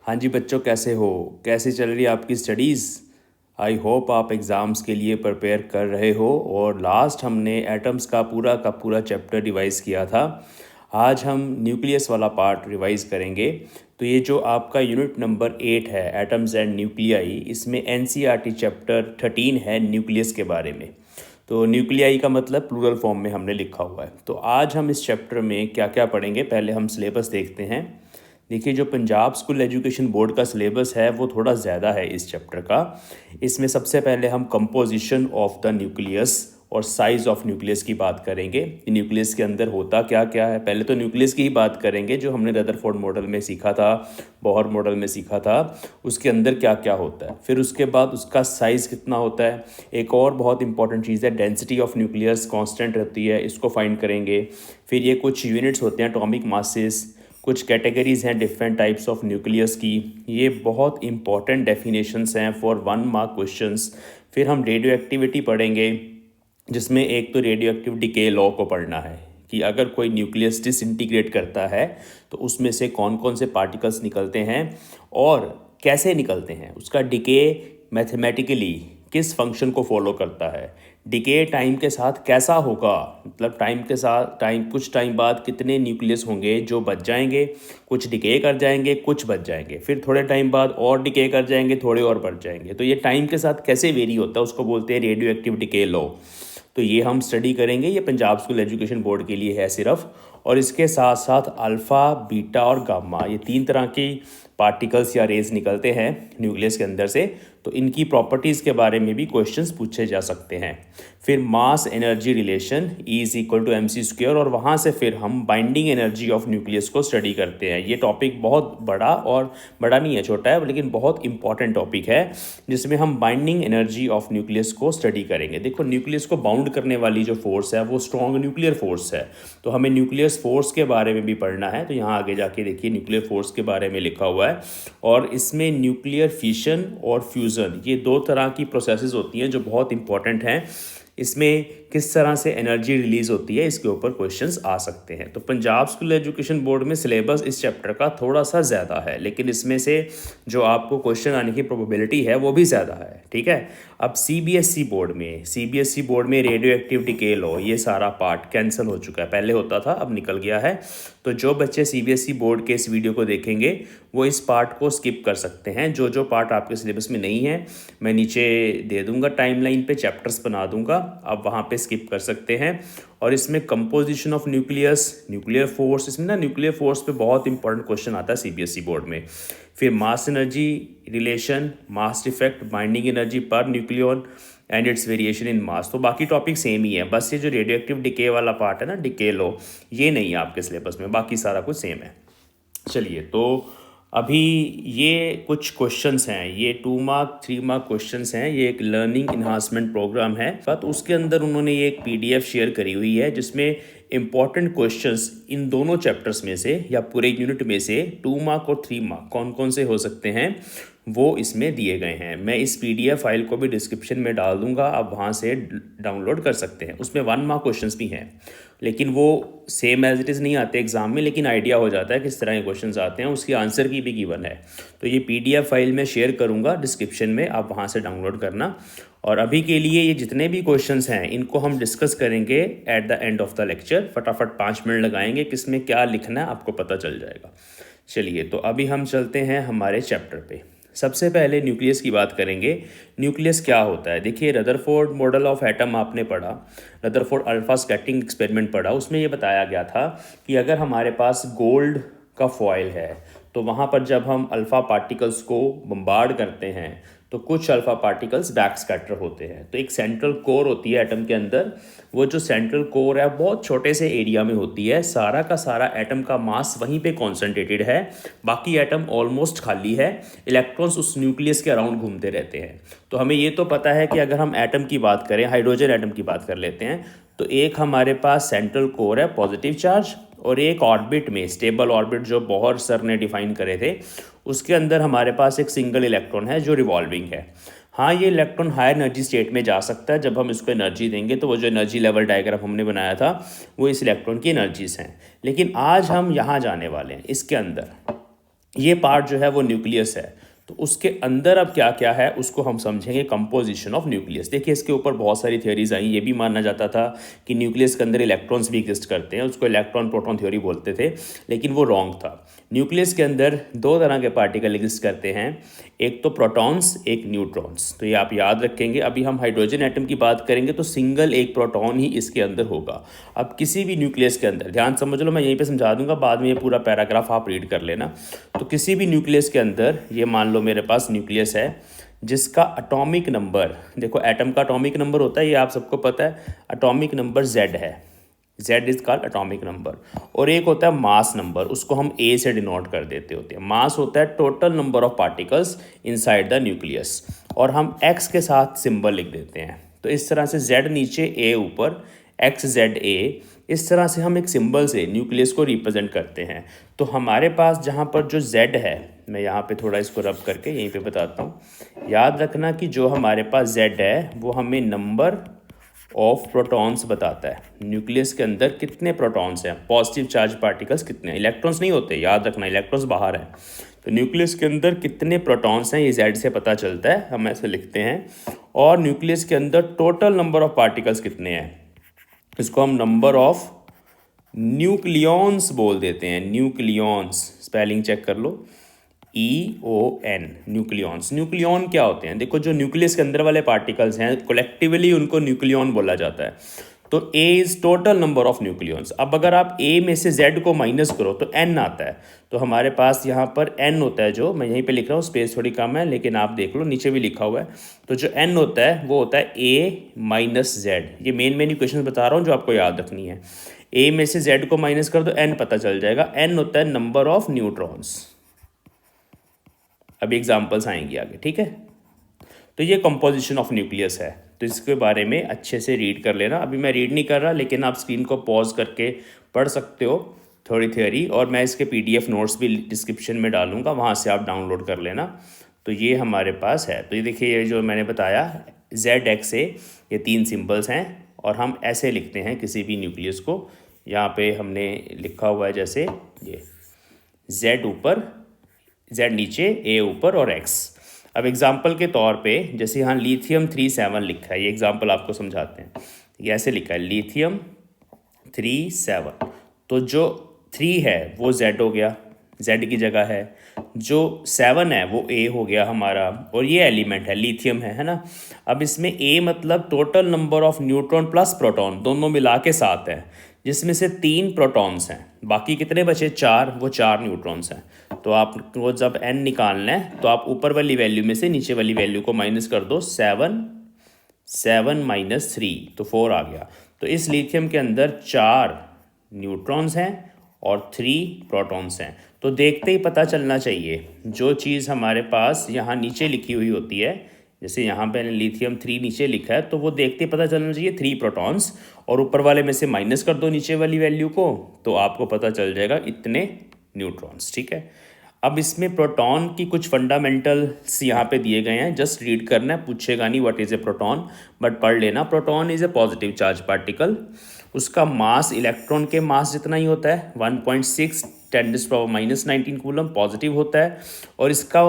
हाँ जी बच्चों, कैसे हो? कैसे चल रही है आपकी स्टडीज़? आई होप आप एग्ज़ाम्स के लिए प्रिपेयर कर रहे हो। और लास्ट हमने एटम्स का पूरा चैप्टर रिवाइज़ किया था। आज हम न्यूक्लियस वाला पार्ट रिवाइज़ करेंगे। तो ये जो आपका यूनिट नंबर 8 है, एटम्स एंड न्यूक्लियाई, इसमें एनसीईआरटी चैप्टर 13 है न्यूक्लियस के बारे में। तो न्यूक्लियाई का मतलब प्लूरल फॉर्म में हमने लिखा हुआ है। तो आज हम इस चैप्टर में क्या क्या पढ़ेंगे, पहले हम सिलेबस देखते हैं। देखिए, जो पंजाब स्कूल एजुकेशन बोर्ड का सिलेबस है वो थोड़ा ज़्यादा है इस चैप्टर का। इसमें सबसे पहले हम कंपोजिशन ऑफ द न्यूक्लियस और साइज़ ऑफ न्यूक्लियस की बात करेंगे। न्यूक्लियस के अंदर होता क्या क्या है, पहले तो न्यूक्लियस की ही बात करेंगे जो हमने रदरफोर्ड मॉडल में सीखा था, बोहर मॉडल में सीखा था। उसके अंदर क्या क्या होता है, फिर उसके बाद उसका साइज़ कितना होता है। एक और बहुत इंपॉर्टेंट चीज़ है, डेंसिटी ऑफ न्यूक्लियस कांस्टेंट रहती है, इसको फाइंड करेंगे। फिर ये कुछ यूनिट्स होते हैं, एटॉमिक मासेस, कुछ कैटेगरीज़ हैं डिफरेंट टाइप्स ऑफ न्यूक्लियस की। ये बहुत इंपॉर्टेंट डेफिनेशंस हैं फॉर 1 मार्क क्वेश्चंस। फिर हम रेडियो एक्टिविटी पढ़ेंगे, जिसमें एक तो रेडियो एक्टिव डिके लॉ को पढ़ना है कि अगर कोई न्यूक्लियस डिसइंटीग्रेट करता है तो उसमें से कौन कौन से पार्टिकल्स निकलते हैं और कैसे निकलते हैं, उसका डिके मैथमेटिकली किस फंक्शन को फॉलो करता है, डिके टाइम के साथ कैसा होगा, मतलब टाइम के साथ कुछ टाइम बाद कितने न्यूक्लियस होंगे जो बच जाएंगे, कुछ डिके कर जाएंगे, कुछ बच जाएंगे, फिर थोड़े टाइम बाद और डिके कर जाएंगे, थोड़े और बच जाएंगे। तो ये टाइम के साथ कैसे वेरी होता है उसको बोलते हैं रेडियो एक्टिव डिके लॉ। तो ये हम स्टडी करेंगे, ये पंजाब स्कूल एजुकेशन बोर्ड के लिए है सिर्फ। और इसके साथ साथ अल्फ़ा, बीटा और गामा, ये 3 तरह की पार्टिकल्स या रेज निकलते हैं न्यूक्लियस के अंदर से। तो इनकी प्रॉपर्टीज़ के बारे में भी क्वेश्चंस पूछे जा सकते हैं। फिर मास एनर्जी रिलेशन E=mc², और वहाँ से फिर हम बाइंडिंग एनर्जी ऑफ न्यूक्लियस को स्टडी करते हैं। ये टॉपिक बहुत बड़ा, और बड़ा नहीं है, छोटा है, लेकिन बहुत इंपॉर्टेंट टॉपिक है, जिसमें हम बाइंडिंग एनर्जी ऑफ न्यूक्लियस को स्टडी करेंगे। देखो, न्यूक्लियस को बाउंड करने वाली जो फोर्स है वो स्ट्रॉन्ग न्यूक्लियर फोर्स है। तो हमें न्यूक्लियस फोर्स के बारे में भी पढ़ना है। तो यहाँ आगे जाके देखिए न्यूक्लियर फोर्स के बारे में लिखा हुआ है। और इसमें न्यूक्लियर फिशन और फ्यूज़न, ये 2 तरह की प्रोसेसेस होती हैं जो बहुत इंपॉर्टेंट हैं। इसमें किस तरह से एनर्जी रिलीज़ होती है, इसके ऊपर क्वेश्चंस आ सकते हैं। तो पंजाब स्कूल एजुकेशन बोर्ड में सिलेबस इस चैप्टर का थोड़ा सा ज़्यादा है, लेकिन इसमें से जो आपको क्वेश्चन आने की प्रोबेबिलिटी है वो भी ज़्यादा है, ठीक है। अब सीबीएसई बोर्ड में रेडियो एक्टिव डिके लॉ, ये सारा पार्ट कैंसिल हो चुका है, पहले होता था अब निकल गया है। तो जो बच्चे सीबीएसई बोर्ड के इस वीडियो को देखेंगे वो इस पार्ट को स्किप कर सकते हैं। जो जो पार्ट आपके सिलेबस में नहीं है मैं नीचे दे दूंगा, टाइमलाइन पे चैप्टर्स बना दूंगा, आप वहाँ पे स्किप कर सकते हैं। और इसमें composition of nucleus, nuclear force, इसमें ना न्यूक्लियर फोर्स पे बहुत इंपॉर्टेंट क्वेश्चन आता है सीबीएसई बोर्ड में। फिर mass energy relation, mass effect, binding energy per nucleon and its variation in mass. तो बाकी टॉपिक सेम ही है, बस ये जो रेडियो एक्टिव डिके वाला पार्ट है ना, डिके लॉ, ये नहीं है आपके सिलेबस में, बाकी सारा कुछ सेम है। चलिए, तो अभी ये कुछ क्वेश्चंस हैं, ये 2 मार्क 3 मार्क क्वेश्चंस हैं। ये एक लर्निंग इन्हांसमेंट प्रोग्राम है, तो उसके अंदर उन्होंने ये एक पीडीएफ शेयर करी हुई है जिसमें इंपॉर्टेंट क्वेश्चंस इन दोनों चैप्टर्स में से या पूरे यूनिट में से 2 मार्क और 3 मार्क कौन कौन से हो सकते हैं वो इसमें दिए गए हैं। मैं इस पीडीएफ फाइल को भी डिस्क्रिप्शन में डाल दूंगा, आप वहाँ से डाउनलोड कर सकते हैं। उसमें 1 मार्क क्वेश्चंस भी हैं, लेकिन वो सेम एज इट इज़ नहीं आते एग्जाम में, लेकिन आइडिया हो जाता है किस तरह के क्वेश्चंस आते हैं, उसकी आंसर की भी गिवन है। तो ये पीडीएफ फाइल मैं शेयर करूँगा डिस्क्रिप्शन में, आप वहाँ से डाउनलोड करना। और अभी के लिए ये जितने भी क्वेश्चंस हैं इनको हम डिस्कस करेंगे at the end of the lecture. फटाफट 5 मिनट लगाएंगे, किसमें क्या लिखना है आपको पता चल जाएगा। चलिए, तो अभी हम चलते हैं हमारे चैप्टर पे। सबसे पहले न्यूक्लियस की बात करेंगे। न्यूक्लियस क्या होता है? देखिए, रदरफोर्ड मॉडल ऑफ एटम आपने पढ़ा, रदरफोर्ड अल्फा स्कैटरिंग एक्सपेरिमेंट पढ़ा, उसमें ये बताया गया था कि अगर हमारे पास गोल्ड का फॉइल है तो वहाँ पर जब हम अल्फ़ा पार्टिकल्स को बम्बार्ड करते हैं तो कुछ अल्फ़ा पार्टिकल्स बैक स्कैटर होते हैं। तो एक सेंट्रल कोर होती है एटम के अंदर, वो जो सेंट्रल कोर है बहुत छोटे से एरिया में होती है, सारा का सारा एटम का मास वहीं पे कॉन्सेंट्रेटेड है, बाकी एटम ऑलमोस्ट खाली है, इलेक्ट्रॉन्स उस न्यूक्लियस के अराउंड घूमते रहते हैं। तो हमें ये तो पता है कि अगर हम एटम की बात करें, हाइड्रोजन एटम की बात कर लेते हैं, तो एक हमारे पास सेंट्रल कोर है पॉजिटिव चार्ज, और एक ऑर्बिट में स्टेबल ऑर्बिट जो बोहर सर ने डिफाइन करे थे, उसके अंदर हमारे पास एक सिंगल इलेक्ट्रॉन है जो रिवॉल्विंग है। हाँ, ये इलेक्ट्रॉन हायर एनर्जी स्टेट में जा सकता है जब हम इसको एनर्जी देंगे। तो वो जो एनर्जी लेवल डायग्राम हमने बनाया था वो इस इलेक्ट्रॉन की एनर्जीज हैं। लेकिन आज हम यहाँ जाने वाले हैं इसके अंदर, ये पार्ट जो है वो न्यूक्लियस है। तो उसके अंदर अब क्या क्या है उसको हम समझेंगे, कंपोजिशन ऑफ न्यूक्लियस। देखिए इसके ऊपर बहुत सारी थ्योरीज आई। ये भी माना जाता था कि न्यूक्लियस के अंदर इलेक्ट्रॉन्स भी एग्जिस्ट करते हैं, उसको इलेक्ट्रॉन प्रोटॉन थ्योरी बोलते थे, लेकिन वो रॉन्ग था। न्यूक्लियस के अंदर दो तरह के पार्टिकल एग्जिस्ट करते हैं, एक तो प्रोटॉन्स, एक न्यूट्रॉन्स। तो ये आप याद रखेंगे। अभी हम हाइड्रोजन एटम की बात करेंगे तो सिंगल एक प्रोटॉन ही इसके अंदर होगा। अब किसी भी न्यूक्लियस के अंदर, ध्यान समझ लो, मैं यहीं पे समझा दूंगा, बाद में ये पूरा पैराग्राफ आप रीड कर लेना। तो किसी भी न्यूक्लियस के अंदर, ये मान लो मेरे पास न्यूक्लियस है जिसका एटॉमिक नंबर, देखो एटम का एटॉमिक नंबर होता है, ये आप सबको पता है, एटॉमिक नंबर Z है, Z is called atomic number. और एक होता है मास नंबर, उसको हम A से डिनोट कर देते होते हैं। मास होता है total number of particles inside the nucleus, और हम X के साथ सिंबल लिख देते हैं। तो इस तरह से Z नीचे, A ऊपर, XZA, इस तरह से हम एक सिंबल से न्यूक्लियस को रिप्रेजेंट करते हैं। तो हमारे पास जहाँ पर जो Z है, मैं यहाँ पे थोड़ा इसको रब करके यहीं पे बताता हूँ। याद रखना कि जो हमारे पास Z है वो हमें नंबर ऑफ प्रोटॉन्स बताता है। न्यूक्लियस के अंदर कितने प्रोटॉन्स हैं, पॉजिटिव चार्ज पार्टिकल्स कितने हैं, इलेक्ट्रॉन्स नहीं होते, याद रखना इलेक्ट्रॉन्स बाहर हैं। तो न्यूक्लियस के अंदर कितने प्रोटॉन्स हैं ये Z से पता चलता है, हम ऐसे लिखते हैं। और न्यूक्लियस के अंदर टोटल नंबर ऑफ पार्टिकल्स कितने हैं, इसको हम नंबर ऑफ न्यूक्लियॉन्स बोल देते हैं। न्यूक्लियॉन्स, स्पेलिंग चेक कर लो, EON, न्यूक्लियॉन्स। न्यूक्लियॉन क्या होते हैं, देखो जो न्यूक्लियस के अंदर वाले पार्टिकल्स हैं कोलेक्टिवली उनको न्यूक्लियॉन बोला जाता है। तो A is total number of nucleons. अब अगर आप A में से Z को माइनस करो तो N आता है। तो हमारे पास यहाँ पर N होता है, जो मैं यहीं पे लिख रहा हूँ, स्पेस थोड़ी कम है लेकिन आप देख लो नीचे भी लिखा हुआ है। तो जो N होता है वो होता है A माइनस Z। ये मेन इक्वेशन बता रहा हूँ जो आपको याद रखनी है। A में से Z को माइनस कर दो, N पता चल जाएगा। N होता है नंबर ऑफ न्यूट्रॉन्स। अभी एग्जाम्पल्स आएंगे आगे, ठीक है। तो ये कंपोजिशन ऑफ न्यूक्लियस है, तो इसके बारे में अच्छे से रीड कर लेना। अभी मैं रीड नहीं कर रहा, लेकिन आप स्क्रीन को पॉज करके पढ़ सकते हो थोड़ी थ्योरी, और मैं इसके PDF नोट्स भी डिस्क्रिप्शन में डालूंगा, वहाँ से आप डाउनलोड कर लेना। तो ये हमारे पास है। तो ये देखिए, ये जो मैंने बताया ZXA, ये 3 सिंबल्स हैं, और हम ऐसे लिखते हैं किसी भी न्यूक्लियस को। यहाँ पे हमने लिखा हुआ है जैसे ये Z ऊपर, Z नीचे, A ऊपर और X। अब एग्जाम्पल के तौर पे जैसे यहाँ लिथियम 37 लिखा है, ये एग्जाम्पल आपको समझाते हैं। ये ऐसे लिखा है लिथियम 37, तो जो 3 है वो Z हो गया, Z की जगह है। जो 7 है वो A हो गया हमारा, और ये एलिमेंट है लिथियम है ना। अब इसमें A मतलब total number of neutron plus proton दोनों मिला के 7 है, जिसमें से 3 प्रोटॉन्स हैं, बाकी कितने बचे 4, वो 4 न्यूट्रॉन्स हैं। तो आपको जब N निकालना है तो आप ऊपर वाली वैल्यू में से नीचे वाली वैल्यू को माइनस कर दो। 7 माइनस 3 तो 4 आ गया। तो इस लिथियम के अंदर 4 न्यूट्रॉन्स हैं और 3 प्रोटॉन्स हैं। तो देखते ही पता चलना चाहिए, जो चीज़ हमारे पास यहाँ नीचे लिखी हुई होती है, जैसे यहाँ पे लिथियम 3 नीचे लिखा है, तो वो देखते ही पता चलना चाहिए 3 प्रोटॉन्स, और ऊपर वाले में से माइनस कर दो नीचे वाली वैल्यू को, तो आपको पता चल जाएगा इतने न्यूट्रॉन्स, ठीक है। अब इसमें प्रोटॉन की कुछ फंडामेंटल्स यहाँ पे दिए गए हैं, जस्ट रीड करना है, पूछेगा नहीं what is a proton, but पढ़ लेना। Proton is a positive charge particle, उसका मास इलेक्ट्रॉन के मास जितना ही होता है, 1.6 10⁻⁻19 कूलम पॉजिटिव होता है, और इसका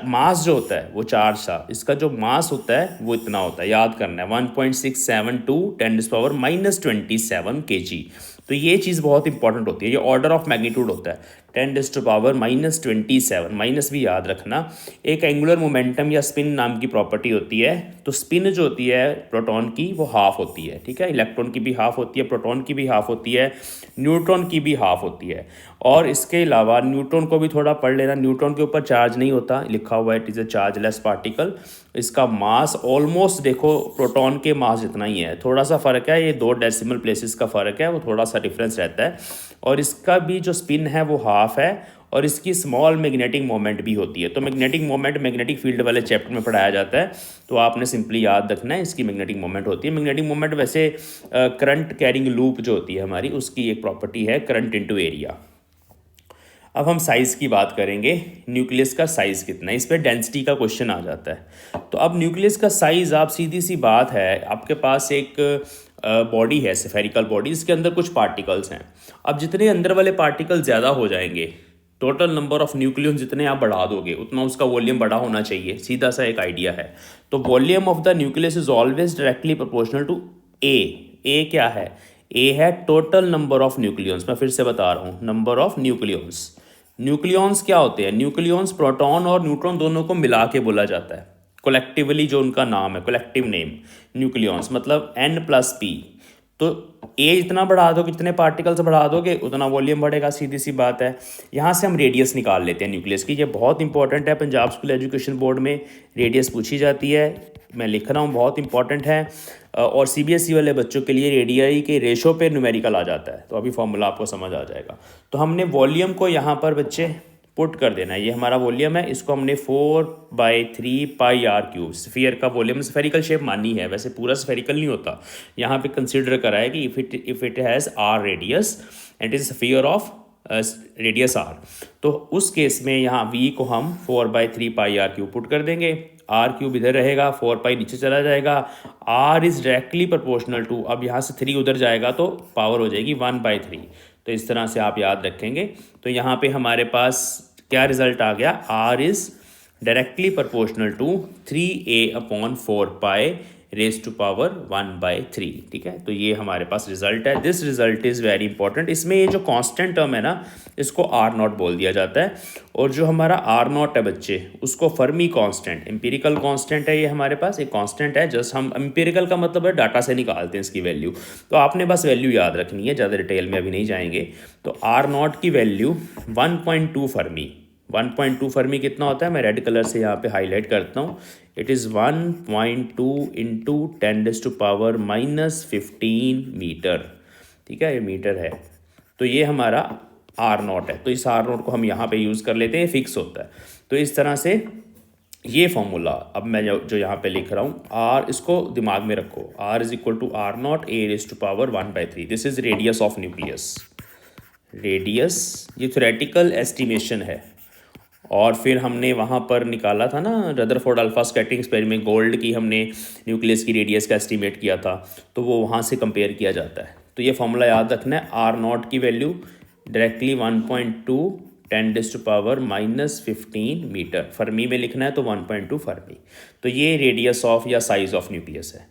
मास जो होता है वो चार्ज था, इसका जो मास होता है वो इतना होता है, याद करना है 1.672 10⁻⁻27 kg। तो ये चीज़ बहुत इंपॉर्टेंट होती है, ये ऑर्डर ऑफ मैग्नीट्यूड होता है 10⁻⁻27, माइनस भी याद रखना। एक एंगुलर मोमेंटम या स्पिन नाम की प्रॉपर्टी होती है, तो स्पिन जो होती है प्रोटॉन की वो हाफ होती है, ठीक है। इलेक्ट्रॉन की भी हाफ होती है, प्रोटॉन की भी हाफ होती है, न्यूट्रॉन की भी हाफ होती है। और इसके अलावा न्यूट्रॉन को भी थोड़ा पढ़ लेना। न्यूट्रॉन के ऊपर चार्ज नहीं होता, लिखा हुआ है it is a chargeless particle. इसका मास ऑलमोस्ट देखो प्रोटॉन के मास जितना ही है, थोड़ा सा फ़र्क है, ये 2 डेसिमल प्लेसेस का फ़र्क है, वो थोड़ा सा डिफरेंस रहता है। और इसका भी जो स्पिन है वो हाफ है, और इसकी स्मॉल मैग्नेटिक मोमेंट भी होती है। तो मैग्नेटिक मोमेंट मैग्नेटिक फील्ड वाले चैप्टर में पढ़ाया जाता है, तो आपने सिंपली याद रखना है इसकी मैग्नेटिक मोमेंट होती है। मैग्नेटिक मोमेंट वैसे करंट कैरिंग लूप जो होती है हमारी, उसकी एक प्रॉपर्टी है करंट इनटू एरिया। अब हम साइज़ की बात करेंगे, न्यूक्लियस का साइज़ कितना है, इस पर डेंसिटी का क्वेश्चन आ जाता है। तो अब न्यूक्लियस का साइज़, आप सीधी सी बात है, आपके पास एक बॉडी है, स्फेरिकल बॉडी, इसके अंदर कुछ पार्टिकल्स हैं। अब जितने अंदर वाले पार्टिकल ज़्यादा हो जाएंगे, टोटल नंबर ऑफ न्यूक्लियॉन्स जितने आप बढ़ा दोगे उतना उसका वॉल्यूम बड़ा होना चाहिए, सीधा सा एक आइडिया है। तो volume of the nucleus is always directly proportional to A क्या है? ए है टोटल नंबर ऑफ न्यूक्लियॉन्स। मैं फिर से बता रहा हूँ, नंबर ऑफ न्यूक्लियॉन्स। न्यूक्लियॉन्स क्या होते हैं? न्यूक्लियॉन्स प्रोटॉन और न्यूट्रॉन दोनों को मिला के बोला जाता है, कलेक्टिवली जो उनका नाम है, कलेक्टिव नेम न्यूक्लियॉन्स, मतलब N+P। तो ए जितना बढ़ा दो, कितने पार्टिकल्स बढ़ा दोगे उतना वॉल्यूम बढ़ेगा, सीधी सी बात है। यहाँ से हम रेडियस निकाल लेते हैं न्यूक्लियस की, ये बहुत इंपॉर्टेंट है, पंजाब स्कूल एजुकेशन बोर्ड में रेडियस पूछी जाती है, मैं लिख रहा हूँ, बहुत इंपॉर्टेंट है। और CBSE वाले बच्चों के लिए रेडियाई के रेशो पे न्यूमेरिकल आ जाता है, तो अभी फॉर्मूला आपको समझ आ जाएगा। तो हमने वॉल्यूम को यहाँ पर बच्चे पुट कर देना है, ये हमारा वॉल्यूम है, इसको हमने 4/3 पाई आर क्यूब, स्फीयर का वॉल्यूम, स्फेरिकल शेप मानी है, वैसे पूरा स्फेरिकल नहीं होता, यहाँ पे कंसिडर करा है कि if it has R radius and is sphere of radius R, तो उस केस में यहाँ v को हम 4/3 पाई आर क्यूब पुट कर देंगे, आर क्यूब इधर रहेगा, 4 पाई नीचे चला जाएगा, R is directly proportional to, अब यहाँ से 3 उधर जाएगा तो पावर हो जाएगी 1/3। तो इस तरह से आप याद रखेंगे। तो यहाँ पे हमारे पास क्या रिजल्ट आ गया? R is directly proportional to 3a/4 pi raise to power 1/3। ठीक है, तो ये हमारे पास रिजल्ट है। This result is very important. इसमें ये जो कांस्टेंट टर्म है ना, इसको R0 बोल दिया जाता है, और जो हमारा R0 है बच्चे, उसको फर्मी कांस्टेंट, एम्पिरिकल कांस्टेंट है, ये हमारे पास एक कांस्टेंट है, जस्ट हम एम्पिरिकल का मतलब है डाटा से निकालते हैं इसकी वैल्यू, तो आपने बस वैल्यू याद रखनी है, ज़्यादा डिटेल में अभी नहीं जाएंगे। तो R0 की वैल्यू 1.2 फर्मी, 1.2 फर्मी कितना होता है, मैं रेड कलर से यहाँ पे हाईलाइट करता हूँ, इट इज़ 1.2 इंटू 10⁻⁻15 मीटर। ठीक है, ये मीटर है, तो ये हमारा R0 है, तो इस R0 को हम यहाँ पे यूज़ कर लेते हैं, फिक्स होता है। तो इस तरह से ये फॉर्मूला अब मैं जो यहाँ पे लिख रहा हूँ, R, इसको दिमाग में रखो, R is equal to R0 a⁻⁴ 1/3, this is radius of nucleus. Radius ये थ्योरेटिकल एस्टिमेशन है, और फिर हमने वहाँ पर निकाला था ना Rutherford alpha scattering experiment, gold की हमने न्यूक्लियस की रेडियस का एस्टिमेट किया था, तो वो वहाँ से कंपेयर किया जाता है। तो ये फॉर्मूला याद रखना है, R0 की वैल्यू डायरेक्टली 1.2 10⁻⁻15 मीटर, फर्मी में लिखना है तो 1.2 फर्मी। तो ये रेडियस ऑफ या साइज ऑफ न्यूक्लियस है।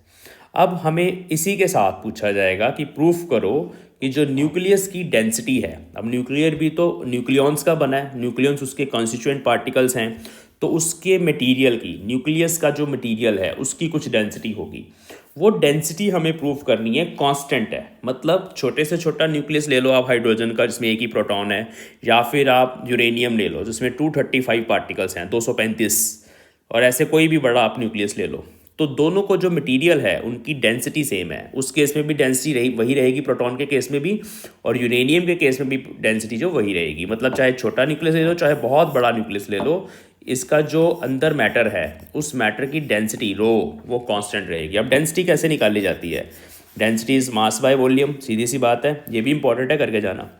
अब हमें इसी के साथ पूछा जाएगा कि प्रूफ करो कि जो न्यूक्लियस की डेंसिटी है, अब न्यूक्लियर भी तो न्यूक्लियॉन्स का बना है, न्यूक्लियॉन्स उसके कॉन्स्टिट्यूएंट पार्टिकल्स हैं, तो उसके मटेरियल की, न्यूक्लियस का जो मटेरियल है उसकी कुछ डेंसिटी होगी, वो डेंसिटी हमें प्रूफ करनी है, कांस्टेंट है। मतलब छोटे से छोटा न्यूक्लियस ले लो आप हाइड्रोजन का जिसमें एक ही प्रोटॉन है, या फिर आप यूरेनियम ले लो जिसमें 235 पार्टिकल्स हैं, 235, और ऐसे कोई भी बड़ा आप न्यूक्लियस ले लो, तो दोनों को जो मटेरियल है उनकी डेंसिटी सेम है, उस केस में भी डेंसिटी वही रहेगी, प्रोटॉन के केस में भी, और यूरेनियम के केस में भी डेंसिटी जो वही रहेगी। मतलब चाहे छोटा न्यूक्लियस ले लो चाहे बहुत बड़ा न्यूक्लियस ले लो, इसका जो अंदर मैटर है उस मैटर की डेंसिटी रो वो कांस्टेंट रहेगी। अब डेंसिटी कैसे निकाली जाती है? Density is mass by volume, सीधी सी बात है, ये भी इंपॉर्टेंट है करके जाना।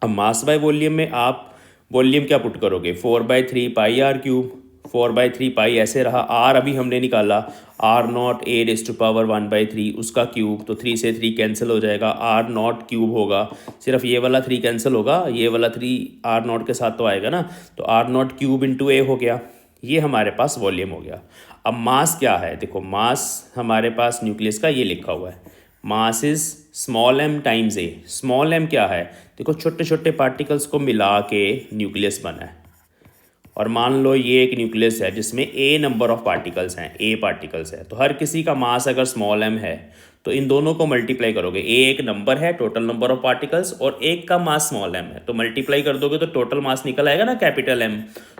अब मास बाय वॉल्यूम में आप वॉल्यूम क्या पुट करोगे? 4/3 पाई आर क्यूब, 4/3 पाई ऐसे रहा, आर अभी हमने निकाला R0 a⁻⁴ 1/3, उसका क्यूब, तो 3 से 3 कैंसिल हो जाएगा, R0 क्यूब होगा, सिर्फ ये वाला 3 कैंसिल होगा, ये वाला 3 R0 के साथ तो आएगा ना, तो R0 क्यूब इंटू a हो गया, ये हमारे पास वॉल्यूम हो गया। अब मास क्या है? देखो मास हमारे पास न्यूक्लियस का ये लिखा हुआ है, mass is small m times a। Small m क्या है? देखो छोटे छोटे पार्टिकल्स को मिला के न्यूक्लियस बना है, और मान लो ये एक न्यूक्लियस है जिसमें a नंबर ऑफ पार्टिकल्स हैं, a पार्टिकल्स है, तो हर किसी का मास अगर स्मॉल m है तो इन दोनों को मल्टीप्लाई करोगे, a एक नंबर है टोटल नंबर ऑफ पार्टिकल्स, और एक का मास स्मॉल m है, तो मल्टीप्लाई कर दोगे तो टोटल मास निकल आएगा ना कैपिटल M,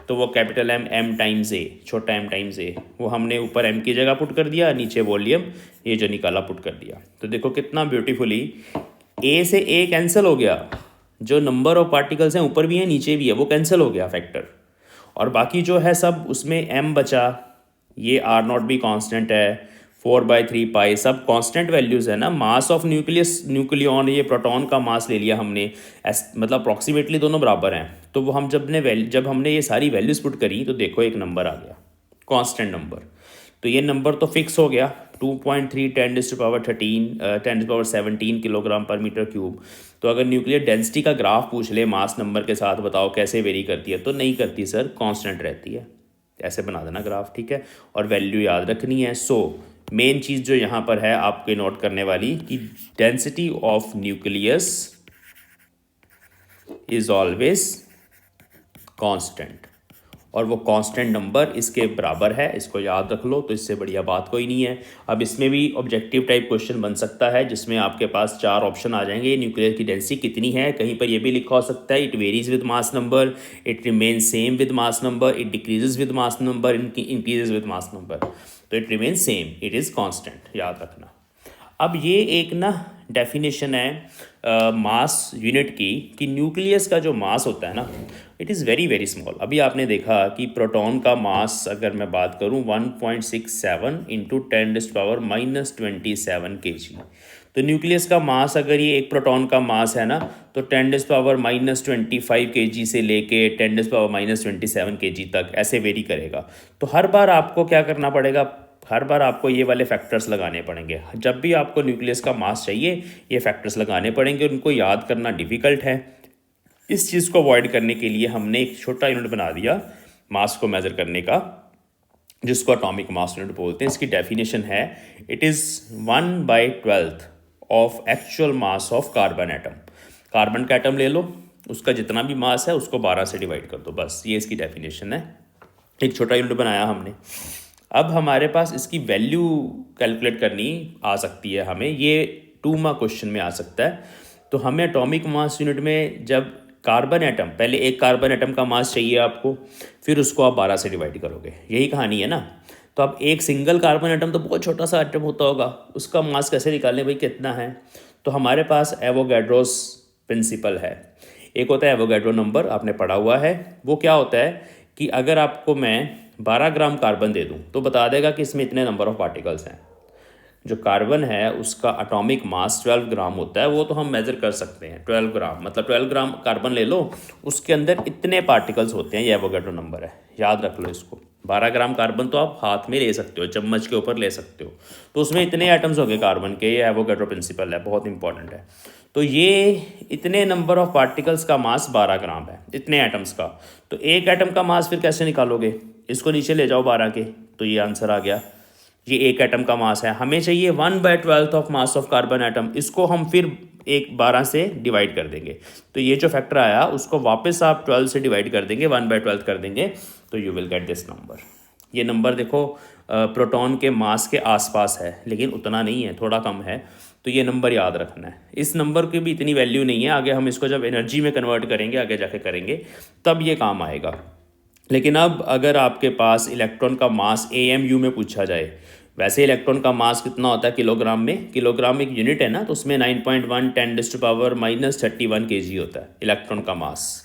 तो वो कैपिटल M टाइम्स a, छोटा m टाइम्स a, वो हमने ऊपर m की जगह पुट कर दिया, नीचे वॉल्यूम ये जो निकाला पुट कर दिया। तो देखो कितना ब्यूटीफुली a से a कैंसिल हो गया, जो नंबर ऑफ पार्टिकल्स हैं ऊपर भी है नीचे भी है वो कैंसिल हो गया फैक्टर, और बाकी जो है सब उसमें m बचा, ये R0 भी कांस्टेंट है, 4/3 पाई सब कांस्टेंट वैल्यूज़ है ना। मास ऑफ न्यूक्लियस, न्यूक्लियॉन, ये प्रोटॉन का मास ले लिया हमने, मतलब अप्रॉक्सीमेटली दोनों बराबर हैं, तो वो हम जब हमने ये सारी वैल्यूज़ पुट करी तो देखो एक नंबर आ गया, कांस्टेंट नंबर, तो ये नंबर तो फिक्स हो गया, 2.3 10^13 किलोग्राम पर मीटर क्यूब। तो अगर न्यूक्लियर डेंसिटी का ग्राफ पूछ ले मास नंबर के साथ, बताओ कैसे वेरी करती है, तो नहीं करती सर, कांस्टेंट रहती है। ऐसे बना देना ग्राफ, ठीक है, और वैल्यू याद रखनी है। सो मेन चीज़ जो यहाँ पर है आपके नोट करने वाली कि density of nucleus is always constant, और वो कांस्टेंट नंबर इसके बराबर है, इसको याद रख लो। तो इससे बढ़िया बात कोई नहीं है। अब इसमें भी ऑब्जेक्टिव टाइप क्वेश्चन बन सकता है जिसमें आपके पास 4 ऑप्शन आ जाएंगे। न्यूक्लियर की डेंसिटी कितनी है, कहीं पर ये भी लिखा हो सकता है, it varies with mass number, it remain same with mass number, it decreases with mass number, increases with mass number. तो it remain same, it is constant, याद रखना। अब ये एक ना डेफिनेशन है मास यूनिट की कि न्यूक्लियस का जो मास होता है ना, it is very very small. अभी आपने देखा कि प्रोटॉन का मास अगर मैं बात करूं 1.67 इंटू 10⁻27 kg। तो न्यूक्लियस का मास, अगर ये एक प्रोटॉन का मास है ना, तो 10⁻25 kg से लेके 10⁻27 kg तक ऐसे वेरी करेगा। तो हर बार आपको क्या करना पड़ेगा, हर बार आपको ये वाले फैक्टर्स लगाने पड़ेंगे। जब भी आपको न्यूक्लियस का मास चाहिए ये फैक्टर्स लगाने पड़ेंगे, उनको याद करना डिफ़िकल्ट है। इस चीज़ को अवॉइड करने के लिए हमने एक छोटा यूनिट बना दिया मास को मेज़र करने का, जिसको एटॉमिक मास यूनिट बोलते हैं। इसकी डेफिनेशन है, it is 1/12 of actual mass of carbon atom. Carbon का एटम ले लो, उसका जितना भी मास है उसको 12 से डिवाइड कर दो, बस ये इसकी डेफिनेशन है। एक छोटा यूनिट बनाया हमने। अब हमारे पास इसकी वैल्यू कैलकुलेट करनी आ सकती है हमें, ये 2 मार्क क्वेश्चन में आ सकता है। तो हमें एटॉमिक मास यूनिट में जब कार्बन एटम, पहले एक कार्बन एटम का मास चाहिए आपको, फिर उसको आप 12 से डिवाइड करोगे, यही कहानी है ना। तो अब एक सिंगल कार्बन एटम तो बहुत छोटा सा एटम होता होगा, उसका मास कैसे निकालें भाई, कितना है। तो हमारे पास एवोगैड्रोस प्रिंसिपल है। एक होता है एवोगैड्रो नंबर, आपने पढ़ा हुआ है। वो क्या होता है कि अगर आपको मैं 12 ग्राम कार्बन दे दूं तो बता देगा कि इसमें इतने नंबर ऑफ पार्टिकल्स हैं। जो कार्बन है उसका एटॉमिक मास 12 ग्राम होता है, वो तो हम मेज़र कर सकते हैं। 12 ग्राम मतलब 12 ग्राम कार्बन ले लो, उसके अंदर इतने पार्टिकल्स होते हैं, ये एवोगैड्रो नंबर है, याद रख लो इसको। 12 ग्राम कार्बन तो आप हाथ में ले सकते हो, चम्मच के ऊपर ले सकते हो, तो उसमें इतने एटम्स हो गए कार्बन के, ये एवोगैड्रो प्रिंसिपल है, बहुत इंपॉर्टेंट है। तो ये इतने नंबर ऑफ पार्टिकल्स का मास 12 ग्राम है, इतने एटम्स का। तो एक एटम का मास फिर कैसे निकालोगे, इसको नीचे ले जाओ 12 के, तो ये आंसर आ गया। ये एक एटम का मास है, हमें चाहिए 1/12 of mass of carbon atom, इसको हम फिर 12 से डिवाइड कर देंगे। तो ये जो फैक्टर आया उसको वापस आप 12 से डिवाइड कर देंगे, 1/12 कर देंगे, तो you will get this number. ये नंबर देखो प्रोटॉन के मास के आसपास है, लेकिन उतना नहीं है, थोड़ा कम है, तो ये नंबर याद रखना है। इस नंबर की भी इतनी वैल्यू नहीं है, आगे हम इसको जब एनर्जी में कन्वर्ट करेंगे, आगे जाके करेंगे, तब ये काम आएगा। लेकिन अब अगर आपके पास इलेक्ट्रॉन का मास AMU में पूछा जाए, वैसे इलेक्ट्रॉन का मास कितना होता है किलोग्राम में, किलोग्राम एक यूनिट है ना, तो उसमें 9.1 10⁻31 kg होता है इलेक्ट्रॉन का मास।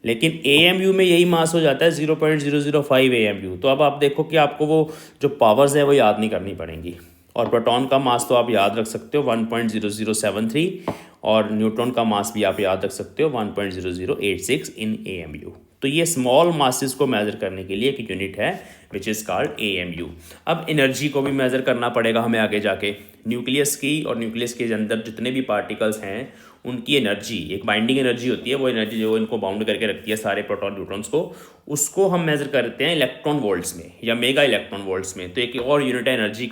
लेकिन AMU में यही मास हो जाता है 0.005 AMU। तो अब आप देखो कि आपको वो जो पावर्स है वो याद नहीं करनी पड़ेंगी, और प्रोटॉन का मास तो आप याद रख सकते हो 1.0073, और न्यूट्रॉन का मास भी आप याद रख सकते हो 1.0086 इन AMU। तो ये स्मॉल मासेस को मेज़र करने के लिए एक यूनिट है विच इज़ कॉल्ड AMU। अब एनर्जी को भी मेज़र करना पड़ेगा हमें आगे जाके, न्यूक्लियस की, और न्यूक्लियस के अंदर जितने भी पार्टिकल्स हैं उनकी एनर्जी, एक बाइंडिंग एनर्जी होती है, वो एनर्जी जो इनको बाउंड करके रखती है सारे प्रोटॉन न्यूट्रॉन्स को, उसको हम मेज़र करते हैं इलेक्ट्रॉन वोल्ट्स में या मेगा इलेक्ट्रॉन वोल्ट्स में। तो एक और यूनिट है एनर्जी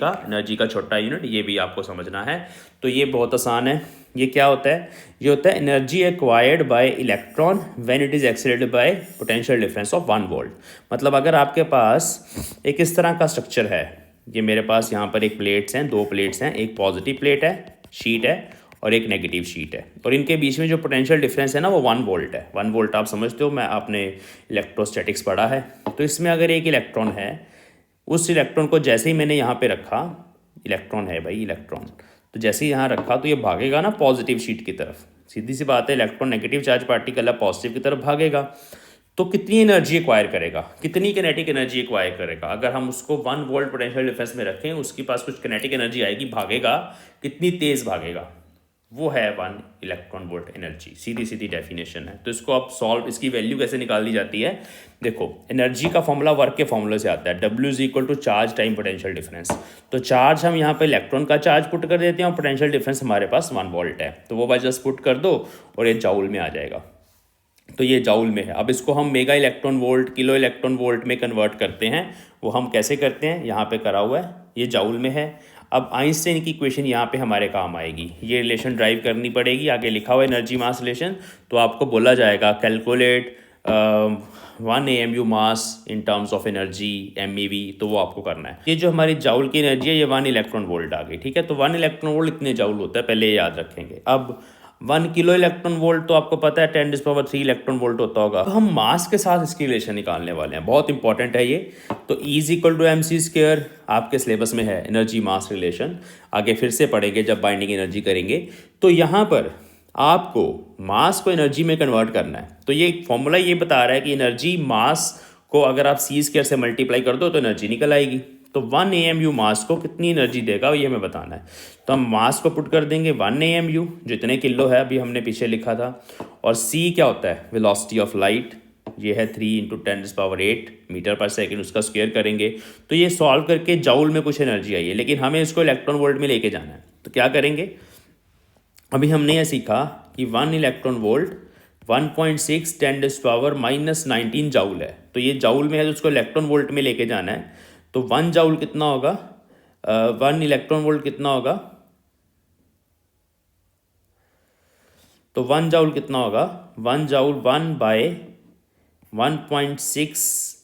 का छोटा यूनिट, ये भी आपको समझना है। तो ये बहुत आसान है। ये क्या होता है, ये होता है energy acquired by electron when it is accelerated bye potential difference of 1 volt. मतलब अगर आपके पास एक इस तरह का स्ट्रक्चर है, ये मेरे पास यहाँ पर एक प्लेट्स हैं, 2 प्लेट्स हैं, एक पॉजिटिव प्लेट है, शीट है, और एक नेगेटिव शीट है, और इनके बीच में जो पोटेंशियल डिफरेंस है ना वो 1 वोल्ट है। 1 वोल्ट आप समझते हो, मैं आपने इलेक्ट्रोस्टैटिक्स पढ़ा है। तो इसमें अगर एक इलेक्ट्रॉन है, उस इलेक्ट्रॉन को जैसे ही मैंने यहाँ पे रखा, इलेक्ट्रॉन है भाई इलेक्ट्रॉन, तो जैसे ही यहाँ रखा तो ये भागेगा ना पॉजिटिव शीट की तरफ, सीधी सी बात है, इलेक्ट्रॉन नेगेटिव चार्ज पार्टिकल है, पॉजिटिव की तरफ भागेगा। तो कितनी एनर्जी एक्वायर करेगा, कितनी किनेटिक एनर्जी एक्वायर करेगा, अगर हम उसको 1 वोल्ट पोटेंशियल डिफरेंस में रखें, उसके पास कुछ किनेटिक एनर्जी आएगी, भागेगा, कितनी तेज़ भागेगा, वो है 1 इलेक्ट्रॉन वोल्ट एनर्जी, सीधी सीधी डेफिनेशन है। तो इसको आप सॉल्व, इसकी वैल्यू कैसे निकाल दी जाती है, देखो एनर्जी का फॉर्मूला वर्क के फॉर्मूले से आता है, W is equal to charge time potential difference. तो चार्ज हम यहाँ पे इलेक्ट्रॉन का चार्ज पुट कर देते हैं और पोटेंशियल डिफरेंस हमारे पास 1 वोल्ट है, तो वो बस जस्ट पुट कर दो और ये जाउल में आ जाएगा। तो ये जाउल में है। अब इसको हम mega electron volt, kilo electron volt में कन्वर्ट करते हैं। वो हम कैसे करते हैं, यहाँ पे करा हुआ है, ये जाउल में है। अब आइंस्टाइन की इक्वेशन यहाँ पे हमारे काम आएगी, ये रिलेशन ड्राइव करनी पड़ेगी। आगे लिखा हुआ है एनर्जी मास रिलेशन, तो आपको बोला जाएगा calculate 1 AMU mass in terms of energy MeV, तो वो आपको करना है। ये जो हमारी जाउल की एनर्जी है ये 1 इलेक्ट्रॉन वोल्ट आ गई, ठीक है। तो 1 इलेक्ट्रॉन वोल्ट इतने जाउल होता है, पहले ये याद रखेंगे। अब 1 किलो इलेक्ट्रॉन वोल्ट तो आपको पता है 10⁻³ इलेक्ट्रॉन वोल्ट होता होगा। तो हम मास के साथ इसकी रिलेशन निकालने वाले हैं, बहुत इंपॉर्टेंट है ये। तो E is equal to mc² आपके सिलेबस में है एनर्जी मास रिलेशन, आगे फिर से पढ़ेंगे जब बाइंडिंग एनर्जी करेंगे। तो यहाँ पर आपको मास को एनर्जी में कन्वर्ट करना है। तो ये फॉर्मूला ये बता रहा है कि एनर्जी मास को अगर आप c² से मल्टीप्लाई कर दो तो एनर्जी निकल आएगी। तो 1 AMU मास को कितनी एनर्जी देगा ये हमें बताना है। तो हम मास को पुट कर देंगे 1 AMU, जो इतने किलो है अभी हमने पीछे लिखा था, और c क्या होता है, वेलोसिटी ऑफ लाइट, ये है 3 × 10⁸ मीटर पर सेकेंड, उसका स्क्वायर करेंगे। तो ये सॉल्व करके जाउल में कुछ एनर्जी आई है, लेकिन हमें इसको इलेक्ट्रॉन वोल्ट में लेके जाना है। तो क्या करेंगे, अभी हमने ये सीखा कि 1 इलेक्ट्रॉन वोल्ट 1.6 10⁻⁻19 जाउल है। तो ये जाउल में है, तो उसको इलेक्ट्रॉन वोल्ट में लेके जाना है। तो 1 जाउल कितना होगा, 1 इलेक्ट्रॉन वोल्ट कितना होगा, तो 1 जाउल कितना होगा, 1 जाउल 1/1.6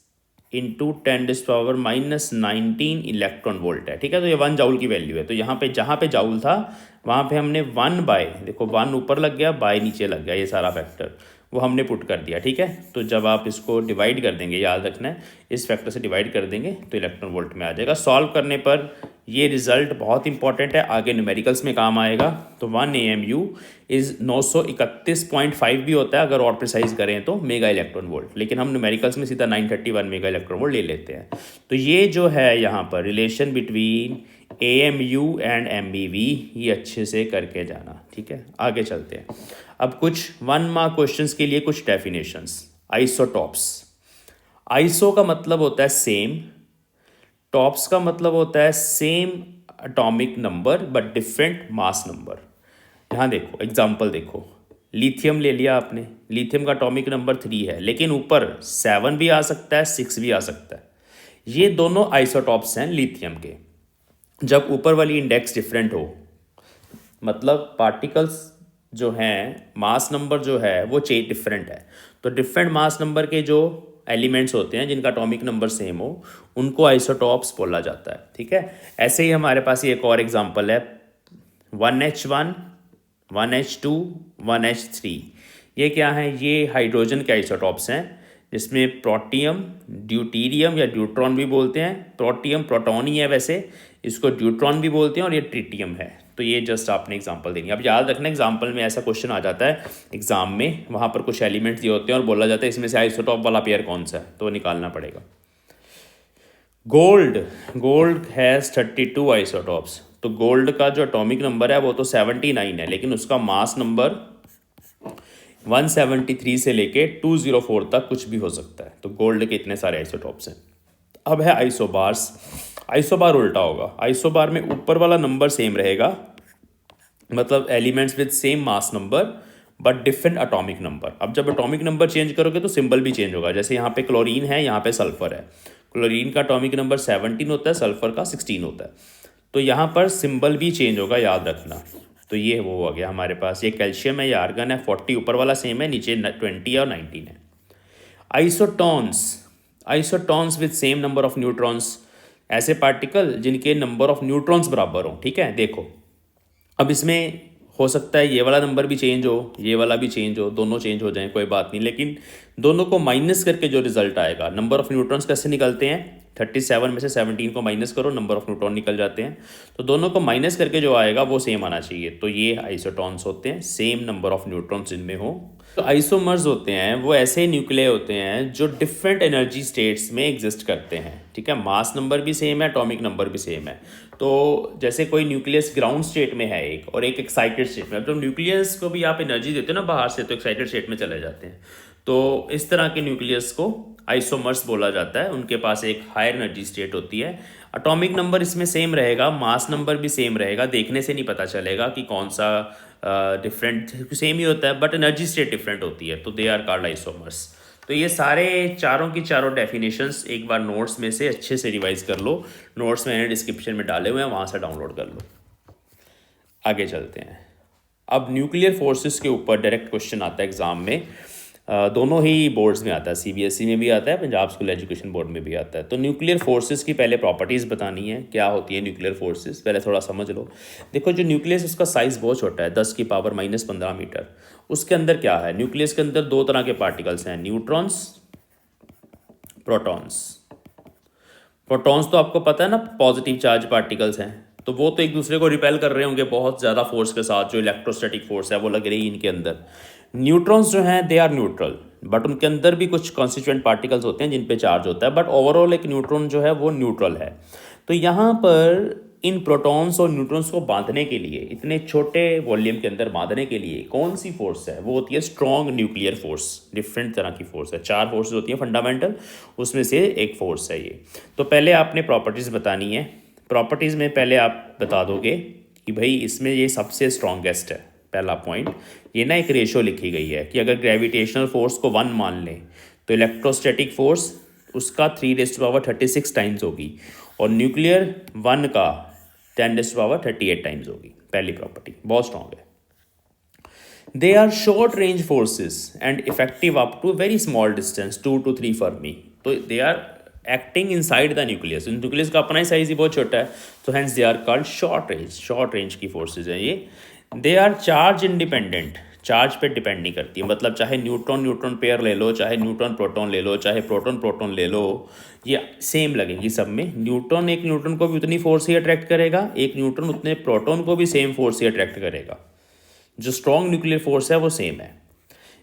× 10⁻⁻19 इलेक्ट्रॉन वोल्ट है, ठीक है। तो ये 1 जाउल की वैल्यू है। तो यहाँ पे जहाँ पे जाउल था वहाँ पे हमने 1/, देखो 1 ऊपर लग गया, बाय नीचे लग गया, ये सारा फैक्टर वो हमने पुट कर दिया, ठीक है। तो जब आप इसको डिवाइड कर देंगे, याद रखना है इस फैक्टर से डिवाइड कर देंगे तो इलेक्ट्रॉन वोल्ट में आ जाएगा। सॉल्व करने पर ये रिजल्ट बहुत इंपॉर्टेंट है, आगे न्यूमेरिकल्स में काम आएगा। तो 1 AMU इज़ 931.5 भी होता है अगर और प्रिसाइज करें तो मेगा इलेक्ट्रॉन वोल्ट, लेकिन हम न्यूमेरिकल्स में सीधा 931 मेगा इलेक्ट्रॉन वोल्ट ले लेते हैं। तो ये जो है यहाँ पर relation between AMU and MeV, ये अच्छे से करके जाना, ठीक है। आगे चलते हैं। अब कुछ 1 मार्क क्वेश्चंस के लिए कुछ डेफिनेशंस। आइसोटॉप्स, आइसो का मतलब होता है सेम, टॉप्स का मतलब होता है same atomic number but different mass number. यहाँ देखो एग्जांपल देखो, लिथियम ले लिया आपने, लिथियम का एटॉमिक नंबर 3 है, लेकिन ऊपर 7 भी आ सकता है, 6 भी आ सकता है। ये दोनों आइसोटॉप्स हैं लिथियम के। जब ऊपर वाली इंडेक्स डिफरेंट हो, मतलब पार्टिकल्स जो हैं, मास नंबर जो है वो डिफरेंट है, तो डिफरेंट मास नंबर के जो एलिमेंट्स होते हैं जिनका एटॉमिक नंबर सेम हो, उनको आइसोटॉप्स बोला जाता है, ठीक है। ऐसे ही हमारे पास एक और एग्जांपल है 1H1 1H2 1H3। ये क्या है, ये हाइड्रोजन के आइसोटॉप्स हैं, जिसमें प्रोटियम, ड्यूटीरियम या ड्यूट्रॉन भी बोलते हैं। प्रोटियम प्रोटॉन ही है वैसे, इसको ड्यूट्रॉन भी बोलते हैं, और ये ट्रिटियम है। तो ये जस्ट आपने एग्जांपल देनी है। अब याद रखना एग्जांपल में ऐसा क्वेश्चन आ जाता है एग्जाम में, वहाँ पर कुछ एलिमेंट्स दिए होते हैं और बोला जाता है इसमें से आइसोटॉप वाला पेयर कौन सा है, तो निकालना पड़ेगा। Gold has 32 isotopes. तो गोल्ड का जो एटॉमिक नंबर है वो तो 79 है, लेकिन उसका मास नंबर 173 से लेके 204 तक कुछ भी हो सकता है। तो गोल्ड के इतने सारे आइसोटॉप्स हैं। अब है आइसोबार्स। आइसोबार उल्टा होगा, आइसोबार में ऊपर वाला नंबर सेम रहेगा, मतलब elements with same mass number but different atomic number. अब जब एटॉमिक नंबर चेंज करोगे तो सिंबल भी चेंज होगा। जैसे यहाँ पे क्लोरीन है, यहाँ पे सल्फर है। क्लोरीन का एटॉमिक नंबर 17 होता है, सल्फर का 16 होता है। तो यहाँ पर सिंबल भी चेंज होगा, याद रखना। तो ये वो हो गया हमारे पास, ये कैल्शियम है, ये आर्गन है, 40 ऊपर वाला सेम है, नीचे 20 और 19 है। Isotones with same number of neutrons, ऐसे पार्टिकल जिनके नंबर ऑफ न्यूट्रॉन्स बराबर हो, ठीक है। देखो अब इसमें हो सकता है ये वाला नंबर भी चेंज हो, ये वाला भी चेंज हो, दोनों चेंज हो जाएं, कोई बात नहीं, लेकिन दोनों को माइनस करके जो रिजल्ट आएगा, नंबर ऑफ न्यूट्रॉन्स कैसे निकलते हैं, 37 में से 17 को माइनस करो, नंबर ऑफ न्यूट्रॉन निकल जाते हैं। तो दोनों को माइनस करके जो आएगा वो सेम आना चाहिए। तो ये आइसोटॉन्स होते हैं, सेम नंबर ऑफ न्यूट्रॉन्स जिनमें हो। तो आइसोमर्स होते हैं वो ऐसे न्यूक्लियर होते हैं जो डिफरेंट एनर्जी स्टेट्स में एग्जिस्ट करते हैं, ठीक है। मास नंबर भी सेम है, एटॉमिक नंबर भी सेम है। तो जैसे कोई न्यूक्लियस ग्राउंड स्टेट में है एक और एक एक्साइटेड स्टेट में, अब जब न्यूक्लियस को भी आप एनर्जी देते हो ना बाहर से तो एक्साइटेड स्टेट में चले जाते हैं। तो इस तरह के न्यूक्लियस को आइसोमर्स बोला जाता है, उनके पास एक हायर एनर्जी स्टेट होती है। एटॉमिक नंबर इसमें सेम रहेगा, मास नंबर भी सेम रहेगा, देखने से नहीं पता चलेगा कि कौन सा डिफरेंट, सेम ही होता है बट एनर्जी स्टेट डिफरेंट होती है, तो दे आर कॉल्ड आइसोमर्स। तो ये सारे चारों की चारों डेफिनेशंस एक बार नोट्स में से अच्छे से रिवाइज कर लो, नोट्स मैंने डिस्क्रिप्शन में डाले हुए हैं, वहाँ से डाउनलोड कर लो। आगे चलते हैं। अब न्यूक्लियर फोर्सेस के ऊपर डायरेक्ट क्वेश्चन आता है एग्ज़ाम में, दोनों ही बोर्ड्स में आता है, सीबीएसई में भी आता है, पंजाब स्कूल एजुकेशन बोर्ड में भी आता है। तो न्यूक्लियर फोर्सेस की पहले प्रॉपर्टीज़ बतानी है, क्या होती है न्यूक्लियर फोर्सेस, पहले थोड़ा समझ लो। देखो जो न्यूक्लियस उसका साइज़ बहुत छोटा है, 10⁻⁻15 मीटर। उसके अंदर क्या है, न्यूक्लियस के अंदर दो तरह के पार्टिकल्स हैं, न्यूट्रॉन्स, प्रोटॉन्स। प्रोटॉन्स तो आपको पता है ना, पॉजिटिव चार्ज पार्टिकल्स हैं, तो वो तो एक दूसरे को रिपेल कर रहे होंगे बहुत ज़्यादा फोर्स के साथ, जो इलेक्ट्रोस्टैटिक फोर्स है वो लग रही है इनके अंदर। न्यूट्रॉन्स जो हैं दे आर न्यूट्रल, बट उनके अंदर भी कुछ कॉन्स्टिट्यूएंट पार्टिकल्स होते हैं जिन पे चार्ज होता है, बट ओवरऑल एक न्यूट्रॉन जो है वो न्यूट्रल है। तो यहाँ पर इन प्रोटॉन्स और न्यूट्रॉन्स को बांधने के लिए, इतने छोटे वॉल्यूम के अंदर बांधने के लिए कौन सी फोर्स है, वो होती है स्ट्रॉन्ग न्यूक्लियर फोर्स। डिफरेंट तरह की फोर्स है, 4 फोर्सेज होती हैं फंडामेंटल, उसमें से एक फोर्स है ये। तो पहले आपने प्रॉपर्टीज़ बतानी है। प्रॉपर्टीज़ में पहले आप बता दोगे कि भाई इसमें ये सबसे स्ट्रॉन्गेस्ट है, पहला पॉइंट। ये ना एक रेशो लिखी गई है कि अगर ग्रेविटेशनल फोर्स को 1 मान लें तो इलेक्ट्रोस्टैटिक फोर्स उसका 3⁻36 टाइम्स होगी, और न्यूक्लियर 1 का 10⁻38 टाइम्स होगी। पहली प्रॉपर्टी बहुत स्ट्रॉन्ग है। They are short range forces and effective up to very small distance 2 to 3 fermi. तो they are acting inside the nucleus, nucleus का अपना ही साइज ही बहुत छोटा है, तो hence they are called short range की फोर्सेज हैं ये। They are charge independent, charge पे डिपेंड नहीं करती है, मतलब चाहे न्यूट्रॉन न्यूट्रॉन पेयर ले लो, चाहे न्यूट्रॉन प्रोटॉन ले लो, चाहे प्रोटॉन प्रोटॉन ले लो, ये सेम लगेगी सब में। न्यूट्रॉन एक न्यूट्रॉन को भी उतनी फोर्स ही अट्रैक्ट करेगा, एक न्यूट्रॉन उतने प्रोटॉन को भी सेम फोर्स ही अट्रैक्ट करेगा। जो स्ट्रॉन्ग न्यूक्लियर फोर्स है वो सेम है।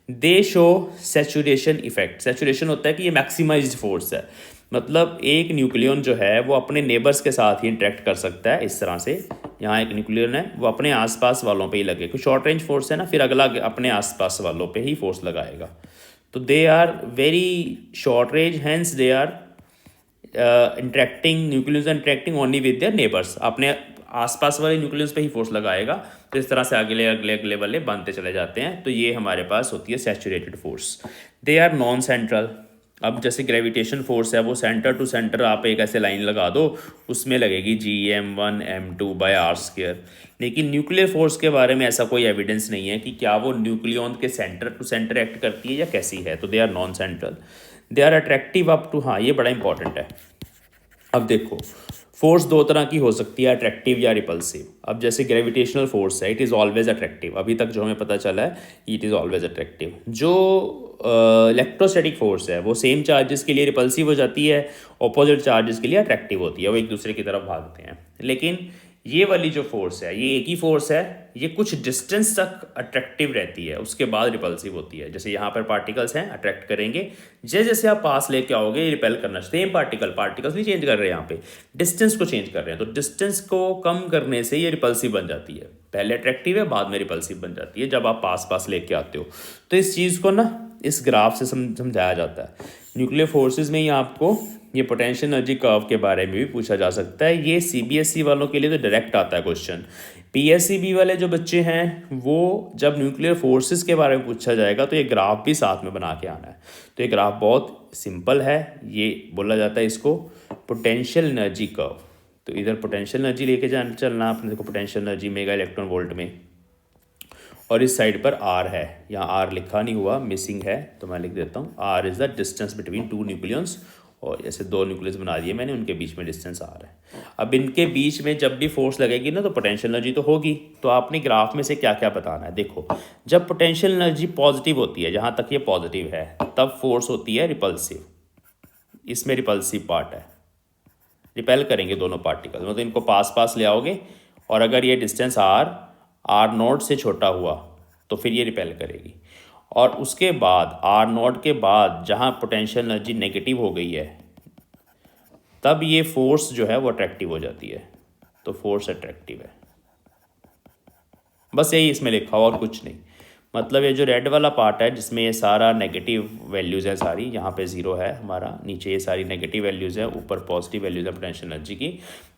दे शो सैचुरेशन इफेक्ट, सैचुरेशन होता है कि ये मैक्सिमाइज्ड फोर्स है, मतलब एक न्यूक्लियन जो है वो अपने नेबर्स के साथ ही इंटरेक्ट कर सकता है इस तरह से। यहाँ एक न्यूक्लियन है, वो अपने आसपास वालों पे ही लगे, कुछ शॉर्ट रेंज फोर्स है ना, फिर अगला अपने आसपास वालों पे ही फोर्स लगाएगा। तो they are very short range, hence they are interacting, nucleus interacting only with their neighbours, अपने आसपास वाले न्यूक्लियस पे ही फोर्स लगाएगा। तो इस तरह से अगले अगले अगले वाले बनते चले जाते हैं। तो ये हमारे पास होती है saturated force. They are non central, अब जैसे ग्रेविटेशन फोर्स है वो सेंटर टू सेंटर आप एक ऐसे लाइन लगा दो, उसमें लगेगी Gm1m2/r²। लेकिन न्यूक्लियर फोर्स के बारे में ऐसा कोई एविडेंस नहीं है कि क्या वो न्यूक्लियन के सेंटर टू सेंटर एक्ट करती है या कैसी है। तो they are non central. They are attractive up to, हाँ ये बड़ा इंपॉर्टेंट है। अब देखो फोर्स दो तरह की हो सकती है, अट्रैक्टिव या रिपल्सिव। अब जैसे ग्रेविटेशनल फोर्स है, इट इज़ ऑलवेज अट्रैक्टिव, अभी तक जो हमें पता चला है इट इज़ ऑलवेज अट्रैक्टिव। जो इलेक्ट्रोस्टैटिक फोर्स है वो सेम चार्जेस के लिए रिपल्सिव हो जाती है, ऑपोजिट चार्जेस के लिए अट्रैक्टिव होती है, वो एक दूसरे की तरफ भागते हैं। लेकिन ये वाली जो फोर्स है ये एक ही फोर्स है, ये कुछ डिस्टेंस तक अट्रैक्टिव रहती है, उसके बाद रिपल्सिव होती है। जैसे यहाँ पर पार्टिकल्स हैं, अट्रैक्ट करेंगे, जैसे जैसे आप पास लेके आओगे रिपेल करना, सेम पार्टिकल्स नहीं चेंज कर रहे हैं, यहाँ पे डिस्टेंस को चेंज कर रहे हैं। तो डिस्टेंस को कम करने से ये रिपल्सिव बन जाती है, पहले अट्रैक्टिव है बाद में रिपल्सिव बन जाती है जब आप पास लेके आते हो। तो इस चीज़ को ना इस ग्राफ से समझाया जाता है। न्यूक्लियर फोर्सेस में ही आपको ये पोटेंशियल एनर्जी कर्व के बारे में भी पूछा जा सकता है। ये सीबीएसई वालों के लिए तो डायरेक्ट आता है क्वेश्चन। पीएसईबी वाले जो बच्चे हैं वो जब न्यूक्लियर फोर्सेस के बारे में पूछा जाएगा तो ये ग्राफ भी साथ में बना के आना है। तो ये ग्राफ बहुत सिंपल है, ये बोला जाता है इसको पोटेंशियल एनर्जी कर्व। तो इधर पोटेंशियल एनर्जी लेके चलना आपने, देखो potential energy mega electron volt में, और इस साइड पर आर है, यहाँ आर लिखा नहीं हुआ, मिसिंग है तो मैं लिख देता हूँ। R is the distance between two nucleons, और जैसे दो न्यूक्लियस बना दिए मैंने, उनके बीच में डिस्टेंस आर है। अब इनके बीच में जब भी फोर्स लगेगी ना तो पोटेंशियल एनर्जी तो होगी। तो आपने ग्राफ में से क्या क्या बताना है, देखो जब पोटेंशियल एनर्जी पॉजिटिव होती है, जहाँ तक ये पॉजिटिव है, तब फोर्स होती है रिपल्सिव, इसमें रिपल्सिव पार्ट है, रिपेल करेंगे दोनों पार्टिकल, मतलब इनको पास ले आओगे, और अगर ये डिस्टेंस आर नोट से छोटा हुआ तो फिर ये रिपेल करेगी। और उसके बाद आर नोट के बाद जहाँ पोटेंशियल एनर्जी नेगेटिव हो गई है, तब ये फोर्स जो है वो अट्रैक्टिव हो जाती है। तो फोर्स अट्रैक्टिव है। बस यही इसमें लिखा हुआ और कुछ नहीं। मतलब ये जो रेड वाला पार्ट है जिसमें ये सारा नेगेटिव वैल्यूज़ है सारी, यहाँ पे ज़ीरो है हमारा, नीचे ये सारी नेगेटिव वैल्यूज़ है, ऊपर पॉजिटिव वैल्यूज़ है पोटेंशियल एनर्जी की।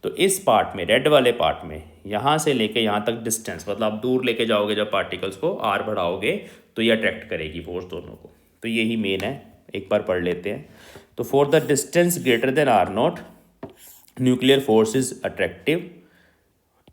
तो इस पार्ट में, रेड वाले पार्ट में, यहाँ से लेके यहाँ तक डिस्टेंस, मतलब आप दूर लेके जाओगे जब पार्टिकल्स को, आर बढ़ाओगे तो ये अट्रैक्ट करेगी फोर्स दोनों को। तो यही मेन है, एक बार पढ़ लेते हैं। तो for the distance greater than r naught nuclear force is attractive.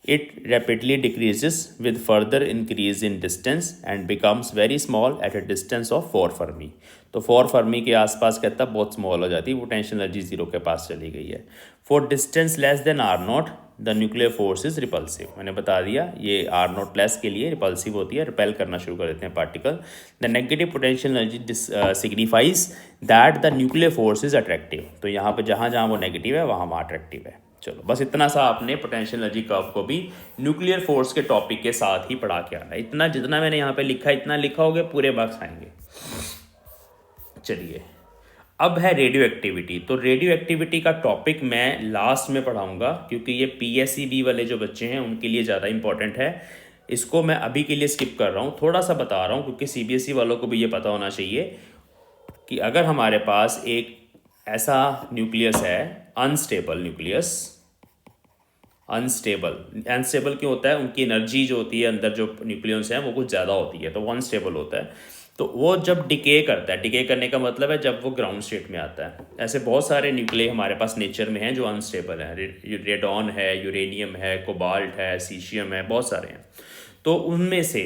It rapidly decreases with further increase in distance and becomes very small at a distance of 4 Fermi। तो 4 Fermi के आसपास कहता है बहुत स्मॉल हो जाती है, पोटेंशियल एनर्जी जीरो के पास चली गई है। For distance less than r naught the nuclear force is repulsive. मैंने बता दिया ये आर नॉट लेस के लिए रिपल्सिव होती है, रिपेल करना शुरू कर देते हैं particle. The negative potential energy signifies that the nuclear force is attractive. तो यहाँ पर जहाँ जहाँ वो नेगेटिव है वहाँ वहाँ अट्रैक्टिव है। चलो बस इतना सा आपने पोटेंशियल एनर्जी कर्व को भी न्यूक्लियर फोर्स के टॉपिक के साथ ही पढ़ा के आना है। इतना जितना मैंने यहाँ पे लिखा है इतना लिखा होगा, पूरे मार्क्स आएंगे। चलिए अब है रेडियो एक्टिविटी। तो रेडियो एक्टिविटी का टॉपिक मैं लास्ट में पढ़ाऊंगा क्योंकि ये PSEB वाले जो बच्चे हैं उनके लिए ज़्यादा इंपॉर्टेंट है। इसको मैं अभी के लिए स्किप कर रहा हूँ, थोड़ा सा बता रहा हूँ क्योंकि CBSE वालों को भी ये पता होना चाहिए कि अगर हमारे पास एक ऐसा न्यूक्लियस है, अनस्टेबल न्यूक्लियस, अनस्टेबल क्यों होता है? उनकी एनर्जी जो होती है अंदर जो न्यूक्लियस हैं वो कुछ ज़्यादा होती है, तो वो अनस्टेबल होता है। तो वो जब डिके करता है, डिके करने का मतलब है जब वो ग्राउंड स्टेट में आता है। ऐसे बहुत सारे न्यूक्लिय हमारे पास नेचर में हैं जो अनस्टेबल हैं, रेडॉन है, यूरेनियम है, कोबाल्ट है, सीशियम है, बहुत सारे हैं। तो उनमें से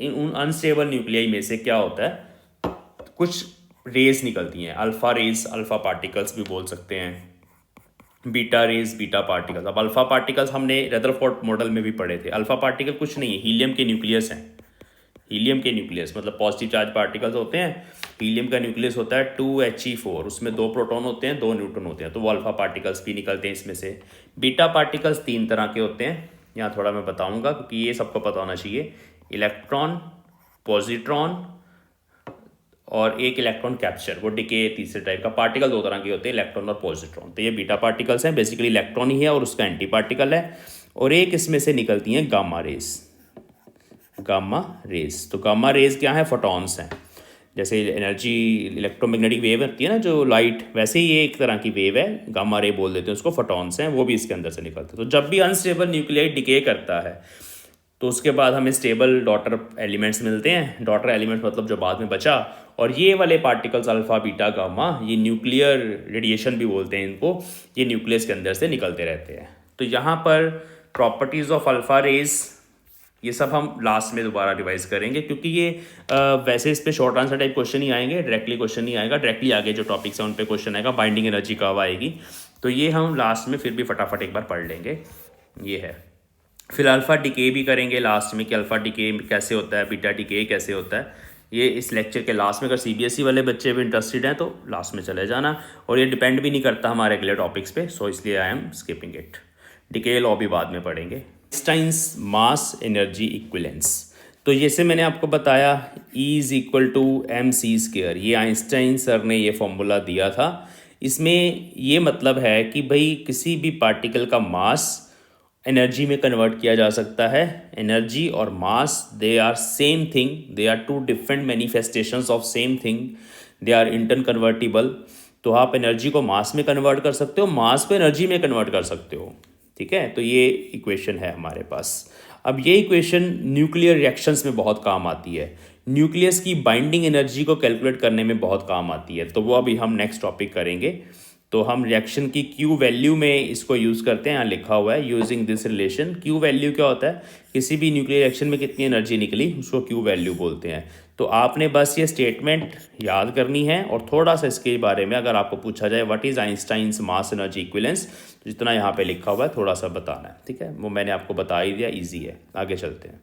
उन अनस्टेबल न्यूक्लियाई में से क्या होता है, कुछ रेज निकलती हैं, अल्फ़ा रेज, अल्फ़ा पार्टिकल्स भी बोल सकते हैं, बीटा रेज, बीटा पार्टिकल्स। अब अल्फ़ा पार्टिकल्स हमने रदरफोर्ड मॉडल में भी पढ़े थे। अल्फ़ा पार्टिकल कुछ नहीं है, हीलियम के न्यूक्लियस हैं। हीलियम के न्यूक्लियस मतलब पॉजिटिव चार्ज पार्टिकल्स होते हैं। हीलियम का न्यूक्लियस होता है 2He4, उसमें 2 प्रोटॉन होते हैं, 2 न्यूट्रॉन होते हैं, तो वो अल्फ़ा पार्टिकल्स भी निकलते हैं इसमें से। बीटा पार्टिकल्स 3 तरह के होते हैं, यहाँ थोड़ा मैं बताऊँगा क्योंकि ये सबको पता होना चाहिए। इलेक्ट्रॉन, पॉजिट्रॉन और एक इलेक्ट्रॉन कैप्चर, वो डिके तीसरे टाइप का। पार्टिकल 2 तरह के होते हैं, इलेक्ट्रॉन और पॉजिट्रॉन। तो ये बीटा पार्टिकल्स हैं, बेसिकली इलेक्ट्रॉन ही है और उसका एंटी पार्टिकल है। और एक इसमें से निकलती हैं गामा रेज, गामा रेज। तो गामा रेज क्या है? फोटॉन्स हैं। जैसे एनर्जी इलेक्ट्रोमैग्नेटिक वेव होती है ना जो लाइट, वैसे ही ये एक तरह की वेव है, गामा रे बोल देते हैं उसको, फोटॉन्स हैं, वो भी इसके अंदर से निकलते हैं। तो जब भी अनस्टेबल न्यूक्लियाई डिके करता है तो उसके बाद हमें स्टेबल डॉटर एलिमेंट्स मिलते हैं। डॉटर एलिमेंट्स मतलब जो बाद में बचा, और ये वाले पार्टिकल्स अल्फा, बीटा, गामा, ये न्यूक्लियर रेडिएशन भी बोलते हैं इनको, ये न्यूक्लियस के अंदर से निकलते रहते हैं। तो यहाँ पर प्रॉपर्टीज़ ऑफ अल्फा रेज, ये सब हम लास्ट में दोबारा रिवाइज करेंगे क्योंकि ये वैसे इस पर शॉर्ट आंसर टाइप क्वेश्चन ही आएंगे, डायरेक्टली क्वेश्चन नहीं आएगा। डायरेक्टली आगे जो टॉपिक्स हैं उन पे क्वेश्चन आएगा, बाइंडिंग एनर्जी कब आएगी, तो ये हम लास्ट में फिर भी फटाफट एक बार पढ़ लेंगे। ये है, फिर अल्फ़ा डिके भी करेंगे लास्ट में कि अल्फ़ा डिके कैसे होता है, बीटा डिके कैसे होता है, ये इस लेक्चर के लास्ट में। अगर CBSE वाले बच्चे भी इंटरेस्टेड हैं तो लास्ट में चले जाना। और ये डिपेंड भी नहीं करता हमारे अगले टॉपिक्स पे, सो इसलिए I am skipping it. Decay law भी बाद में पढ़ेंगे। आइंस्टाइन्स मास एनर्जी इक्विवेलेंस, तो जैसे मैंने आपको बताया E = mc², ये आइंस्टाइन सर ने ये फॉर्मूला दिया था। इसमें ये मतलब है कि भाई किसी भी पार्टिकल का मास एनर्जी में कन्वर्ट किया जा सकता है। एनर्जी और mass they are same thing, they are 2 different manifestations of same thing, they are interconvertible. तो आप एनर्जी को मास में कन्वर्ट कर सकते हो, मास को एनर्जी में कन्वर्ट कर सकते हो, ठीक है। तो ये इक्वेशन है हमारे पास। अब ये इक्वेशन न्यूक्लियर रिएक्शंस में बहुत काम आती है, न्यूक्लियस की बाइंडिंग एनर्जी को कैलकुलेट करने में बहुत काम आती है, तो वो अभी हम नेक्स्ट टॉपिक करेंगे। तो हम रिएक्शन की Q वैल्यू में इसको यूज़ करते हैं, यहाँ लिखा हुआ है using this relation. Q value क्या होता है? किसी भी न्यूक्लियर रिएक्शन में कितनी एनर्जी निकली उसको Q वैल्यू बोलते हैं। तो आपने बस ये स्टेटमेंट याद करनी है और थोड़ा सा इसके बारे में अगर आपको पूछा जाए what is Einstein's mass energy equivalence, तो जितना यहाँ पे लिखा हुआ है थोड़ा सा बताना है, ठीक है। वो मैंने आपको बता ही दिया, ईजी है। आगे चलते हैं,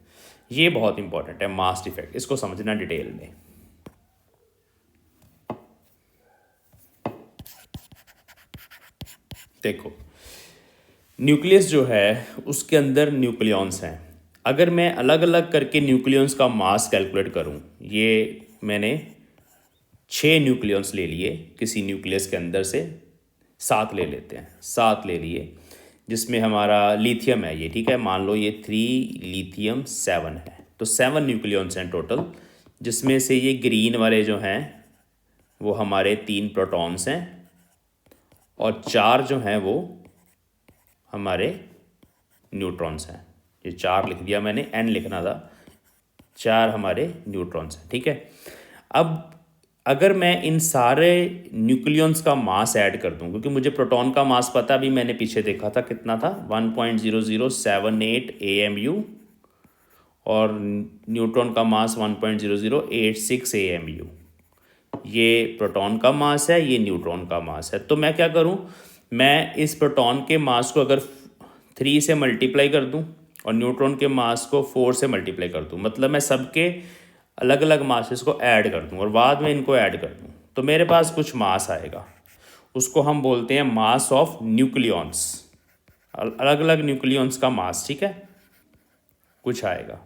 ये बहुत इंपॉर्टेंट है मास डिफेक्ट, इसको समझना डिटेल में। देखो न्यूक्लियस जो है उसके अंदर न्यूक्लियॉन्स हैं। अगर मैं अलग अलग करके न्यूक्लियॉन्स का मास कैलकुलेट करूं, ये मैंने 6 न्यूक्लियॉन्स ले लिए किसी न्यूक्लियस के अंदर से, 7 ले लेते हैं, 7 ले लिए। जिसमें हमारा लिथियम है ये, ठीक है, मान लो ये 3 लिथियम 7 है, तो 7 न्यूक्लियॉन्स हैं टोटल, जिसमें से ये ग्रीन वाले जो हैं वो हमारे 3 प्रोटॉन्स हैं और 4 जो हैं वो हमारे न्यूट्रॉन्स हैं। ये 4 लिख दिया मैंने, n लिखना था, 4 हमारे न्यूट्रॉन्स हैं, ठीक है। अब अगर मैं इन सारे न्यूक्लियॉन्स का मास ऐड कर दूं, क्योंकि मुझे प्रोटॉन का मास पता, अभी मैंने पीछे देखा था कितना था, 1.0078 AMU, और न्यूट्रॉन का मास 1.0086 AMU। ये प्रोटॉन का मास है, ये न्यूट्रॉन का मास है। तो मैं क्या करूं, मैं इस प्रोटॉन के मास को अगर 3 से मल्टीप्लाई कर दूं और न्यूट्रॉन के मास को 4 से मल्टीप्लाई कर दूं, मतलब मैं सबके अलग अलग मासेस को ऐड कर दूं और बाद में इनको ऐड कर दूं, तो मेरे पास कुछ मास आएगा। उसको हम बोलते हैं मास ऑफ न्यूक्लियॉन्स, अलग अलग न्यूक्लियॉन्स का मास, ठीक है। कुछ आएगा,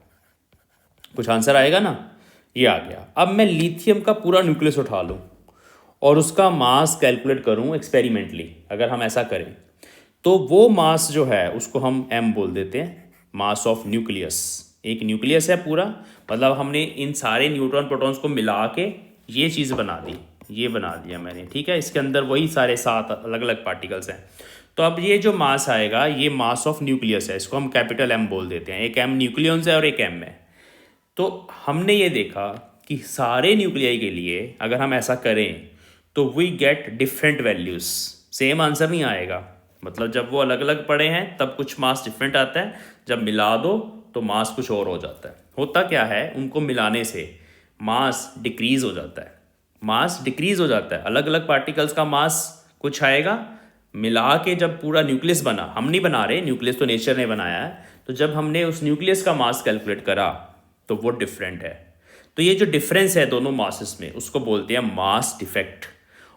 कुछ आंसर आएगा ना, ये आ गया। अब मैं लिथियम का पूरा न्यूक्लियस उठा लूँ और उसका मास कैलकुलेट करूँ एक्सपेरिमेंटली, अगर हम ऐसा करें तो वो मास जो है उसको हम m बोल देते हैं, मास ऑफ न्यूक्लियस। एक न्यूक्लियस है पूरा, मतलब हमने इन सारे न्यूट्रॉन प्रोटॉन्स को मिला के ये चीज़ बना दी, ये बना दिया मैंने, ठीक है। इसके अंदर वही सारे 7 अलग अलग पार्टिकल्स हैं। तो अब ये जो मास आएगा ये मास ऑफ न्यूक्लियस है, इसको हम कैपिटल M बोल देते हैं। एक M न्यूक्लियंस है और एक M है। तो हमने ये देखा कि सारे न्यूक्लियाई के लिए अगर हम ऐसा करें तो we get different values, same answer नहीं आएगा। मतलब जब वो अलग अलग पड़े हैं तब कुछ मास डिफरेंट आता है, जब मिला दो तो मास कुछ और हो जाता है। होता क्या है, उनको मिलाने से मास डिक्रीज हो जाता है, मास डिक्रीज हो जाता है। अलग अलग पार्टिकल्स का मास कुछ आएगा, मिला के जब पूरा न्यूक्लियस बना, हम नहीं बना रहे, न्यूक्लियस तो नेचर ने बनाया है, तो जब हमने उस न्यूक्लियस का मास कैलकुलेट करा तो वो डिफरेंट है। तो ये जो डिफरेंस है दोनों मासेस में उसको बोलते हैं मास डिफेक्ट।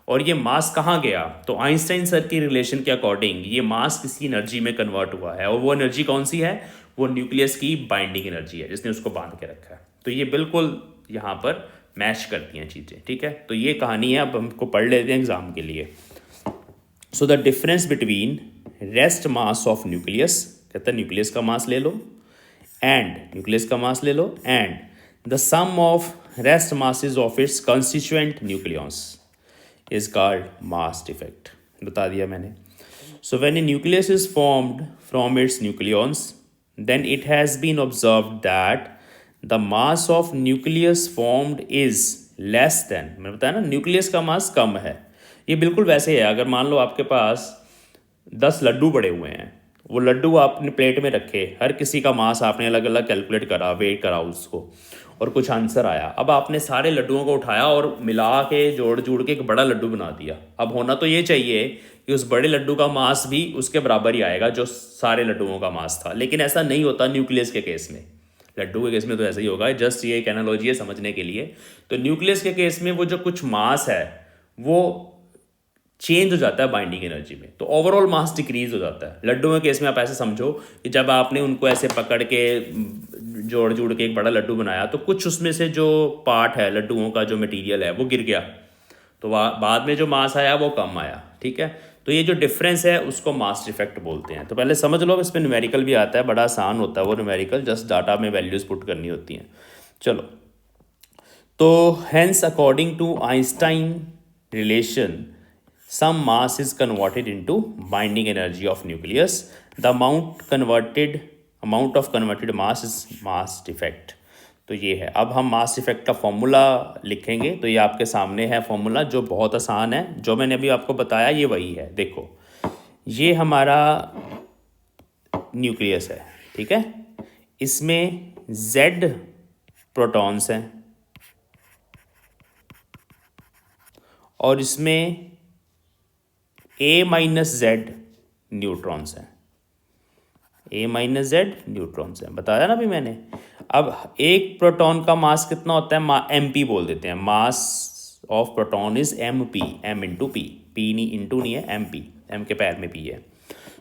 और ये मास कहाँ गया, तो आइंस्टाइन सर की रिलेशन के अकॉर्डिंग ये मास किसी एनर्जी में कन्वर्ट हुआ है, और वो एनर्जी कौन सी है, वो न्यूक्लियस की बाइंडिंग एनर्जी है, जिसने उसको बांध के रखा है। तो ये बिल्कुल यहाँ पर मैच करती हैं चीज़ें, ठीक है। तो ये कहानी है, अब हमको पढ़ लेते हैं एग्जाम के लिए। So the difference between rest mass of nucleus, कहता है न्यूक्लियस का मास ले लो, एंड न्यूक्लियस का मास ले लो, and the sum of rest masses of its constituent nucleons is called mass defect. बता दिया मैंने। So when a nucleus is formed from its nucleons then it has been observed that the mass of nucleus formed is less than, मैंने बताया ना nucleus का मास कम है। ये बिल्कुल वैसे है, अगर मान लो आपके पास 10 लड्डू पड़े हुए हैं, वो लड्डू आपने प्लेट में रखे, हर किसी का मास आपने अलग अलग कैलकुलेट करा, वेट करा उसको, और कुछ आंसर आया। अब आपने सारे लड्डुओं को उठाया और मिला के जोड़ जोड़ के एक बड़ा लड्डू बना दिया। अब होना तो ये चाहिए कि उस बड़े लड्डू का मास भी उसके बराबर ही आएगा जो सारे लड्डुओं का मास था, लेकिन ऐसा नहीं होता न्यूक्लियस के केस में। लड्डू के केस में तो ऐसा ही होगा, जस्ट ये एक एनालॉजी है समझने के लिए। तो न्यूक्लियस के केस में वो जो कुछ मास है वो चेंज हो जाता है बाइंडिंग एनर्जी में, तो ओवरऑल मास डिक्रीज हो जाता है। लड्डुओं के केस में आप ऐसे समझो कि जब आपने उनको ऐसे पकड़ के जोड़ जोड़ के एक बड़ा लड्डू बनाया, तो कुछ उसमें से जो पार्ट है लड्डुओं का, जो मटेरियल है वो गिर गया, तो बाद में जो मास आया वो कम आया, ठीक है। तो ये जो डिफरेंस है उसको मास डिफेक्ट बोलते हैं। तो पहले समझ लो, इसमें न्यूमेरिकल भी आता है, बड़ा आसान होता है वो न्यूमेरिकल, जस्ट डाटा में वैल्यूज पुट करनी होती हैं। चलो, तो hence according to Einstein relation some mass is converted into binding energy of nucleus. The amount of converted mass is mass defect. तो ये है। अब हम मास डिफेक्ट का फॉर्मूला लिखेंगे। तो ये आपके सामने है फॉर्मूला, जो बहुत आसान है, जो मैंने अभी आपको बताया ये वही है। देखो, ये हमारा न्यूक्लियस है, ठीक है, इसमें Z प्रोटॉन्स हैं और इसमें A-Z न्यूट्रॉन्स हैं, A-Z न्यूट्रॉन्स हैं, बताया ना अभी मैंने। अब एक प्रोटॉन का मास कितना होता है, MP बोल देते हैं, mass of proton is MP, M into P, P नहीं, इंटू नहीं है, MP, M के पैर में P है।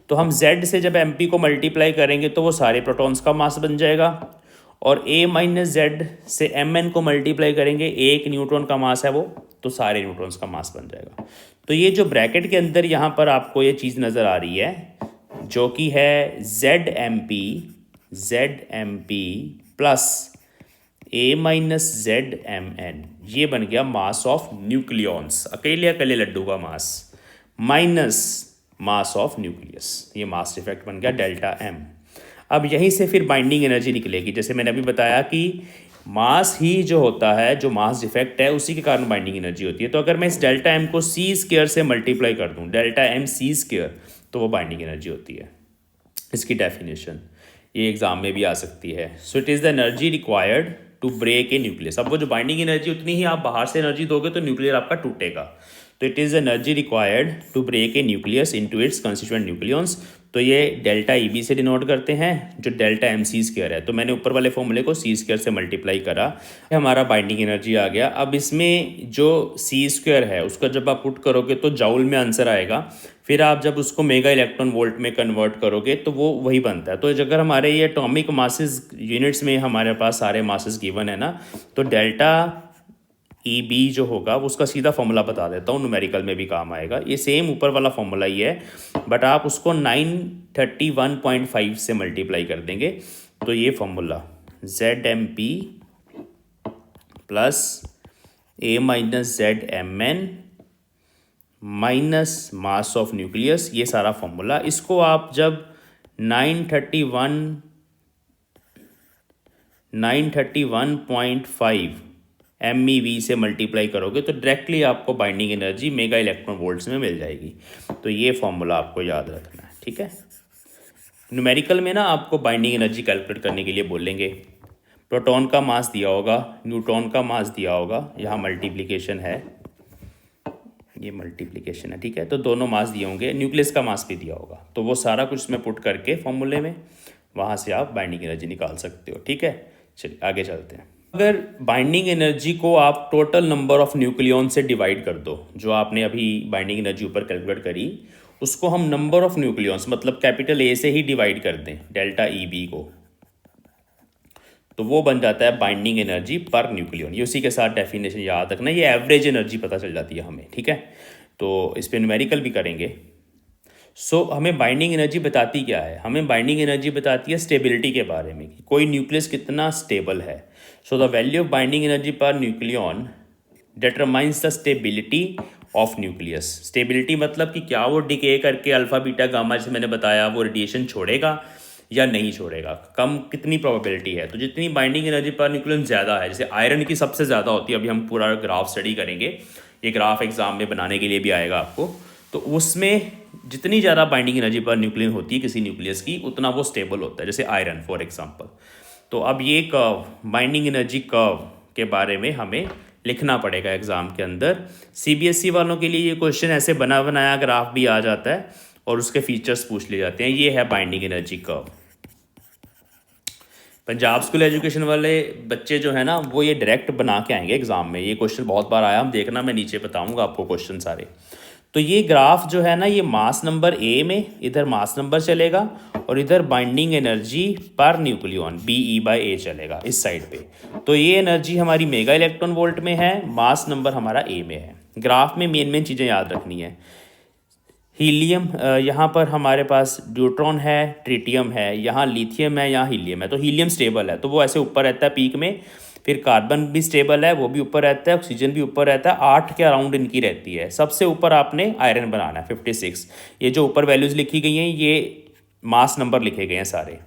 तो हम Z से जब MP को मल्टीप्लाई करेंगे तो वो सारे प्रोटॉन्स का मास बन जाएगा, और A-Z से Mn को मल्टीप्लाई करेंगे, एक न्यूट्रॉन का मास है वो, तो सारे न्यूट्रॉन्स का मास बन जाएगा। तो ये जो ब्रैकेट के अंदर यहाँ पर आपको ये चीज़ नज़र आ रही है, जो कि है Z m p plus A minus Z m N, ये बन गया मास ऑफ न्यूक्लियॉन्स, अकेले अकेले लड्डू का मास, माइनस मास ऑफ न्यूक्लियस, ये मास इफेक्ट बन गया डेल्टा एम। अब यहीं से फिर बाइंडिंग एनर्जी निकलेगी। जैसे मैंने अभी बताया कि मास ही जो होता है, जो मास डिफेक्ट है, उसी के कारण बाइंडिंग एनर्जी होती है। तो अगर मैं इस डेल्टा एम को सी स्क्वायर से मल्टीप्लाई कर दूं, डेल्टा एम सी स्क्वायर, तो वो बाइंडिंग एनर्जी होती है। इसकी डेफिनेशन ये एग्जाम में भी आ सकती है। So it is the energy required to break a nucleus. अब वो जो बाइंडिंग एनर्जी, उतनी ही आप बाहर से एनर्जी दोगे तो न्यूक्लियर आपका टूटेगा। तो it is energy required to break a nucleus into its constituent nucleons. तो ये डेल्टा ई बी से डिनोट करते हैं, जो डेल्टा एम सी स्क्वायर है। तो मैंने ऊपर वाले फॉर्मूले को सी स्क्वायर से मल्टीप्लाई करा, हमारा बाइंडिंग एनर्जी आ गया। अब इसमें जो सी स्क्वायर है उसका जब आप पुट करोगे तो जाउल में आंसर आएगा। फिर आप जब उसको मेगा इलेक्ट्रॉन वोल्ट में कन्वर्ट करोगे तो वो वही बनता है। तो अगर हमारे ये एटॉमिक मासेस यूनिट्स में हमारे पास सारे मासेस गिवन है ना, तो डेल्टा ई बी जो होगा वो उसका सीधा फॉर्मूला बता देता हूँ, न्यूमेरिकल में भी काम आएगा। ये सेम ऊपर वाला फॉर्मूला ही है, बट आप उसको 931.5 से मल्टीप्लाई कर देंगे। तो ये formula Z m p plus A minus Z m n minus mass of nucleus, ये सारा फॉर्मूला, इसको आप जब 931.5 MeV से मल्टीप्लाई करोगे तो डायरेक्टली आपको binding energy mega electron volts में मिल जाएगी। तो ये फॉर्मूला आपको याद रखना है, ठीक है। न्यूमेरिकल में ना आपको बाइंडिंग एनर्जी कैलकुलेट करने के लिए बोलेंगे। प्रोटॉन का मास दिया होगा, न्यूट्रॉन का मास दिया होगा, यहाँ मल्टीप्लिकेशन है, ये मल्टीप्लिकेशन है, ठीक है। तो दोनों मास दिए होंगे, न्यूक्लियस का मास भी दिया होगा। तो वो सारा कुछ इसमें पुट करके फॉर्मूले में, वहाँ से आप बाइंडिंग एनर्जी निकाल सकते हो, ठीक है। चलिए आगे चलते हैं। अगर बाइंडिंग एनर्जी को आप टोटल नंबर ऑफ न्यूक्लियॉन से डिवाइड कर दो, जो आपने अभी बाइंडिंग एनर्जी ऊपर कैलकुलेट करी, उसको हम नंबर ऑफ न्यूक्लियॉन्स मतलब कैपिटल ए से ही डिवाइड कर दें, डेल्टा ई बी को, तो वो बन जाता है बाइंडिंग एनर्जी पर न्यूक्लियॉन। ये उसी के साथ डेफिनेशन याद रखना, ये एवरेज एनर्जी पता चल जाती है हमें, ठीक है। तो इस पर न्यूमेरिकल भी करेंगे। सो हमें बाइंडिंग एनर्जी बताती क्या है? हमें बाइंडिंग एनर्जी बताती है स्टेबिलिटी के बारे में, कि कोई न्यूक्लियस कितना स्टेबल है। So the value of binding energy per nucleon determines the stability of nucleus. Stability मतलब कि क्या वो डिके करके अल्फा बीटा गामा, जैसे मैंने बताया, वो रेडिएशन छोड़ेगा या नहीं छोड़ेगा, कम कितनी प्रोबेबिलिटी है। तो जितनी बाइंडिंग एनर्जी पर न्यूक्लियन ज़्यादा है, जैसे आयरन की सबसे ज़्यादा होती है, अभी हम पूरा ग्राफ स्टडी करेंगे, ये ग्राफ एग्जाम में बनाने के लिए भी आएगा आपको। तो उसमें जितनी ज़्यादा बाइंडिंग एनर्जी पर न्यूक्लियन होती है किसी न्यूक्लियस की, उतना वो स्टेबल होता है, जैसे आयरन फॉर एग्जांपल। तो अब ये कर्व, बाइंडिंग एनर्जी कर्व के बारे में हमें लिखना पड़ेगा एग्जाम के अंदर। सीबीएसई वालों के लिए ये क्वेश्चन ऐसे बना बनाया ग्राफ भी आ जाता है और उसके फीचर्स पूछ लिए जाते हैं। ये है binding energy curve. Punjab school education वाले बच्चे जो है ना, वो ये डायरेक्ट बना के आएंगे एग्जाम में। ये क्वेश्चन बहुत बार आया, हम देखना, मैं नीचे बताऊंगा आपको क्वेश्चन सारे। तो ये ग्राफ जो है ना, ये मास नंबर ए में, इधर मास नंबर चलेगा और इधर binding energy per nucleon BE/A चलेगा इस साइड पे। तो ये एनर्जी हमारी मेगा इलेक्ट्रॉन वोल्ट में है, मास नंबर हमारा ए में है। ग्राफ में मेन चीज़ें याद रखनी है। हीलियम, यहाँ पर हमारे पास न्यूट्रॉन है, ट्रिटियम है, यहाँ लिथियम है, यहाँ हीलियम है। तो हीलियम स्टेबल है, तो वो ऐसे ऊपर रहता है पीक में। फिर कार्बन भी स्टेबल है, वो भी ऊपर रहता है, ऑक्सीजन भी ऊपर रहता है, 8 के अराउंड इनकी रहती है। सबसे ऊपर आपने आयरन बनाना है 56। ये जो ऊपर वैल्यूज़ लिखी गई हैं, ये मास नंबर लिखे गए हैं सारे,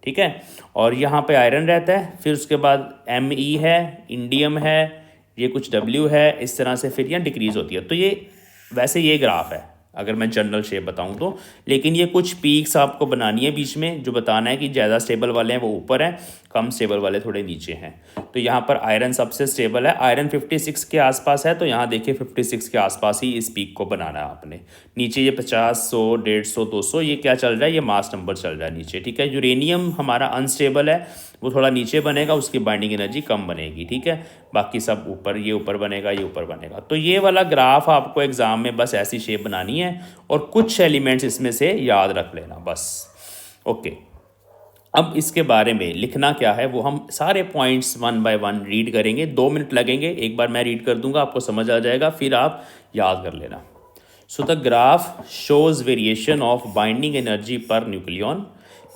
ठीक है। और यहाँ पे आयरन रहता है, फिर उसके बाद Me है, इंडियम है, ये कुछ W है, इस तरह से फिर यहाँ डिक्रीज़ होती है। तो ये वैसे ये ग्राफ है अगर मैं जनरल शेप बताऊं तो, लेकिन ये कुछ पीक्स आपको बनानी है बीच में, जो बताना है कि ज़्यादा स्टेबल वाले हैं वो ऊपर हैं, कम स्टेबल वाले थोड़े नीचे हैं। तो यहाँ पर आयरन सबसे स्टेबल है, आयरन 56 के आसपास है, तो यहाँ देखिए 56 के आसपास ही इस पीक को बनाना है आपने। नीचे ये 50, 100, 150, 200, ये क्या चल रहा है, ये मास नंबर चल रहा है नीचे, ठीक है। यूरेनियम हमारा अनस्टेबल है, वो थोड़ा नीचे बनेगा, उसकी बाइंडिंग एनर्जी कम बनेगी, ठीक है। बाकी सब ऊपर, ये ऊपर बनेगा, ये ऊपर बनेगा। तो ये वाला ग्राफ आपको एग्जाम में बस ऐसी शेप बनानी है और कुछ एलिमेंट्स इसमें से याद रख लेना बस, ओके। अब इसके बारे में लिखना क्या है, वो हम सारे पॉइंट्स 1 बाय 1 रीड करेंगे। 2 मिनट लगेंगे, एक बार मैं रीड कर दूंगा, आपको समझ आ जाएगा, फिर आप याद कर लेना। So the graph shows variation of binding energy per nucleon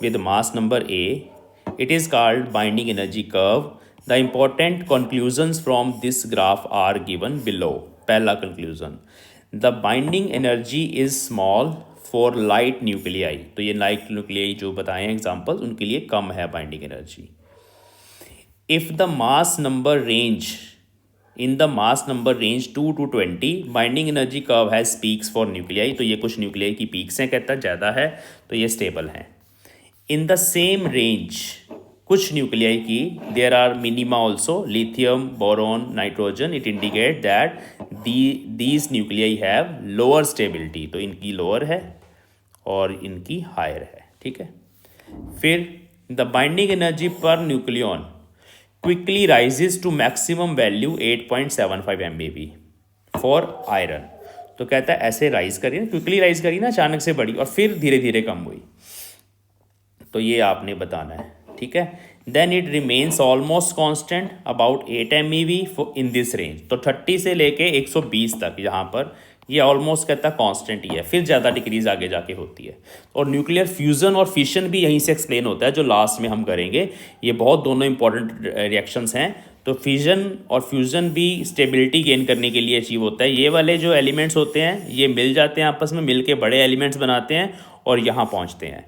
with mass number A. It is called binding energy curve. The important conclusions from this graph are given below. पहला conclusion, the binding energy is small for light nuclei. तो ये light nuclei जो बताए हैं examples, उनके लिए कम है binding energy. If the mass number range in the mass number range 2 to 20 binding energy curve has peaks for nuclei. तो ये कुछ nuclei की peaks हैं, कहता ज़्यादा है तो ये stable हैं. In the same range कुछ nuclei की there are minima also, lithium, boron, nitrogen. It indicate that these nuclei have lower stability. तो इनकी lower है और इनकी higher है. ठीक है. फिर the binding energy per nucleon quickly rises to maximum value 8.75 MeV for iron. तो कहता है ऐसे राइज करी ना, क्विकली राइज करी ना, अचानक से बढ़ी और फिर धीरे धीरे कम हुई. तो ये आपने बताना है. ठीक है. Then it remains almost constant about 8 MeV in this range. तो 30 से लेके 120 तक यहाँ पर ये ऑलमोस्ट कहता है कांस्टेंट ही है, फिर ज़्यादा डिक्रीज आगे जाके होती है. और न्यूक्लियर फ्यूज़न और फिशन भी यहीं से एक्सप्लेन होता है, जो लास्ट में हम करेंगे. ये बहुत दोनों इंपॉर्टेंट रिएक्शंस हैं. तो फिजन और फ्यूज़न भी स्टेबिलिटी गेन करने के लिए अचीव होता है. ये वाले जो एलिमेंट्स होते हैं ये मिल जाते हैं आपस में, मिल के बड़े एलिमेंट्स बनाते हैं और यहाँ पहुँचते हैं.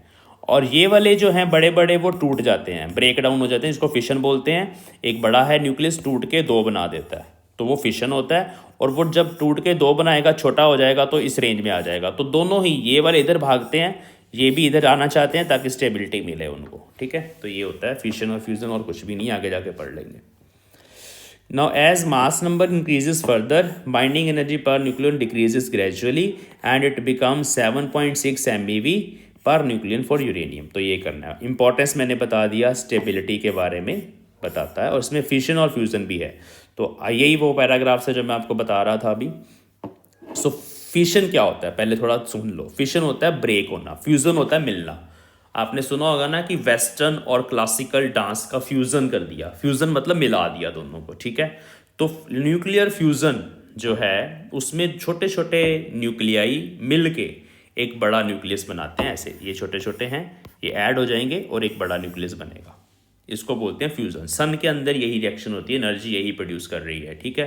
और ये वाले जो हैं बड़े बड़े वो टूट जाते हैं, ब्रेक डाउन हो जाते हैं, इसको फिशन बोलते हैं. एक बड़ा है न्यूक्लियस टूट के दो बना देता है तो वो फिशन होता है. और वो जब टूट के दो बनाएगा, छोटा हो जाएगा तो इस रेंज में आ जाएगा. तो दोनों ही, ये वाले इधर भागते हैं, ये भी इधर आना चाहते हैं ताकि स्टेबिलिटी मिले उनको. ठीक है. तो ये होता है फिशन और फ्यूजन, और कुछ भी नहीं, आगे जाके पढ़ लेंगे. Now as mass number increases further binding energy per nucleon decreases gradually and it becomes 7.6 MeV per nucleon for uranium. तो ये करना है. इंपॉर्टेंस मैंने बता दिया, स्टेबिलिटी के बारे में बताता है और इसमें फिशन और फ्यूज़न भी है. तो यही वो पैराग्राफ्स है जो मैं आपको बता रहा था अभी. सो फिशन क्या होता है पहले थोड़ा सुन लो. फिशन होता है ब्रेक होना, फ्यूज़न होता है मिलना. आपने सुना होगा ना कि वेस्टर्न और क्लासिकल डांस का फ्यूज़न कर दिया. फ्यूज़न मतलब मिला दिया दोनों को. ठीक है. तो न्यूक्लियर फ्यूज़न जो है उसमें छोटे छोटे न्यूक्लियाई मिल के एक बड़ा न्यूक्लियस बनाते हैं. ऐसे ये छोटे छोटे हैं, ये ऐड हो जाएंगे और एक बड़ा न्यूक्लियस बनेगा. इसको बोलते हैं फ्यूज़न. सन के अंदर यही रिएक्शन होती है, एनर्जी यही प्रोड्यूस कर रही है. ठीक है.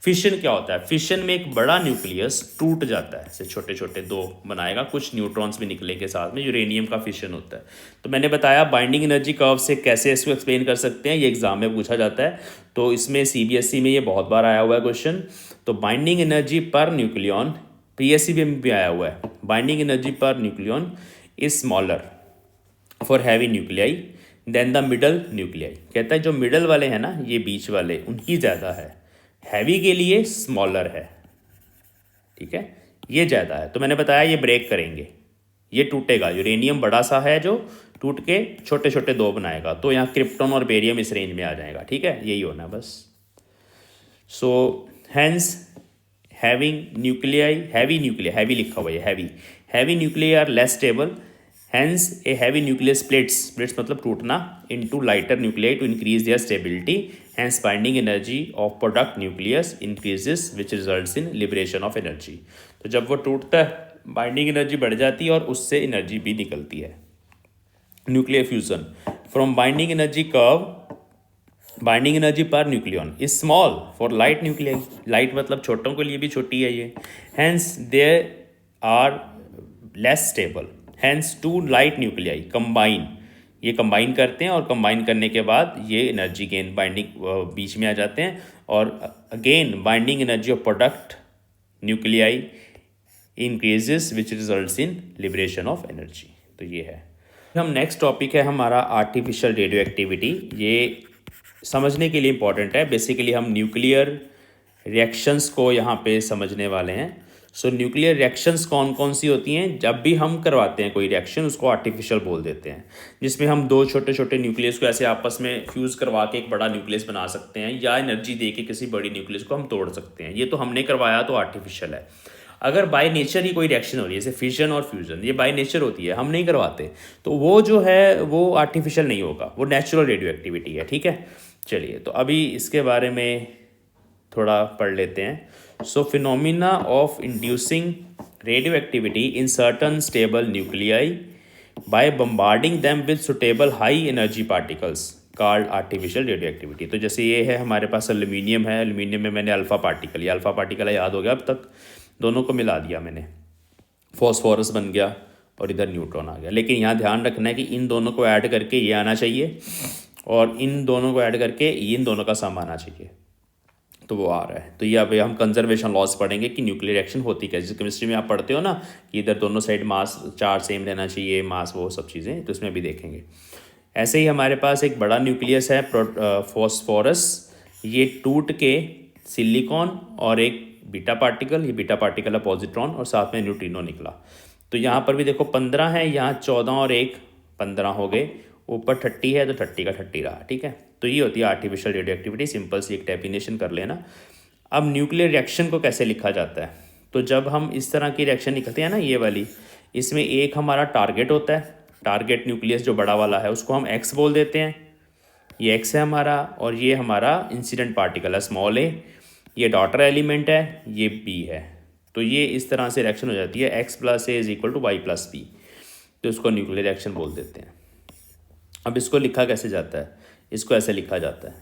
फिशन क्या होता है? फिशन में एक बड़ा न्यूक्लियस टूट जाता है, ऐसे छोटे छोटे दो बनाएगा, कुछ न्यूट्रॉन्स भी निकलेंगे साथ में. यूरेनियम का फिशन होता है. तो मैंने बताया बाइंडिंग एनर्जी कर्व से कैसे इसको एक्सप्लेन कर सकते हैं, ये एग्जाम में पूछा जाता है. तो इसमें CBSE में ये बहुत बार आया हुआ है क्वेश्चन. तो binding energy per nucleon PSC में भी आया हुआ है. Binding energy per nucleon is smaller for heavy nuclei than the middle nuclei. कहता है जो मिडल वाले हैं ना, ये बीच वाले, उनकी ज़्यादा है. हैवी के लिए स्मॉलर है. ठीक है. ये ज़्यादा है. तो मैंने बताया ये ब्रेक करेंगे, ये टूटेगा. यूरेनियम बड़ा सा है जो टूट के छोटे छोटे दो बनाएगा. तो यहाँ क्रिप्टॉन और बेरियम इस रेंज में आ जाएगा. ठीक है. यही होना बस. So hence having nuclei, heavy लिखा हुआ है, heavy nuclei are less stable. Hence, a heavy nucleus splits मतलब टूटना into lighter nuclei to increase their stability. Hence, binding energy of product nucleus increases, which results in liberation of energy. तो जब वो टूटता है बाइंडिंग एनर्जी बढ़ जाती है और उससे एनर्जी भी निकलती है. Nuclear fusion from binding energy curve, binding energy per nucleon is small for light nuclei. Light मतलब छोटों के लिए भी छोटी है ये. Hence, there are less stable. Hence two light nuclei combine, ये कंबाइन करते हैं और कंबाइन करने के बाद ये एनर्जी गेन बाइंडिंग बीच में आ जाते हैं. और again binding energy of product nuclei increases which results in liberation of energy. तो ये है. हम नेक्स्ट टॉपिक है हमारा आर्टिफिशियल रेडियो एक्टिविटी. ये समझने के लिए इम्पॉर्टेंट है. बेसिकली हम न्यूक्लियर रिएक्शंस को यहाँ पे समझने वाले हैं. सो न्यूक्लियर रिएक्शंस कौन कौन सी होती हैं? जब भी हम करवाते हैं कोई रिएक्शन उसको आर्टिफिशियल बोल देते हैं, जिसमें हम दो छोटे छोटे न्यूक्लियस को ऐसे आपस में फ्यूज़ करवा के एक बड़ा न्यूक्लियस बना सकते हैं, या एनर्जी दे के किसी बड़ी न्यूक्लियस को हम तोड़ सकते हैं. ये तो हमने करवाया तो आर्टिफिशियल है. अगर बाय नेचर ही कोई रिएक्शन हो रही है जैसे फिशन और फ्यूजन, ये बाय नेचर होती है, हम नहीं करवाते, तो वो जो है वो आर्टिफिशियल नहीं होगा, वो नेचुरल रेडियो एक्टिविटी है. ठीक है. चलिए तो अभी इसके बारे में थोड़ा पढ़ लेते हैं. So phenomena of inducing radioactivity in certain stable nuclei by bombarding them with suitable high energy particles called artificial radioactivity. तो जैसे ये है हमारे पास एल्यूमिनियम है, एल्यूमिनियम में मैंने अल्फ़ा पार्टिकल, ये अल्फ़ा पार्टिकल है, याद हो गया अब तक, दोनों को मिला दिया मैंने, फॉस्फोरस बन गया और इधर न्यूट्रॉन आ गया। लेकिन यहाँ ध्यान रखना है कि इन दोनों को ऐड करके ये आना चाहिए और इन दोनों को ऐड करके इन दोनों का सम आना चाहिए, तो वो आ रहा है। तो ये अब हम कंजर्वेशन लॉस पढ़ेंगे कि न्यूक्लियर रिएक्शन होती क्या, जैसे केमिस्ट्री में आप पढ़ते हो ना कि इधर दोनों साइड मास चार्ज सेम रहना चाहिए, मास, वो सब चीज़ें, तो इसमें भी देखेंगे। ऐसे ही हमारे पास एक बड़ा न्यूक्लियस है फॉस्फोरस, ये टूट के सिलिकॉन और एक बीटा पार्टिकल, ये बीटा पार्टिकल है पॉजिट्रॉन और साथ में न्यूट्रिनो निकला। तो यहाँ पर भी देखो 15 है, यहाँ 14 और 1 15 हो गए, ऊपर 30 है तो 30 का 30 रहा, ठीक है। तो ये होती है आर्टिफिशियल रेडियो एक्टिविटी, सिंपल सी एक डेफिनेशन कर लेना। अब न्यूक्लियर रिएक्शन को कैसे लिखा जाता है, तो जब हम इस तरह की रिएक्शन लिखते हैं ना, ये वाली, इसमें एक हमारा टारगेट होता है, टारगेट न्यूक्लियस जो बड़ा वाला है उसको हम एक्स बोल देते हैं, ये एक्स है हमारा, और ये हमारा इंसिडेंट पार्टिकल है स्मॉल ए, ये डॉटर एलिमेंट है, ये बी है। तो ये इस तरह से रिएक्शन हो जाती है, X plus A is equal to Y plus B, तो इसको न्यूक्लियर रिएक्शन बोल देते हैं। अब इसको लिखा कैसे जाता है, इसको ऐसे लिखा जाता है,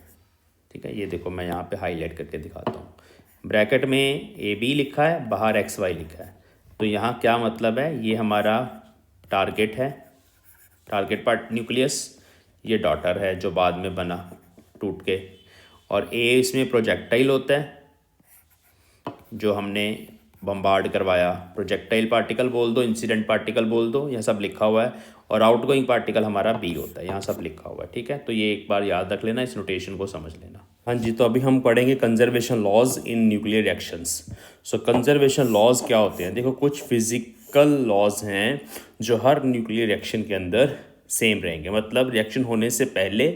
ठीक है। ये देखो मैं यहाँ पे हाईलाइट करके दिखाता हूँ, ब्रैकेट में ए बी लिखा है, बाहर एक्स वाई लिखा है। तो यहाँ क्या मतलब है, ये हमारा टारगेट है, टारगेट पार्ट न्यूक्लियस, ये डॉटर है जो बाद में बना टूट के, और ए इसमें प्रोजेक्टाइल होता है जो हमने बम्बार्ड करवाया, प्रोजेक्टाइल पार्टिकल बोल दो, इंसिडेंट पार्टिकल बोल दो, यह सब लिखा हुआ है, और आउटगोइंग पार्टिकल हमारा बी होता है, यहाँ सब लिखा हुआ है, ठीक है। तो ये एक बार याद रख लेना, इस नोटेशन को समझ लेना। हाँ जी, तो अभी हम पढ़ेंगे conservation laws in nuclear reactions. So conservation laws क्या होते हैं, देखो कुछ फिजिकल लॉज हैं जो हर न्यूक्लियर रिएक्शन के अंदर सेम रहेंगे, मतलब रिएक्शन होने से पहले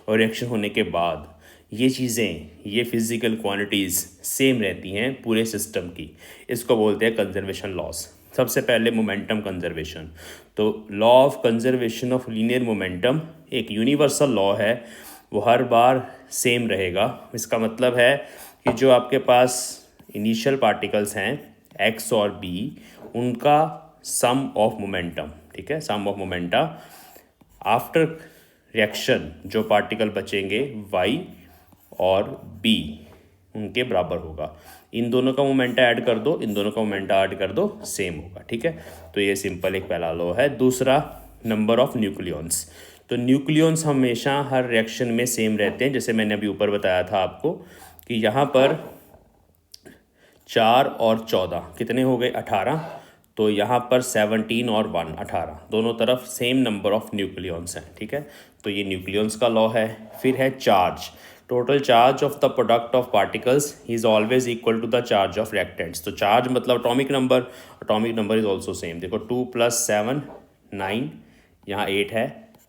और रिएक्शन होने के बाद ये चीज़ें, ये फिज़िकल क्वांटिटीज़ सेम रहती हैं पूरे सिस्टम की, इसको बोलते हैं कंजर्वेशन लॉस। सबसे पहले मोमेंटम कंजर्वेशन, तो law of conservation of linear momentum एक यूनिवर्सल लॉ है, वो हर बार सेम रहेगा। इसका मतलब है कि जो आपके पास इनिशियल पार्टिकल्स हैं एक्स और बी, उनका सम ऑफ मोमेंटम, ठीक है, सम ऑफ मोमेंटा आफ्टर रिएक्शन जो पार्टिकल बचेंगे वाई और बी, उनके बराबर होगा। इन दोनों का मोमेंटा ऐड कर दो, इन दोनों का मोमेंटा ऐड कर दो, सेम होगा, ठीक है। तो ये सिंपल एक पहला लॉ है। दूसरा, नंबर ऑफ न्यूक्लियॉन्स, तो न्यूक्लियॉन्स हमेशा हर रिएक्शन में सेम रहते हैं, जैसे मैंने अभी ऊपर बताया था आपको कि यहाँ पर 4 और 14 कितने हो गए, 18, तो यहाँ पर 17 और 1 18, दोनों तरफ सेम नंबर ऑफ न्यूक्लियॉन्स हैं, ठीक है। तो ये न्यूक्लियॉन्स का लॉ है। फिर है charge, total charge of the product of particles is always equal to the charge of reactants. तो चार्ज मतलब atomic number is also same. देखो 2 + 7 9, यहाँ 8 है,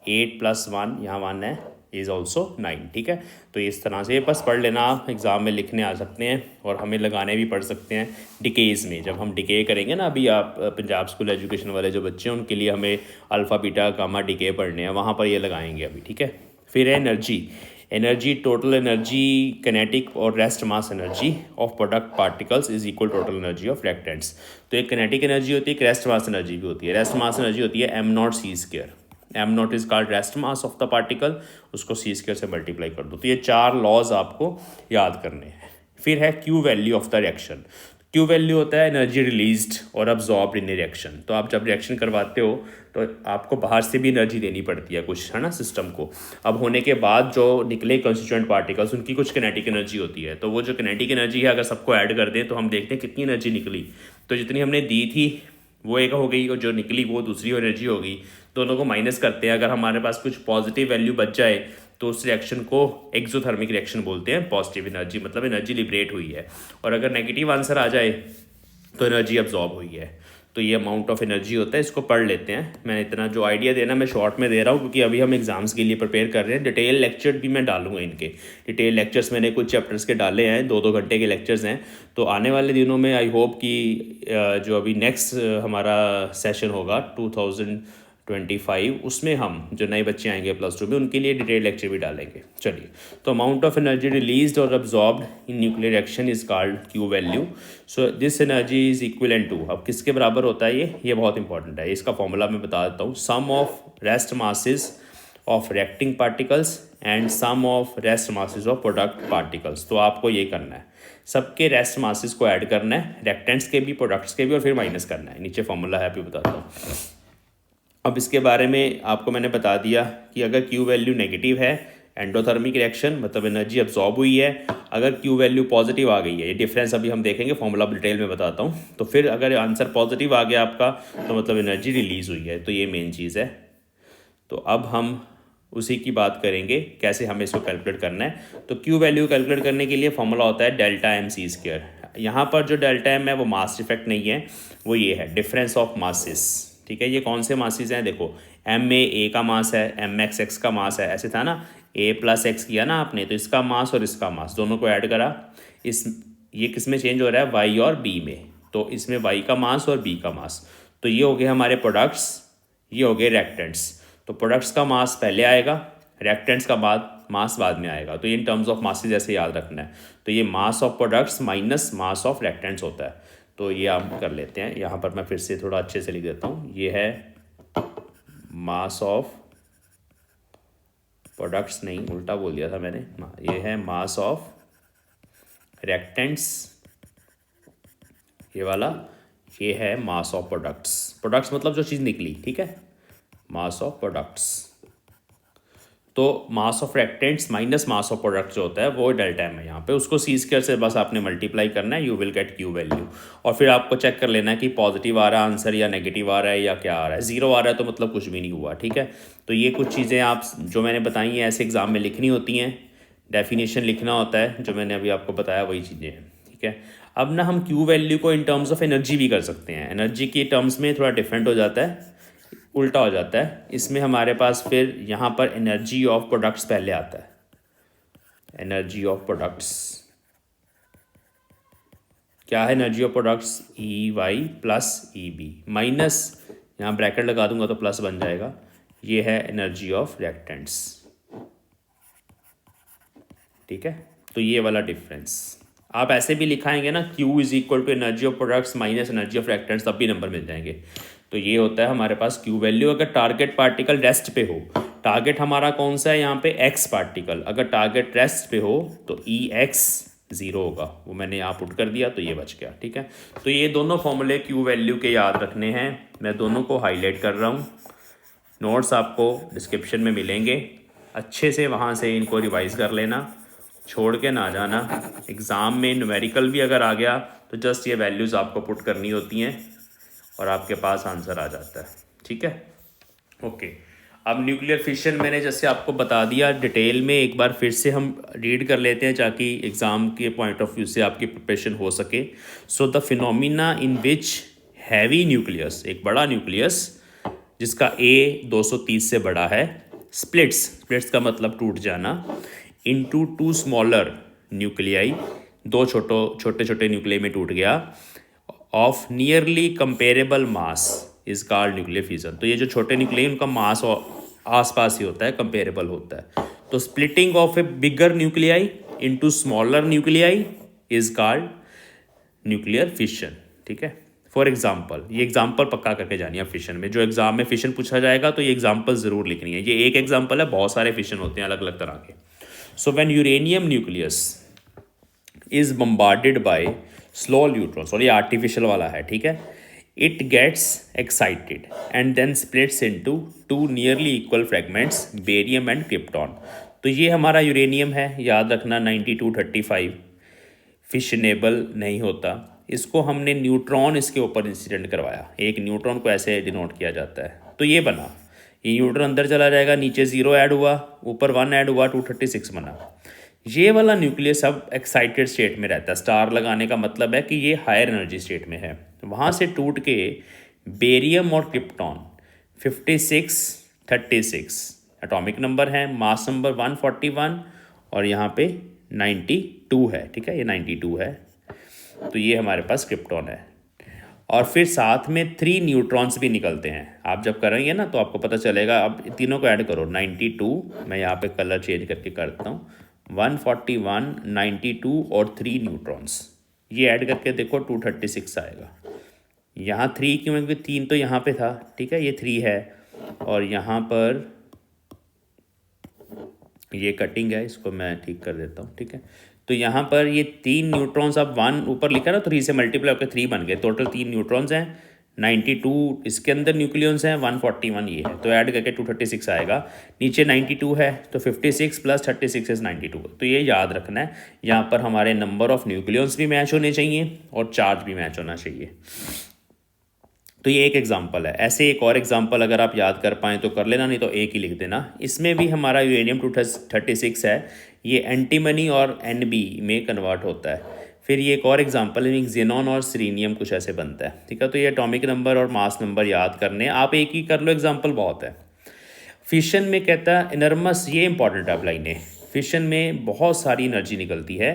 8 + 1 यहाँ 1 है, इज़ ऑल्सो 9, ठीक है। तो इस तरह से बस पढ़ लेना, आप एग्ज़ाम में लिखने आ सकते हैं और हमें लगाने भी पढ़ सकते हैं डिकेज़ में। जब हम डिके करेंगे ना, अभी आप पंजाब स्कूल एजुकेशन वाले जो बच्चे हैं उनके लिए हमें अल्फ़ा बीटा गामा डिके पढ़ने हैं, वहाँ पर ये लगाएंगे अभी, ठीक है। फिर है एनर्जी, टोटल एनर्जी किनेटिक और rest mass energy of product particles is equal total energy of reactants. तो एक किनेटिक एनर्जी होती है, एक रेस्ट मास एनर्जी भी होती है। रेस्ट मास एनर्जी होती है m0c², m0 is called rest mass of the particle, उसको c² से मल्टीप्लाई कर दो। तो ये 4 लॉज आपको याद करने हैं। फिर है Q value of the reaction. Q value होता है एनर्जी रिलीज्ड और अब्जॉर्ब्ड इन रिएक्शन। तो आप जब रिएक्शन करवाते हो तो आपको बाहर से भी एनर्जी देनी पड़ती है कुछ, है ना, सिस्टम को। अब होने के बाद जो निकले कंस्टिट्यूएंट पार्टिकल्स, उनकी कुछ किनेटिक एनर्जी होती है। तो वो जो किनेटिक एनर्जी है, अगर सबको ऐड कर दें तो हम देखते हैं कितनी एनर्जी निकली। तो जितनी हमने दी थी वो एक हो गई, और जो निकली वो दूसरी एनर्जी हो गई। दोनों को माइनस करते हैं, अगर हमारे पास कुछ पॉजिटिव वैल्यू बच जाए तो उस रिएक्शन को एक्सोथर्मिक रिएक्शन बोलते हैं। पॉजिटिव एनर्जी मतलब एनर्जी लिबरेट हुई है, और अगर नेगेटिव आंसर आ जाए तो एनर्जी अब्जॉर्ब हुई है। तो ये अमाउंट ऑफ एनर्जी होता है, इसको पढ़ लेते हैं। मैंने इतना जो आइडिया देना मैं शॉर्ट में दे रहा हूँ, क्योंकि अभी हम एग्जाम्स के लिए प्रिपेयर कर रहे हैं। डिटेल लेक्चर भी मैं डालूंगा इनके, डिटेल लेक्चर्स मैंने कुछ चैप्टर्स के डाले हैं, 2-2 घंटे के लेक्चर्स हैं। तो आने वाले दिनों में आई होप कि जो अभी नेक्स्ट हमारा सेशन होगा 25, उसमें हम जो नए बच्चे आएंगे +2 में उनके लिए डिटेल लेक्चर भी डालेंगे। चलिए, तो अमाउंट ऑफ एनर्जी रिलीज्ड और absorbed in nuclear reaction is called Q value. So this energy is equivalent to, अब किसके बराबर होता है ये बहुत इंपॉर्टेंट है, इसका फॉर्मूला मैं बता देता हूँ। Sum of rest masses of reacting particles and sum of rest masses of product particles. तो आपको ये करना है, सबके रेस्ट मासेस को ऐड करना है, रिएक्टेंट्स के भी प्रोडक्ट्स के भी, और फिर माइनस करना है। नीचे फॉर्मूला है, अभी बताता हूँ। अब इसके बारे में आपको मैंने बता दिया कि अगर क्यू वैल्यू नेगेटिव है, एंडोथर्मिक रिएक्शन मतलब एनर्जी अब्जॉर्ब हुई है। अगर क्यू वैल्यू पॉजिटिव आ गई है, ये डिफरेंस अभी हम देखेंगे, फॉर्मूला डिटेल में बताता हूँ। तो फिर अगर आंसर पॉजिटिव आ गया आपका, तो मतलब एनर्जी रिलीज़ हुई है, तो ये मेन चीज़ है। तो अब हम उसी की बात करेंगे, कैसे हमें इसको कैलकुलेट करना है। तो क्यू वैल्यू कैलकुलेट करने के लिए फॉर्मूला होता है डेल्टा एम सी स्क्वायर। यहाँ पर जो डेल्टा एम है वो मास इफेक्ट नहीं है, वो ये है डिफरेंस ऑफ मासेस। ठीक है, ये कौन से मासेस हैं, देखो एम में ए का मास है, एम एक्स एक्स का मास है, ऐसे था ना, ए प्लस एक्स किया ना आपने, तो इसका मास और इसका मास दोनों को ऐड करा। ये किस में चेंज हो रहा है, वाई और बी में, तो इसमें वाई का मास और बी का मास। तो ये हो गए हमारे प्रोडक्ट्स, ये हो गए रिएक्टेंट्स। तो प्रोडक्ट्स का मास पहले आएगा, रिएक्टेंट्स का मास बाद में आएगा। तो ये इन टर्म्स ऑफ मासेस जैसे याद रखना है। तो ये मास of products minus mass of reactants होता है। तो ये आप कर लेते हैं, यहाँ पर मैं फिर से थोड़ा अच्छे से लिख देता हूँ। ये है मास ऑफ प्रोडक्ट्स, नहीं उल्टा बोल दिया था मैंने, ये है मास ऑफ रिएक्टेंट्स, ये वाला, ये है मास ऑफ प्रोडक्ट्स। प्रोडक्ट्स मतलब जो चीज़ निकली, ठीक है, मास ऑफ प्रोडक्ट्स। तो mass of reactants minus mass of product जो होता है वो डेल्टा एम है यहाँ पे, उसको सी स्क्वायर से बस आपने मल्टीप्लाई करना है, you will get Q value. और फिर आपको चेक कर लेना है कि पॉजिटिव आ रहा है आंसर या नेगेटिव आ रहा है या क्या आ रहा है। जीरो आ रहा है तो मतलब कुछ भी नहीं हुआ, ठीक है। तो ये कुछ चीज़ें आप जो मैंने बताई हैं ऐसे एग्जाम में लिखनी होती हैं, डेफिनेशन लिखना होता है, जो मैंने अभी आपको बताया वही चीज़ें हैं, ठीक है। अब ना हम क्यू वैल्यू को इन टर्म्स ऑफ एनर्जी भी कर सकते हैं। एनर्जी के टर्म्स में थोड़ा डिफरेंट हो जाता है, उल्टा हो जाता है। इसमें हमारे पास फिर यहाँ पर एनर्जी ऑफ प्रोडक्ट्स पहले आता है, एनर्जी ऑफ प्रोडक्ट्स। क्या है energy of products, E Y plus E B minus, यहाँ ब्रैकेट लगा दूंगा तो प्लस बन जाएगा, ये है एनर्जी ऑफ रिएक्टेंट्स, ठीक है। तो ये वाला डिफरेंस आप ऐसे भी लिखाएंगे ना, Q is equal to energy of products minus energy of reactants, तब भी नंबर मिल जाएंगे। तो ये होता है हमारे पास Q वैल्यू। अगर टारगेट पार्टिकल रेस्ट पे हो, टारगेट हमारा कौन सा है यहाँ पे, X पार्टिकल, अगर टारगेट रेस्ट पे हो तो EX 0 होगा, वो मैंने यहाँ पुट कर दिया तो ये बच गया, ठीक है। तो ये दोनों फॉर्मूले Q वैल्यू के याद रखने हैं, मैं दोनों को हाईलाइट कर रहा हूँ। नोट्स आपको डिस्क्रिप्शन में मिलेंगे, अच्छे से वहाँ से इनको रिवाइज़ कर लेना, छोड़ के ना जाना। एग्ज़ाम में न्यूमेरिकल भी अगर आ गया तो जस्ट ये वैल्यूज़ आपको पुट करनी होती हैं और आपके पास आंसर आ जाता है, ठीक है। ओके, अब न्यूक्लियर फिशन मैंने जैसे आपको बता दिया, डिटेल में एक बार फिर से हम रीड कर लेते हैं ताकि एग्ज़ाम के पॉइंट ऑफ व्यू से आपकी प्रिपरेशन हो सके। So the phenomena in which heavy nucleus, एक बड़ा न्यूक्लियस जिसका A 230 से बड़ा है, स्प्लिट्स का मतलब टूट जाना, इनटू टू स्मॉलर न्यूक्लियाई, दो छोटे छोटे न्यूक्लियाई में टूट गया, of nearly comparable mass is called nuclear fission. तो ये जो छोटे न्यूक्लियाई उनका मास आसपास ही होता है, कंपेरेबल होता है। तो splitting of A bigger nuclei into smaller nuclei is called nuclear fission, ठीक है। फॉर एग्जाम्पल, ये एग्जाम्पल पक्का करके जानिए फिशन में, जो एग्जाम में फिशन पूछा जाएगा तो ये एग्जाम्पल ज़रूर लिखनी है। ये एक एग्जाम्पल है, बहुत सारे फिशन होते हैं अलग अलग तरह के। So when uranium nucleus is bombarded by slow neutrons, और ये आर्टिफिशियल वाला है, ठीक है, it gets excited and then splits into two nearly equal fragments, barium and krypton. तो ये हमारा यूरेनियम है, याद रखना 9235 फिशनेबल नहीं होता। इसको हमने न्यूट्रॉन इसके ऊपर इंसिडेंट करवाया, एक न्यूट्रॉन को ऐसे डिनोट किया जाता है, तो ये बना, ये न्यूट्रॉन अंदर चला जाएगा, नीचे 0 ऐड हुआ, ऊपर 1 ऐड हुआ, 236 बना। ये वाला न्यूक्लियस अब एक्साइटेड स्टेट में रहता है, स्टार लगाने का मतलब है कि ये हायर एनर्जी स्टेट में है। वहाँ से टूट के बेरियम और क्रिप्टॉन 56 36 एटॉमिक नंबर है, मास नंबर 141 और यहाँ पे 92 है, ठीक है, ये 92 है। तो ये हमारे पास क्रिप्टॉन है। और फिर साथ में 3 न्यूट्रॉन्स भी निकलते हैं। आप जब करेंगे ना तो आपको पता चलेगा। अब तीनों को ऐड करो, 92, मैं यहाँ पे कलर चेंज करके करता हूँ, 141, 92 और 3 न्यूट्रॉन्स, ये ऐड करके देखो 236 आएगा। यहाँ 3 क्यों है? क्योंकि 3 तो यहाँ पे था, ठीक है, ये 3 है, और यहाँ पर ये कटिंग है, इसको मैं ठीक कर देता हूँ, ठीक है। तो यहाँ पर ये 3 न्यूट्रॉन्स, अब 1 ऊपर लिखा ना, 3 से मल्टीप्लाई होकर 3 बन गए, टोटल 3 न्यूट्रॉन्स हैं, 92 इसके अंदर न्यूक्लियंस हैं, 141 ये है, तो ऐड करके 236 आएगा। नीचे 92 है तो 56 + 36 इज 92। तो ये याद रखना है, यहाँ पर हमारे नंबर ऑफ न्यूक्लियंस भी मैच होने चाहिए और चार्ज भी मैच होना चाहिए। तो ये एक एग्जांपल है। ऐसे एक और एग्जांपल अगर आप याद कर पाएँ तो कर लेना, नहीं तो एक ही लिख देना। इसमें भी हमारा यूरेनियम 236 है, ये एंटीमनी और Nb में कन्वर्ट होता है। फिर ये एक और एग्जांपल है, जेनॉन और सीरीनियम कुछ ऐसे बनता है, ठीक है। तो ये एटॉमिक नंबर और मास नंबर याद करने, आप एक ही कर लो, एग्जाम्पल बहुत है। फिशन में कहता है इनर्मस, ये इंपॉर्टेंट है लाइनें, फिशन में बहुत सारी एनर्जी निकलती है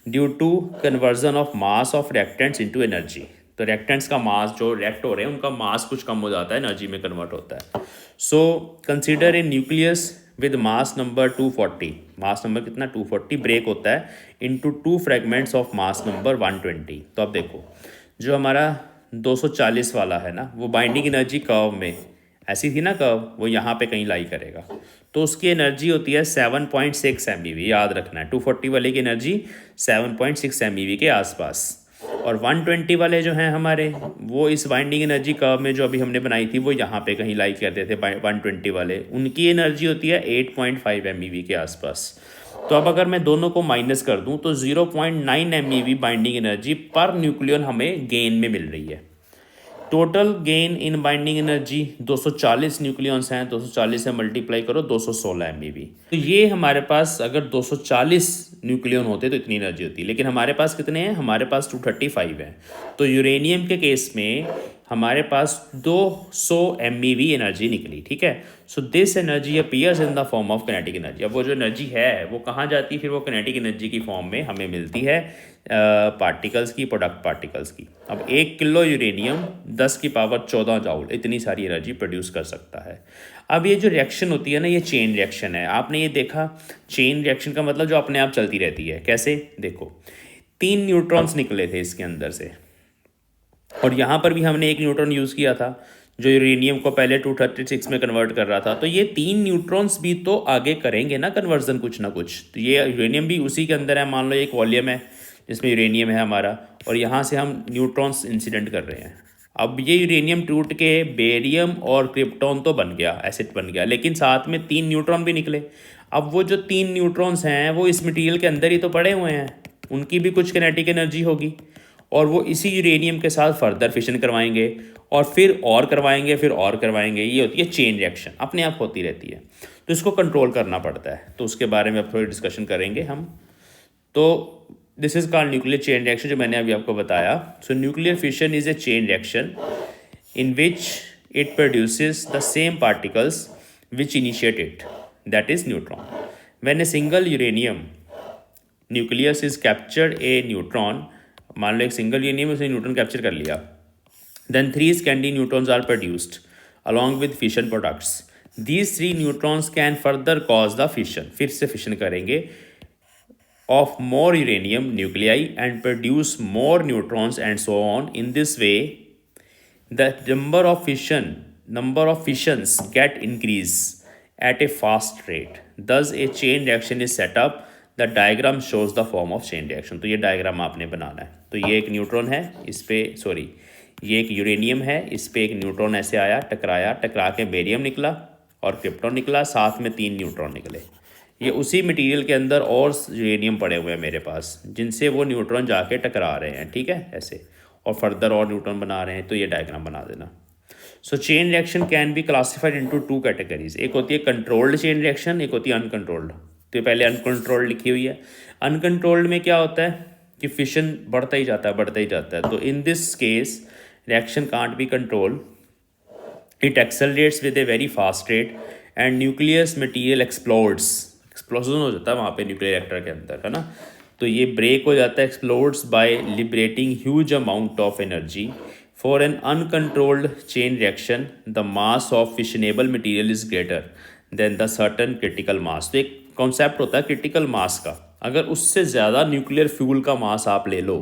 due to conversion of mass of reactants into energy. तो रिएक्टेंट्स का मास, जो रिएक्ट हो रहे हैं उनका मास कुछ कम हो जाता है, एनर्जी में कन्वर्ट होता है। So consider a nucleus with mass number 240, mass number कितना 240, ब्रेक होता है into 2 fragments of mass number 120। तो अब देखो, जो हमारा 240 वाला है ना, वो बाइंडिंग एनर्जी कर्व में ऐसी थी ना कर्व, वो यहाँ पे कहीं लाई करेगा, तो उसकी एनर्जी होती है 7.6 MeV, याद रखना है। 240 वाले की एनर्जी 7.6 MeV के आसपास, और 120 वाले जो हैं हमारे, वो इस बाइंडिंग एनर्जी कर्व में जो अभी हमने बनाई थी वो यहाँ पे कहीं लाई करते थे। 120 वाले, उनकी एनर्जी होती है 8.5 MeV के आसपास। तो अब अगर मैं दोनों को माइनस कर दूं तो 0.9 MeV binding energy per nucleon हमें गेन में मिल रही है। Total gain in binding energy 240 nucleons हैं, 240 से मल्टीप्लाई करो 216 MeV। तो ये हमारे पास अगर 240 न्यूक्लियन होते तो इतनी एनर्जी होती, लेकिन हमारे पास कितने हैं? हमारे पास 235 हैं। तो यूरेनियम के केस में हमारे पास 200 MeV एनर्जी निकली, ठीक है। सो this energy appears in the form of kinetic energy. अब वो जो एनर्जी है वो कहाँ जाती है? फिर वो किनेटिक एनर्जी की फॉर्म में हमें मिलती है पार्टिकल्स की, प्रोडक्ट पार्टिकल्स की। अब 1 किलो यूरेनियम 10 की पावर 14 जूल इतनी सारी एनर्जी प्रोड्यूस कर सकता है। अब ये जो रिएक्शन होती है ना, ये चेन रिएक्शन है। आपने ये देखा, चेन रिएक्शन का मतलब जो अपने आप चलती रहती है। कैसे? देखो, 3 न्यूट्रॉन्स निकले थे इसके अंदर से, और यहाँ पर भी हमने 1 न्यूट्रॉन यूज़ किया था जो यूरेनियम को पहले 236 में कन्वर्ट कर रहा था। तो ये 3 न्यूट्रॉन्स भी तो आगे करेंगे ना कन्वर्जन कुछ ना कुछ। तो ये यूरेनियम भी उसी के अंदर है। मान लो एक वॉल्यूम है जिसमें यूरेनियम है हमारा, और यहाँ से हम न्यूट्रॉन्स इंसिडेंट कर रहे हैं। अब ये यूरेनियम टूट के बेरियम और क्रिप्टॉन तो बन गया, एसिड बन गया, लेकिन साथ में 3 न्यूट्रॉन भी निकले। अब वो जो 3 न्यूट्रॉन्स हैं वो इस मटेरियल के अंदर ही तो पड़े हुए हैं, उनकी भी कुछ किनेटिक एनर्जी होगी, और वो इसी यूरेनियम के साथ फर्दर फिशन करवाएंगे, और फिर और करवाएंगे, फिर और करवाएंगे। ये होती है चेन रिएक्शन, अपने आप होती रहती है। तो इसको कंट्रोल करना पड़ता है, तो उसके बारे में अब थोड़ी डिस्कशन करेंगे हम। तो this is called nuclear chain reaction, जो मैंने अभी आपको बताया। सो nuclear fission is a chain reaction in which it produces the same particles which initiate it, that is neutron. When a single uranium nucleus is captured a neutron, मान लो एक single uranium उसने neutron capture कर लिया, then 3 Scandi neutrons are produced along with fission products. These 3 neutrons can further cause the fission, फिर से fission करेंगे, of more uranium nuclei and produce more neutrons and so on. In this way the number of fissions get increase at a fast rate. Thus a chain reaction is set up. The diagram shows the form of chain reaction. तो ये diagram आपने बनाना है। तो ये एक neutron है, इस पे ये एक यूरेनियम है, इस पे एक न्यूट्रॉन ऐसे आया, टकराया, टकरा के बेरियम निकला और क्रिप्टॉन निकला, साथ में 3 न्यूट्रॉन निकले। ये उसी मटेरियल के अंदर और यूरेनियम पड़े हुए हैं मेरे पास, जिनसे वो न्यूट्रॉन जाके टकरा रहे हैं, ठीक है, ऐसे, और फर्दर और न्यूट्रॉन बना रहे हैं। तो ये डायग्राम बना देना। So chain reaction can be classified into 2 categories. एक होती है कंट्रोल्ड चेन रिएक्शन, एक होती है अनकंट्रोल्ड। तो पहले अनकंट्रोल्ड लिखी हुई है। अनकंट्रोल्ड में क्या होता है कि फिशन बढ़ता ही जाता है, बढ़ता ही जाता है। तो in this case reaction can't be control, it accelerates with a very fast rate and nucleus material explodes. Explosion हो जाता है वहाँ पे न्यूक्लियर रिएक्टर के अंदर, है ना। तो ये ब्रेक हो जाता है, explodes by liberating huge amount of energy for an uncontrolled chain reaction the mass of fissionable material is greater than the certain critical mass. तो एक कॉन्सेप्ट होता है क्रिटिकल मास का, अगर उससे ज़्यादा न्यूक्लियर फ्यूल का मास आप ले लो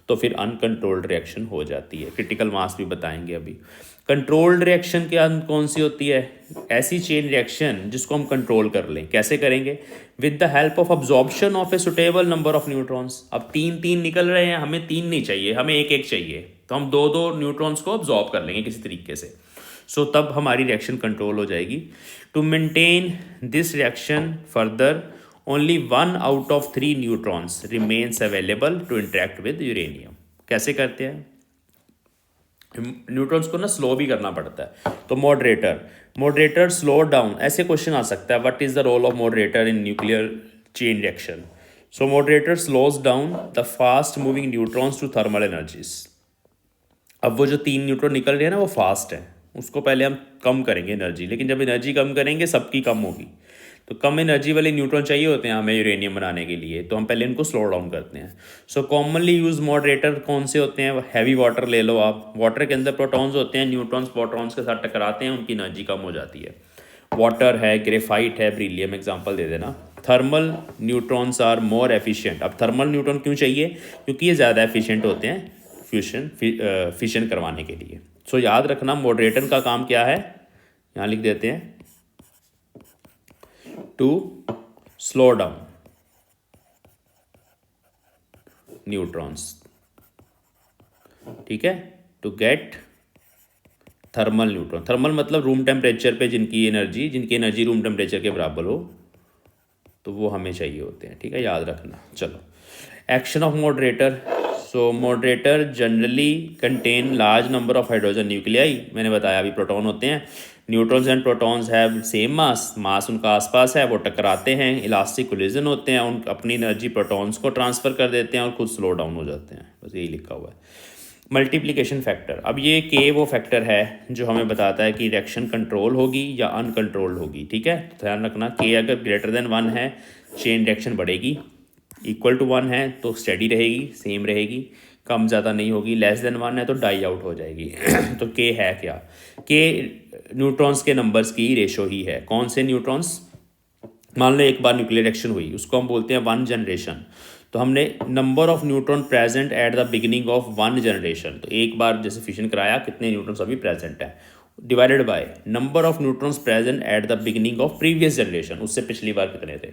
तो फिर अनकंट्रोल्ड रिएक्शन हो जाती है। क्रिटिकल मास भी बताएंगे अभी। कंट्रोल्ड रिएक्शन क्या कौन सी होती है? ऐसी चेन रिएक्शन जिसको हम कंट्रोल कर लें। कैसे करेंगे? With the help of absorption of a suitable number of neutrons. अब तीन तीन निकल रहे हैं, हमें तीन नहीं चाहिए, हमें एक एक चाहिए, तो हम दो दो न्यूट्रॉन्स को अब्जॉर्ब कर लेंगे किसी तरीके से। सो तब हमारी रिएक्शन कंट्रोल हो जाएगी। To maintain this reaction further only 1 out of 3 neutrons remains available to interact with uranium. कैसे करते हैं? न्यूट्रॉन्स को ना स्लो भी करना पड़ता है। तो मॉडरेटर स्लो डाउन, ऐसे क्वेश्चन आ सकता है, what is the role of moderator in nuclear chain reaction? So moderator slows down the fast moving neutrons to thermal energies. अब वो जो 3 न्यूट्रॉन निकल रहे हैं ना वो फास्ट है, उसको पहले हम कम करेंगे एनर्जी, लेकिन जब एनर्जी कम करेंगे सबकी कम होगी, तो कम एनर्जी वाले न्यूट्रॉन चाहिए होते हैं हमें यूरेनियम बनाने के लिए, तो हम पहले इनको स्लो डाउन करते हैं। सो कॉमनली यूज मॉडरेटर कौन से होते हैं? हैवी वाटर ले लो आप, वाटर के अंदर प्रोटॉन्स होते हैं, न्यूट्रॉन्स प्रोटॉन्स के साथ टकराते हैं, उनकी एनर्जी कम हो जाती है। वाटर है, ग्रेफाइट है, ब्रिलियम एग्जाम्पल दे देना। Thermal neutrons are more efficient. अब थर्मल न्यूट्रॉन क्यों चाहिए? क्योंकि ये ज़्यादा एफिशिएंट होते हैं फिशन करवाने के लिए। सो याद रखना मॉडरेटर का काम क्या है, यहाँ लिख देते हैं, टू स्लो डाउन न्यूट्रॉन्स, ठीक है, to get thermal neutron. Thermal मतलब रूम टेम्परेचर पे जिनकी एनर्जी रूम टेम्परेचर के बराबर हो, तो वो हमें चाहिए होते हैं, ठीक है, याद रखना। चलो, action of moderator. So moderator generally contain large number of hydrogen nuclei. मैंने बताया अभी प्रोटॉन होते हैं, neutrons and protons have same mass उनका आसपास है, वो टकराते हैं, इलास्टिक कोलिजन होते हैं, उन अपनी एनर्जी प्रोटॉन्स को ट्रांसफ़र कर देते हैं और खुद स्लो डाउन हो जाते हैं, बस यही लिखा हुआ है। मल्टीप्लिकेशन फैक्टर, अब ये के वो फैक्टर है जो हमें बताता है कि रिएक्शन कंट्रोल होगी या अनकंट्रोल्ड होगी, ठीक है। तो ध्यान रखना, के अगर ग्रेटर देन 1 है चेन रिएक्शन बढ़ेगी, इक्वल टू 1 है तो स्टेडी रहेगी, सेम रहेगी, कम ज़्यादा नहीं होगी, लेस देन 1 है तो डाई आउट हो जाएगी। तो के है क्या? के न्यूट्रॉन्स के नंबर्स की रेशो ही है। कौन से न्यूट्रॉन्स? मान लो एक बार न्यूक्लियर रिएक्शन हुई, उसको हम बोलते हैं 1 जनरेशन। तो हमने number of neutron present at the beginning of 1 generation, तो एक बार जैसे फिशन कराया कितने न्यूट्रॉन्स अभी प्रेजेंट है, divided by number of neutrons present at the beginning of previous generation, उससे पिछली बार कितने थे।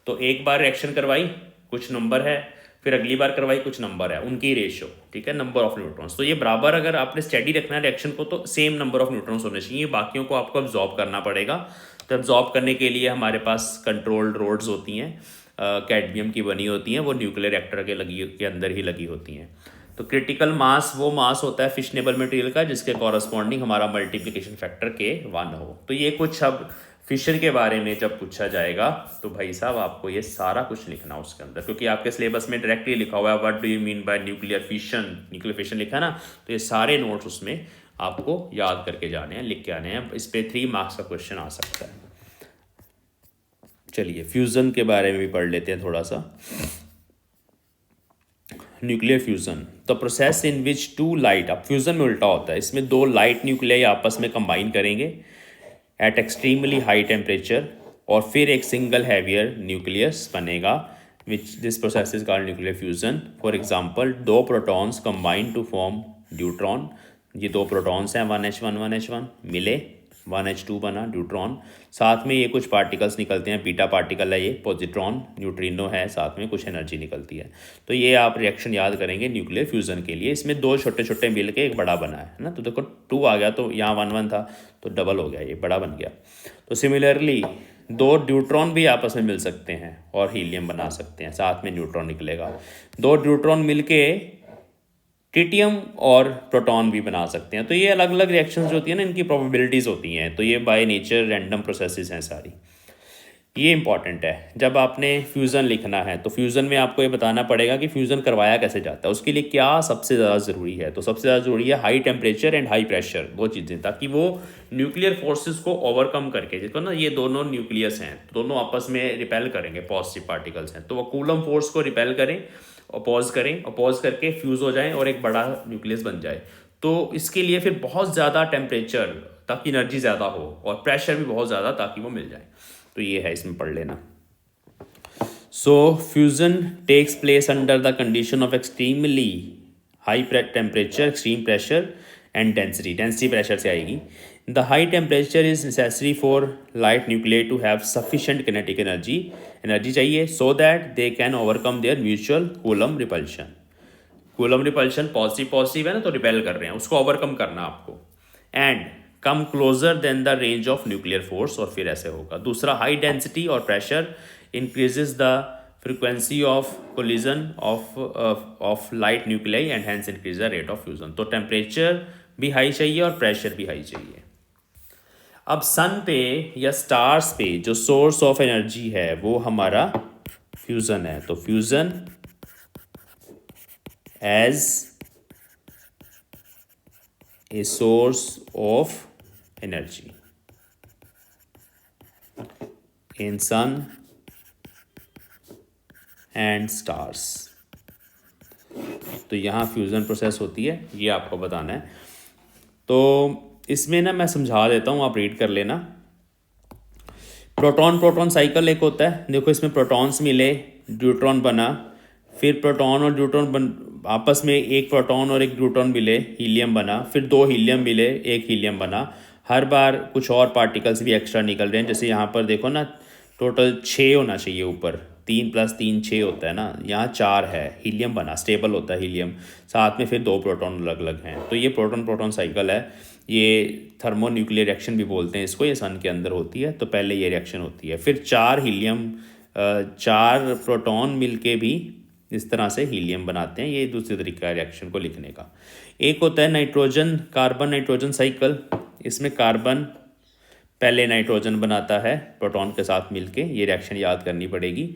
तो एक बार रिएक्शन करवाई, कुछ नंबर है, फिर अगली बार करवाई, कुछ नंबर है, उनकी रेशो, ठीक है, नंबर ऑफ न्यूट्रॉन्स। तो ये बराबर, अगर आपने स्टडी रखना है रिएक्शन को तो सेम नंबर ऑफ न्यूट्रॉन्स होने चाहिए, बाकियों को आपको अब्जॉर्ब करना पड़ेगा। तो अब्जॉर्ब करने के लिए हमारे पास कंट्रोल्ड रोड्स होती हैं, कैडमियम की बनी होती हैं, वो न्यूक्लियर रिएक्टर के अंदर ही लगी होती हैं। तो क्रिटिकल मास वो मास होता है फिशनेबल मटेरियल का जिसके कॉरस्पॉन्डिंग हमारा मल्टीप्लिकेशन फैक्टर के 1 हो। तो ये कुछ अब फिशन के बारे में जब पूछा जाएगा तो भाई साहब आपको ये सारा कुछ लिखना उसके अंदर, क्योंकि आपके सिलेबस में डायरेक्टली लिखा हुआ है what do you mean by nuclear fission लिखा है ना, तो ये सारे नोट्स उसमें आपको याद करके जाने हैं, लिख के आने हैं। इस पर 3 मार्क्स का क्वेश्चन आ सकता है। चलिए फ्यूज़न के बारे में भी पढ़ लेते हैं थोड़ा सा। Nuclear fusion, the process in which 2 light, अब फ्यूज़न में उल्टा होता है, इसमें 2 लाइट न्यूक्लियाई आपस में कंबाइन करेंगे एट एक्सट्रीमली हाई टेम्परेचर और फिर एक सिंगल हैवियर न्यूक्लियस बनेगा, which this process is called nuclear fusion. For example 2 protons combine to form deuteron, ये 2 प्रोटॉन्स हैं 1h1 1h1 मिले, 1h2 बना ड्यूट्रॉन, साथ में ये कुछ पार्टिकल्स निकलते हैं, बीटा पार्टिकल है ये, पॉजिट्रॉन, न्यूट्रिनो है, साथ में कुछ एनर्जी निकलती है। तो ये आप रिएक्शन याद करेंगे न्यूक्लियर फ्यूज़न के लिए। इसमें 2 छोटे छोटे मिल के एक बड़ा बना है ना, तो देखो 2 आ गया, तो यहाँ 1 1 था तो डबल हो गया, ये बड़ा बन गया। तो सिमिलरली 2 ड्यूट्रॉन भी आपस में मिल सकते हैं और हीलियम बना सकते हैं, साथ में न्यूट्रॉन निकलेगा। 2 ड्यूट्रॉन मिलके ट्रिटियम और प्रोटॉन भी बना सकते हैं। तो ये अलग अलग रिएक्शंस जो होती हैं ना, इनकी प्रोबेबिलिटीज़ होती हैं, तो ये बाय नेचर रैंडम प्रोसेसेस हैं सारी। ये इंपॉर्टेंट है, जब आपने फ्यूज़न लिखना है तो फ्यूज़न में आपको ये बताना पड़ेगा कि फ्यूज़न करवाया कैसे जाता है, उसके लिए क्या सबसे ज़्यादा ज़रूरी है। तो सबसे ज़्यादा ज़रूरी है high temperature and high pressure, वो चीज़ें, ताकि वो न्यूक्लियर फोर्सेस को ओवरकम करके, जिसको ना ये दोनों न्यूक्लियस हैं, दोनों आपस में रिपेल करेंगे, पॉजिटिव पार्टिकल्स हैं, तो वो कूलम फोर्स को रिपेल करें, अपोज करें, अपोज करके फ्यूज़ हो जाएं और एक बड़ा न्यूक्लियस बन जाए। तो इसके लिए फिर बहुत ज़्यादा टेम्परेचर ताकि एनर्जी ज़्यादा हो, और प्रेशर भी बहुत ज़्यादा ताकि वो मिल जाए। तो ये है, इसमें पढ़ लेना। So fusion takes place under the condition of extremely high temperature, extreme pressure and density. Density pressure से आएगी। The high temperature is necessary for light nuclear to have sufficient kinetic energy. Energy चाहिए so that they can overcome their mutual coulomb repulsion. Coulomb repulsion positive positive है ना, तो repel कर रहे हैं, उसको ओवरकम करना आपको। And come closer than the range of nuclear force, और फिर ऐसे होगा। दूसरा, हाई डेंसिटी और pressure increases the frequency of collision of light nuclei and hence increase the rate of fusion. तो टेम्परेचर भी हाई चाहिए और प्रेशर भी हाई चाहिए। अब सन पे या स्टार्स पे जो सोर्स ऑफ एनर्जी है वो हमारा फ्यूज़न है। तो fusion as a source of energy in sun and stars. तो यहाँ फ्यूज़न प्रोसेस होती है, ये आपको बताना है। तो इसमें ना मैं समझा देता हूँ, आप रीड कर लेना। प्रोटॉन प्रोटॉन साइकिल एक होता है। देखो, इसमें प्रोटॉन्स मिले, न्यूट्रॉन बना, फिर प्रोटॉन और न्यूट्रॉन आपस में एक प्रोटॉन और एक न्यूट्रॉन मिले, हीलियम बना, फिर दो हीलियम मिले, एक हीलियम बना। हर बार कुछ और पार्टिकल्स भी एक्स्ट्रा निकल रहे हैं। जैसे यहाँ पर देखो ना, टोटल 6 होना चाहिए ऊपर, 3 + 3 6 होता है ना, यहाँ 4 है। हीलियम बना, स्टेबल होता है हीलियम, साथ में फिर 2 प्रोटॉन अलग अलग हैं। तो ये प्रोटॉन प्रोटॉन साइकिल है। ये थर्मो न्यूक्लियर रिएक्शन भी बोलते हैं इसको। ये सन के अंदर होती है। तो पहले ये रिएक्शन होती है, फिर 4 हीलियम 4 प्रोटॉन मिलके भी इस तरह से हीलियम बनाते हैं। ये दूसरे तरीका है रिएक्शन को लिखने का। एक होता है नाइट्रोजन कार्बन नाइट्रोजन साइकिल। इसमें कार्बन पहले नाइट्रोजन बनाता है प्रोटॉन के साथ मिलके। ये रिएक्शन याद करनी पड़ेगी।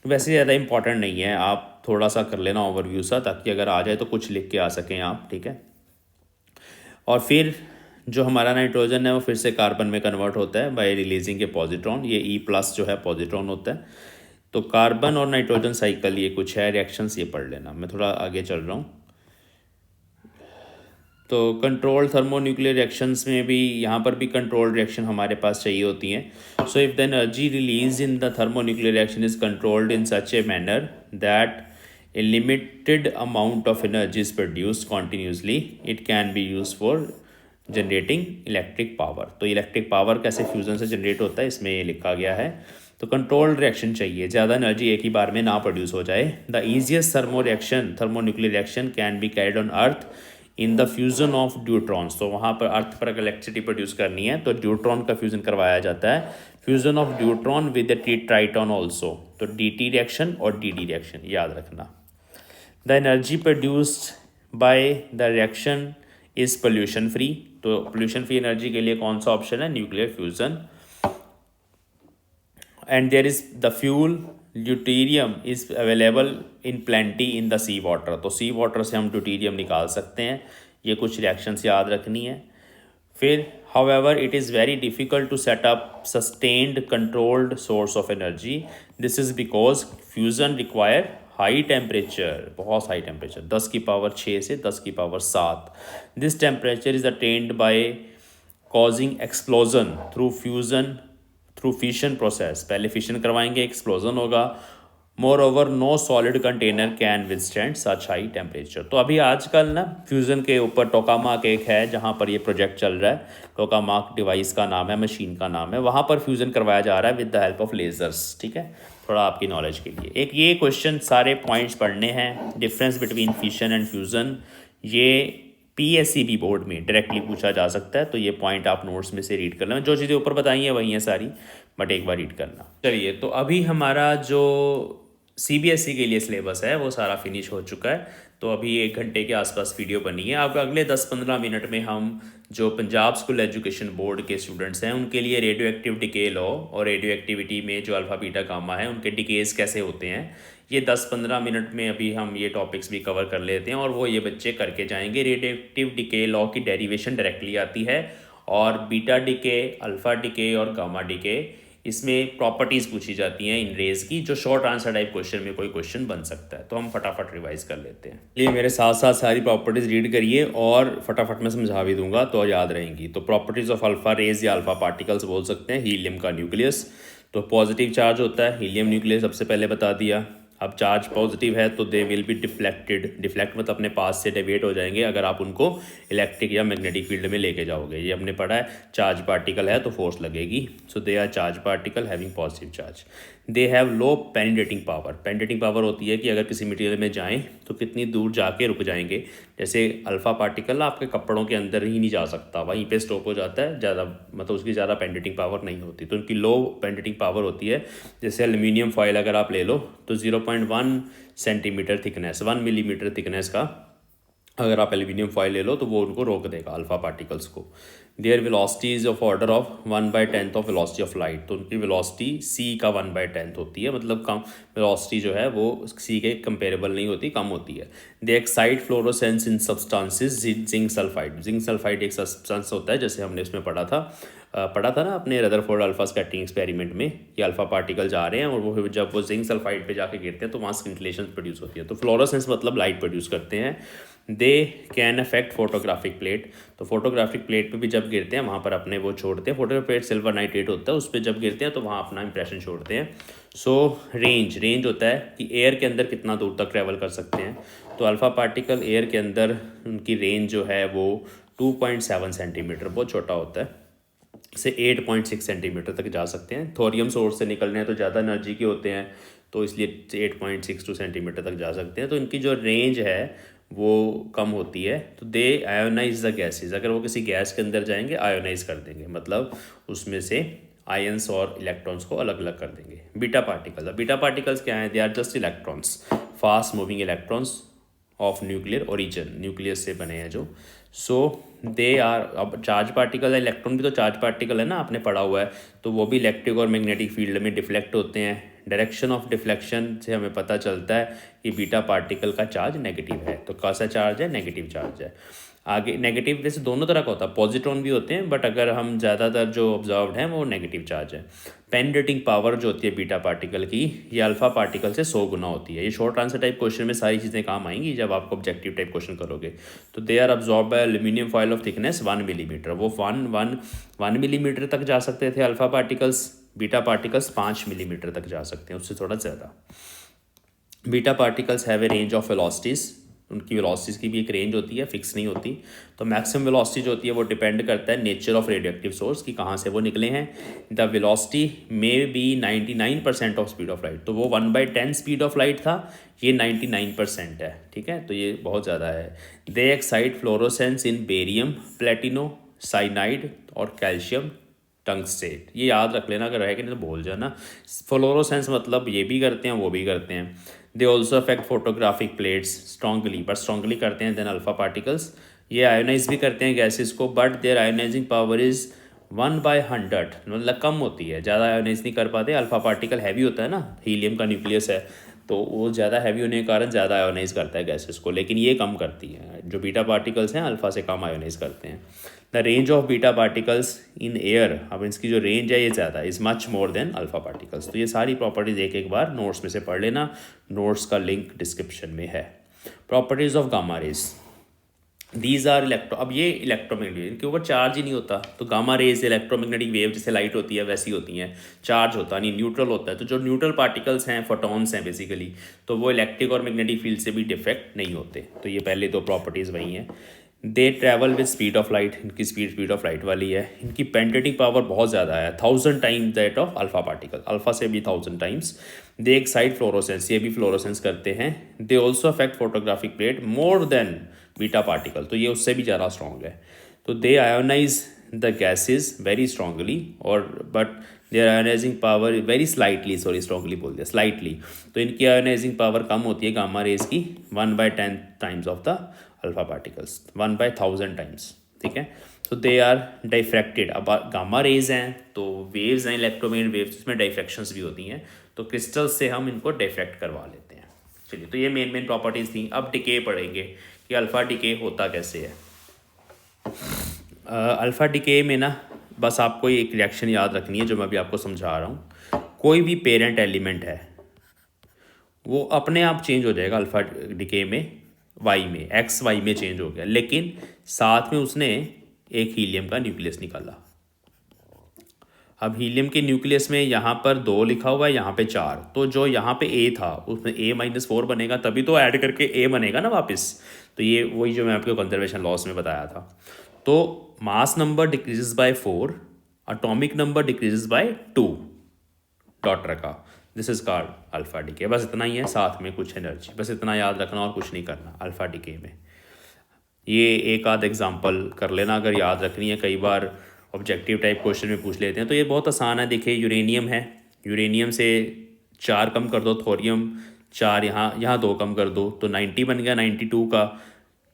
वैसे ज़्यादा इंपॉर्टेंट नहीं है, आप थोड़ा सा कर लेना ओवरव्यू सा, ताकि अगर आ जाए तो कुछ लिख के आ सकें आप, ठीक है। और फिर जो हमारा नाइट्रोजन है वो फिर से कार्बन में कन्वर्ट होता है बाय रिलीजिंग ए पॉजिट्रॉन। ये E+ जो है पॉजिट्रॉन होता है। तो कार्बन और नाइट्रोजन साइकिल ये कुछ है, रिएक्शंस ये पढ़ लेना। मैं थोड़ा आगे चल रहा हूँ। तो कंट्रोल्ड थर्मोन्यूक्लियर रिएक्शंस में भी, यहाँ पर भी कंट्रोल्ड रिएक्शन हमारे पास चाहिए होती हैं। So if the energy release in the thermonuclear reaction is controlled in such a manner that a limited amount of energy is produced continuously, it can be used for generating electric power। तो electric power कैसे fusion से generate होता है, इसमें ये लिखा गया है। तो कंट्रोल्ड रिएक्शन चाहिए, ज़्यादा एनर्जी एक ही बार में ना प्रोड्यूस हो जाए। The easiest thermonuclear reaction can be carried on earth in the fusion of deuterons. तो वहाँ पर अर्थ पर अगर इलेक्ट्रिसिटी प्रोड्यूस करनी है तो ड्यूट्रॉन का फ्यूज़न करवाया जाता है। Fusion of deuteron with the triton also. तो DT रिएक्शन और DD रिएक्शन याद रखना। The energy produced by the reaction is pollution free. तो पोल्यूशन फ्री एनर्जी के लिए कौन सा ऑप्शन है, nuclear fusion. And there is the fuel deuterium is available in plenty in the sea water. तो sea water से हम deuterium निकाल सकते हैं। ये कुछ रिएक्शंस याद रखनी है। फिर however it is very difficult to set up sustained controlled source of energy. This is because fusion require high temperature, बहुत हाई टेम्परेचर, 10⁶ से 10⁷। This temperature is attained by causing explosion through fission process. पहले fission करवाएंगे, explosion होगा। Moreover no solid container can withstand such high temperature. तो अभी आजकल ना fusion के ऊपर टोकामाक एक है जहाँ पर ये प्रोजेक्ट चल रहा है। टोकामाक डिवाइस का नाम है, मशीन का नाम है। वहाँ पर फ्यूज़न करवाया जा रहा है with the help of lasers, ठीक है। थोड़ा आपकी नॉलेज के लिए एक ये क्वेश्चन, सारे पॉइंट्स पढ़ने हैं। Difference between fission and fusion, ये PSEB बोर्ड में डायरेक्टली पूछा जा सकता है। तो ये पॉइंट आप नोट्स में से रीड कर लेना। जो चीज़ें ऊपर बताई हैं वही हैं सारी, बट एक बार रीड करना। चलिए, तो अभी हमारा जो CBSE के लिए सिलेबस है वो सारा फिनिश हो चुका है। तो अभी 1 घंटे के आसपास वीडियो बनी है। अब अगले 10-15 मिनट में हम जो पंजाब स्कूल एजुकेशन बोर्ड के स्टूडेंट्स हैं उनके लिए रेडियो एक्टिव डिके लॉ और रेडियो एक्टिविटी में जो अल्फ़ा बीटा गामा है उनके डिकेज़ कैसे होते हैं, ये 10-15 मिनट में अभी हम ये टॉपिक्स भी कवर कर लेते हैं और वो ये बच्चे करके जाएंगे। रेडियो एक्टिव डिके लॉ की डेरिवेशन डायरेक्टली आती है, और बीटा डिके, अल्फ़ा डिके और गामा डिके इसमें प्रॉपर्टीज़ पूछी जाती हैं इन रेज की, जो शॉर्ट आंसर टाइप क्वेश्चन में कोई क्वेश्चन बन सकता है। तो हम फटाफट रिवाइज कर लेते हैं। ये मेरे साथ साथ सारी प्रॉपर्टीज़ रीड करिए और फटाफट मैं समझा भी दूंगा तो याद रहेंगी। तो प्रॉपर्टीज़ ऑफ अल्फा रेज या अल्फा पार्टिकल्स बोल सकते हैं। हीलियम का न्यूक्लियस, तो पॉजिटिव चार्ज होता है, हीलियम न्यूक्लियस सबसे पहले बता दिया। अब चार्ज पॉजिटिव है तो they will be deflected, deflect मतलब अपने पास से डेविएट हो जाएंगे अगर आप उनको इलेक्ट्रिक या मैग्नेटिक फील्ड में लेके जाओगे। ये हमने पढ़ा है, चार्ज पार्टिकल है तो फोर्स लगेगी। So they are charge particle having positive charge. They have low penetrating power, penetrating power होती है कि अगर किसी मटेरियल में जाएं तो कितनी दूर जाके रुक जाएंगे। जैसे अल्फा पार्टिकल आपके कपड़ों के अंदर ही नहीं जा सकता, वहीं पे स्टॉप हो जाता है, ज़्यादा मतलब उसकी ज़्यादा पेनिट्रेटिंग पावर नहीं होती, तो उनकी लो पेनिट्रेटिंग पावर होती है। जैसे एल्यूमिनियम फॉयल अगर आप ले लो तो 0.1 सेंटीमीटर थिकनेस, 1 मिलीमीटर थिकनेस का अगर आप एल्यूमिनियम फॉयल ले लो तो वो उनको रोक देगा अल्फा पार्टिकल्स को। There velocity is of order of 1/10 of velocity of light, तो उनकी वेलोसिटी सी का 1/10 होती है, मतलब कम वेलोसिटी जो है वो सी के कंपेरेबल नहीं होती, कम होती है। They excite fluorescence in substances, zinc sulphide, zinc sulphide एक सब्सटेंस होता है जैसे हमने इसमें पढ़ा था ना अपने रदरफोर्ड अल्फा स्कैटरिंग एक्सपेरिमेंट में, कि अल्फा पार्टिकल जा रहे हैं और वो जब वो जिंक सल्फाइड पे जाके गिरते हैं तो वहाँ स्किंटिलेशन प्रोड्यूस होती है। तो फ्लोरोसेंस मतलब लाइट प्रोड्यूस करते हैं। They can affect photographic plate, तो फोटोग्राफिक प्लेट पे भी जब गिरते हैं वहाँ पर अपने वो छोड़ते हैं, फोटोग्राफिक प्लेट सिल्वर नाइट्रेट होता है, उस पर जब गिरते हैं तो वहाँ अपना इंप्रेशन छोड़ते हैं। सो रेंज होता है कि एयर के अंदर कितना दूर तक ट्रैवल कर सकते हैं। तो अल्फ़ा पार्टिकल एयर के अंदर उनकी रेंज जो है वो 2.7 सेंटीमीटर, बहुत छोटा होता है, से 8.6 सेंटीमीटर तक जा सकते हैं। थोरियम सोर्स से निकलने हैं तो ज़्यादा एनर्जी के होते हैं, तो इसलिए 8.62 सेंटीमीटर तक जा सकते हैं। तो इनकी जो रेंज है वो कम होती है। तो दे आयोनाइज द गैसेज, अगर वो किसी गैस के अंदर जाएंगे आयोनाइज कर देंगे, मतलब उसमें से आयंस और इलेक्ट्रॉन्स को अलग अलग कर देंगे। बीटा पार्टिकल, बीटा पार्टिकल्स क्या हैं? They are just electrons, fast moving electrons of nuclear origin, nucleus से बने हैं जो। सो दे आर, अब चार्ज पार्टिकल है, इलेक्ट्रॉन भी तो चार्ज पार्टिकल है ना, आपने पढ़ा हुआ है, तो वो भी इलेक्ट्रिक और मैग्नेटिक फील्ड में डिफ्लेक्ट होते हैं। डायरेक्शन ऑफ डिफ्लेक्शन से हमें पता चलता है कि बीटा पार्टिकल का चार्ज नेगेटिव है। तो कैसा चार्ज है? नेगेटिव चार्ज है। आगे नेगेटिव वैसे दोनों तरह का होता है, पॉजिट्रॉन भी होते हैं, बट अगर हम ज़्यादातर जो ऑब्जर्व्ड हैं वो नेगेटिव चार्ज है। पेनिट्रेटिंग पावर जो होती है बीटा पार्टिकल की, ये अल्फा पार्टिकल से 100 गुना होती है। ये शॉर्ट आंसर टाइप क्वेश्चन में सारी चीज़ें काम आएंगी जब आपको ऑब्जेक्टिव टाइप क्वेश्चन करोगे। तो they are absorb by aluminium foil of thickness 1 millimetre, वो 1 मिलीमीटर तक जा सकते थे alpha particles. Beta particles 5 millimetre तक जा सकते हैं, उससे थोड़ा ज़्यादा। Beta particles have a range of velocities, उनकी वेलोसिटीज़ की भी एक रेंज होती है, फिक्स नहीं होती। तो मैक्सिमम वेलोसिटी जो होती है वो डिपेंड करता है नेचर ऑफ रेडियोएक्टिव सोर्स की, कहाँ से वो निकले हैं। The velocity may be 99% of speed of light, तो वो 1/10 स्पीड ऑफ लाइट था, ये 99% है, ठीक है, तो ये बहुत ज़्यादा है। They excite fluorescence in barium, प्लेटिनो, cyanide और कैल्शियम टंगस्टेट, ये याद रख लेना, अगर रहेगा नहीं तो भूल जाना। फ्लोरोसेंस मतलब ये भी करते हैं वो भी करते हैं। They also affect photographic plates strongly, but strongly करते हैं देन अल्फा पार्टिकल्स। ये आयोनाइज भी करते हैं गैसेस को, but their ionizing power is 1/100, मतलब कम होती है, ज़्यादा आयोनाइज नहीं कर पाते। अल्फा पार्टिकल हैवी होता है ना, हीलियम का न्यूक्लियस है, तो वो ज़्यादा हैवी होने के कारण ज़्यादा आयोनाइज करता है गैसेस को, लेकिन ये कम करती है। जो बीटा पार्टिकल्स हैं अल्फा से कम आयोनाइज करते हैं। The range of beta particles in air, अब इसकी जो रेंज है ये ज़्यादा, is much more than alpha particles. तो ये सारी प्रॉपर्टीज़ एक एक बार नोट्स में से पढ़ लेना, नोट्स का लिंक डिस्क्रिप्शन में है। Properties of gamma rays, these are electro, अब ये इलेक्ट्रोमैग्नेटिक, इनके ऊपर चार्ज ही नहीं होता, तो गामा रेज इलेक्ट्रोमैग्नेटिक वेव जैसे लाइट होती है वैसी होती हैं, चार्ज होता नहीं, न्यूट्रल होता है। तो जो न्यूट्रल पार्टिकल्स हैं, फोटॉन्स हैं बेसिकली, तो वो इलेक्ट्रिक और मैग्नेटिक फील्ड से भी डिफेक्ट नहीं होते। तो ये पहले दो प्रॉपर्टीज़ वही हैं। दे travel with speed of light, इनकी स्पीड ऑफ लाइट वाली है। इनकी पेनिट्रेटिंग पावर बहुत ज़्यादा है, 1000 times that of alpha particle, alpha से भी 1000 टाइम्स। दे एक्साइट फ्लोरोसेंस, ये भी फ्लोरोसेंस करते हैं। They also affect photographic plate more than beta particle, तो ये उससे भी ज़्यादा स्ट्रॉन्ग है। तो they ionize the gases very strongly, और but their ionizing power very slightly, sorry strongly बोल दिया, स्लाइटली। तो इनकी आयोनाइजिंग पावर कम होती है गामा रेज की 1/10 times of the alpha particles, 1/1000 times, ठीक है। तो दे आर डाइफ्रैक्टेड, अब गामा रेज हैं तो वेव्स हैं, इलेक्ट्रोमैग्नेटिक वेव्स, उसमें डाइफ्रैक्शंस भी होती हैं, तो क्रिस्टल्स से हम इनको डाइफ्रैक्ट करवा लेते हैं। चलिए, तो ये मेन प्रॉपर्टीज़ थी। अब डिके पढ़ेंगे कि अल्फ़ा डिके होता कैसे है। अल्फ़ा डिके में ना बस आपको एक रिएक्शन याद रखनी है जो मैं अभी आपको समझा रहा हूँ। कोई भी पेरेंट एलिमेंट है वो अपने आप चेंज हो जाएगा अल्फा डिके में, वाई में, एक्स वाई में चेंज हो गया, लेकिन साथ में उसने एक हीलियम का न्यूक्लियस निकाला। अब हीलियम के न्यूक्लियस में यहाँ पर 2 लिखा हुआ है, यहाँ पे 4, तो जो यहाँ पे ए था उसमें A-4 बनेगा, तभी तो ऐड करके ए बनेगा ना वापस। तो ये वही जो मैं आपको कंजर्वेशन लॉस में बताया था। तो mass number decreases by 4, atomic number decreases by 2, dot रखा, this is called alpha decay. बस इतना ही है, साथ में कुछ एनर्जी, बस इतना याद रखना और कुछ नहीं करना अल्फा डिके में। ये एक आध एग्जांपल कर लेना अगर याद रखनी है, कई बार ऑब्जेक्टिव टाइप क्वेश्चन में पूछ लेते हैं। तो ये बहुत आसान है। देखिए यूरेनियम है, यूरेनियम से 4 कम कर दो, थोरियम 4, यहाँ 2 कम कर दो, तो 90 बन गया, 92 का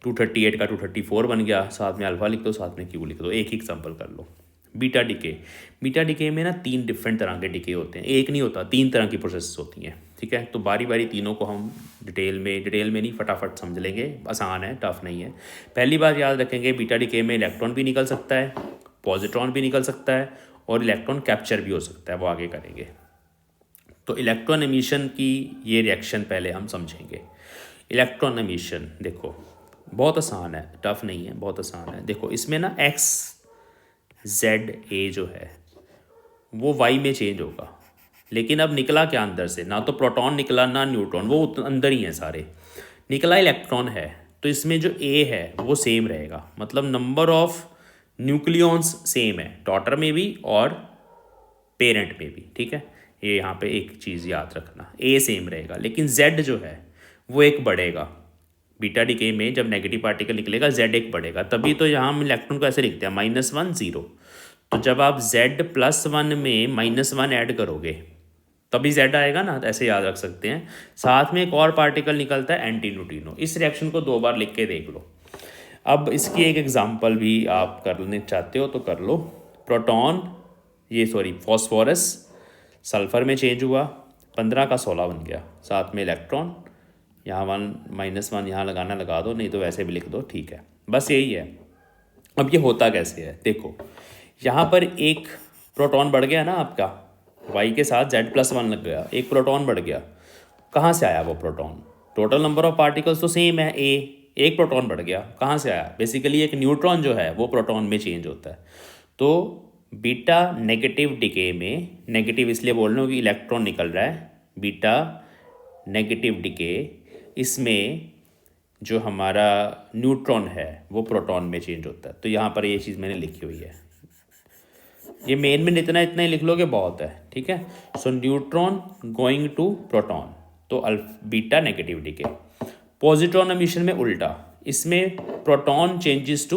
238 का 234 बन गया, साथ में अल्फा लिख दो, साथ में क्यू लिख दो। एक ही एग्जाम्पल कर लो। बीटा डिके, बीटा डिके में ना 3 डिफरेंट तरह के डिके होते हैं, एक नहीं होता, 3 तरह की प्रोसेस होती हैं, ठीक है। तो बारी बारी तीनों को हम डिटेल में नहीं, फटाफट समझ लेंगे, आसान है, टफ नहीं है। पहली बात याद रखेंगे, बीटा डिके में इलेक्ट्रॉन भी निकल सकता है, पॉजिट्रॉन भी निकल सकता है, और इलेक्ट्रॉन कैप्चर भी हो सकता है, वो आगे करेंगे। तो इलेक्ट्रॉन एमिशन की ये रिएक्शन पहले हम समझेंगे। इलेक्ट्रॉन एमिशन देखो बहुत आसान है, टफ नहीं है, बहुत आसान है। देखो इसमें ना एक्स जेड ए जो है वो वाई में चेंज होगा, लेकिन अब निकला क्या अंदर से, ना तो प्रोटॉन निकला ना न्यूट्रॉन, वो अंदर ही हैं सारे, निकला इलेक्ट्रॉन है। तो इसमें जो ए है वो सेम रहेगा, मतलब नंबर ऑफ न्यूक्लियॉन्स सेम है, डॉटर में भी और पेरेंट में भी, ठीक है। ये यहाँ पे एक चीज़ याद रखना, ए सेम रहेगा, लेकिन जेड जो है वो एक बढ़ेगा। बीटा डिके में जब नेगेटिव पार्टिकल निकलेगा जेड एक बढ़ेगा, तभी तो यहाँ हम इलेक्ट्रॉन को ऐसे लिखते हैं -1 0। तो जब आप Z+1 में -1 ऐड करोगे तभी Z आएगा ना, ऐसे याद रख सकते हैं। साथ में एक और पार्टिकल निकलता है एंटी न्यूट्रिनो। इस रिएक्शन को 2 बार लिख के देख लो। अब इसकी एक एग्जांपल भी आप करने चाहते हो तो कर लो। प्रोटॉन फॉस्फोरस सल्फर में चेंज हुआ, 15 का 16 बन गया, साथ में इलेक्ट्रॉन, यहाँ 1 - 1 यहाँ लगाना लगा दो, नहीं तो वैसे भी लिख दो, ठीक है। बस यही है। अब ये होता कैसे है, देखो यहाँ पर एक प्रोटॉन बढ़ गया ना आपका, वाई के साथ Z+1 लग गया, एक प्रोटॉन बढ़ गया। कहाँ से आया वो proton? Total number of particles तो सेम है ए, एक प्रोटॉन बढ़ गया, कहाँ से आया? बेसिकली एक न्यूट्रॉन जो है वो प्रोटॉन में चेंज होता है। तो बीटा नेगेटिव डिके में, नेगेटिव इसलिए बोल रहा हूँ कि इलेक्ट्रॉन निकल रहा है, बीटा नेगेटिव डिके, इसमें जो हमारा न्यूट्रॉन है वो प्रोटॉन में चेंज होता है। तो यहाँ पर ये चीज़ मैंने लिखी हुई है, ये मेन में इतना ही लिख लोगे बहुत है, ठीक है। So neutron going to proton, तो beta negative decay. Positron emission में उल्टा, इसमें प्रोटॉन चेंजेस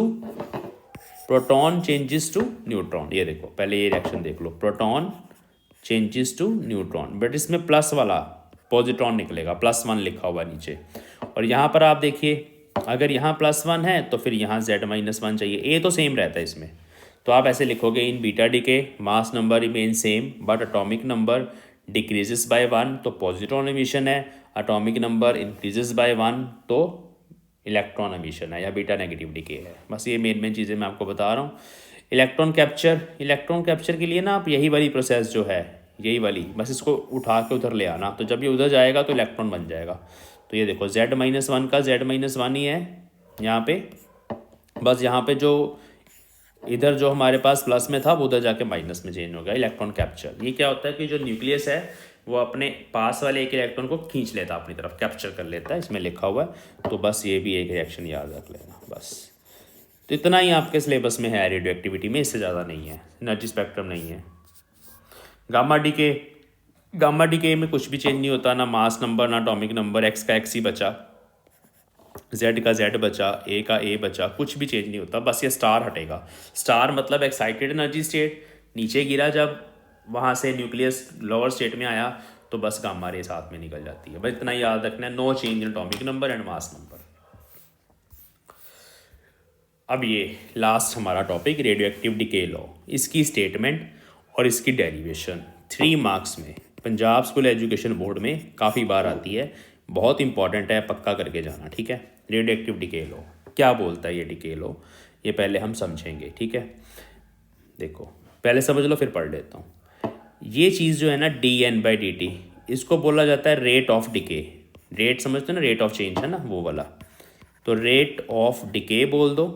टू न्यूट्रॉन। ये देखो पहले ये रिएक्शन देख लो, proton changes to neutron, but इसमें प्लस वाला पॉजिट्रॉन निकलेगा, +1 लिखा हुआ नीचे। और यहाँ पर आप देखिए, अगर यहाँ +1 है तो फिर यहाँ Z-1 चाहिए, ए तो सेम रहता है इसमें। तो आप ऐसे लिखोगे, in beta decay mass number remain same but atomic number decreases by 1, तो पॉजिट्रॉन एमिशन है। एटॉमिक नंबर इंक्रीजेस बाय 1 तो इलेक्ट्रॉन एमिशन है या बीटा नेगेटिव डिके है। बस ये मेन चीज़ें मैं आपको बता रहा हूँ। इलेक्ट्रॉन कैप्चर के लिए ना आप यही वाली प्रोसेस जो है, यही वाली, बस इसको उठा के उधर ले आना, तो जब ये उधर जाएगा तो इलेक्ट्रॉन बन जाएगा। तो ये देखो Z-1 का Z-1 ही है यहाँ पे, बस यहाँ पे जो इधर जो हमारे पास प्लस में था वो उधर जाके माइनस में चेंज हो गया, इलेक्ट्रॉन कैप्चर। ये क्या होता है कि जो न्यूक्लियस है वो अपने पास वाले एक इलेक्ट्रॉन को खींच लेता है अपनी तरफ, कैप्चर कर लेता है, इसमें लिखा हुआ है। तो बस ये भी एक रिएक्शन याद रख लेना बस। तो इतना ही आपके सिलेबस में है रेडियो एक्टिविटी में, इससे ज़्यादा नहीं है। एनर्जी स्पेक्ट्रम नहीं है। गामा डिके में कुछ भी चेंज नहीं होता, ना मास नंबर ना एटॉमिक नंबर, एक्स का एक्स ही बचा, जेड का जेड बचा, ए का ए बचा, कुछ भी चेंज नहीं होता। बस ये स्टार हटेगा। स्टार मतलब एक्साइटेड एनर्जी स्टेट, नीचे गिरा जब वहाँ से न्यूक्लियस लोअर स्टेट में आया तो बस गामा रे साथ में निकल जाती है। बस इतना याद रखना है, no change in atomic number and mass number. अब ये लास्ट हमारा topic radioactive decay law, इसकी स्टेटमेंट और इसकी डेरिवेशन 3 मार्क्स में पंजाब स्कूल एजुकेशन बोर्ड में काफ़ी बार आती है, बहुत इंपॉर्टेंट है, पक्का करके जाना, ठीक है। रेडियो एक्टिव डिके लॉ क्या बोलता है, ये डिके लॉ ये पहले हम समझेंगे, ठीक है। देखो पहले समझ लो फिर पढ़ लेता हूँ। ये चीज़ जो है ना dN/dt, इसको बोला जाता है रेट ऑफ डिके। रेट समझते हो ना, रेट ऑफ चेंज है ना वो वाला। तो रेट ऑफ डिके बोल दो,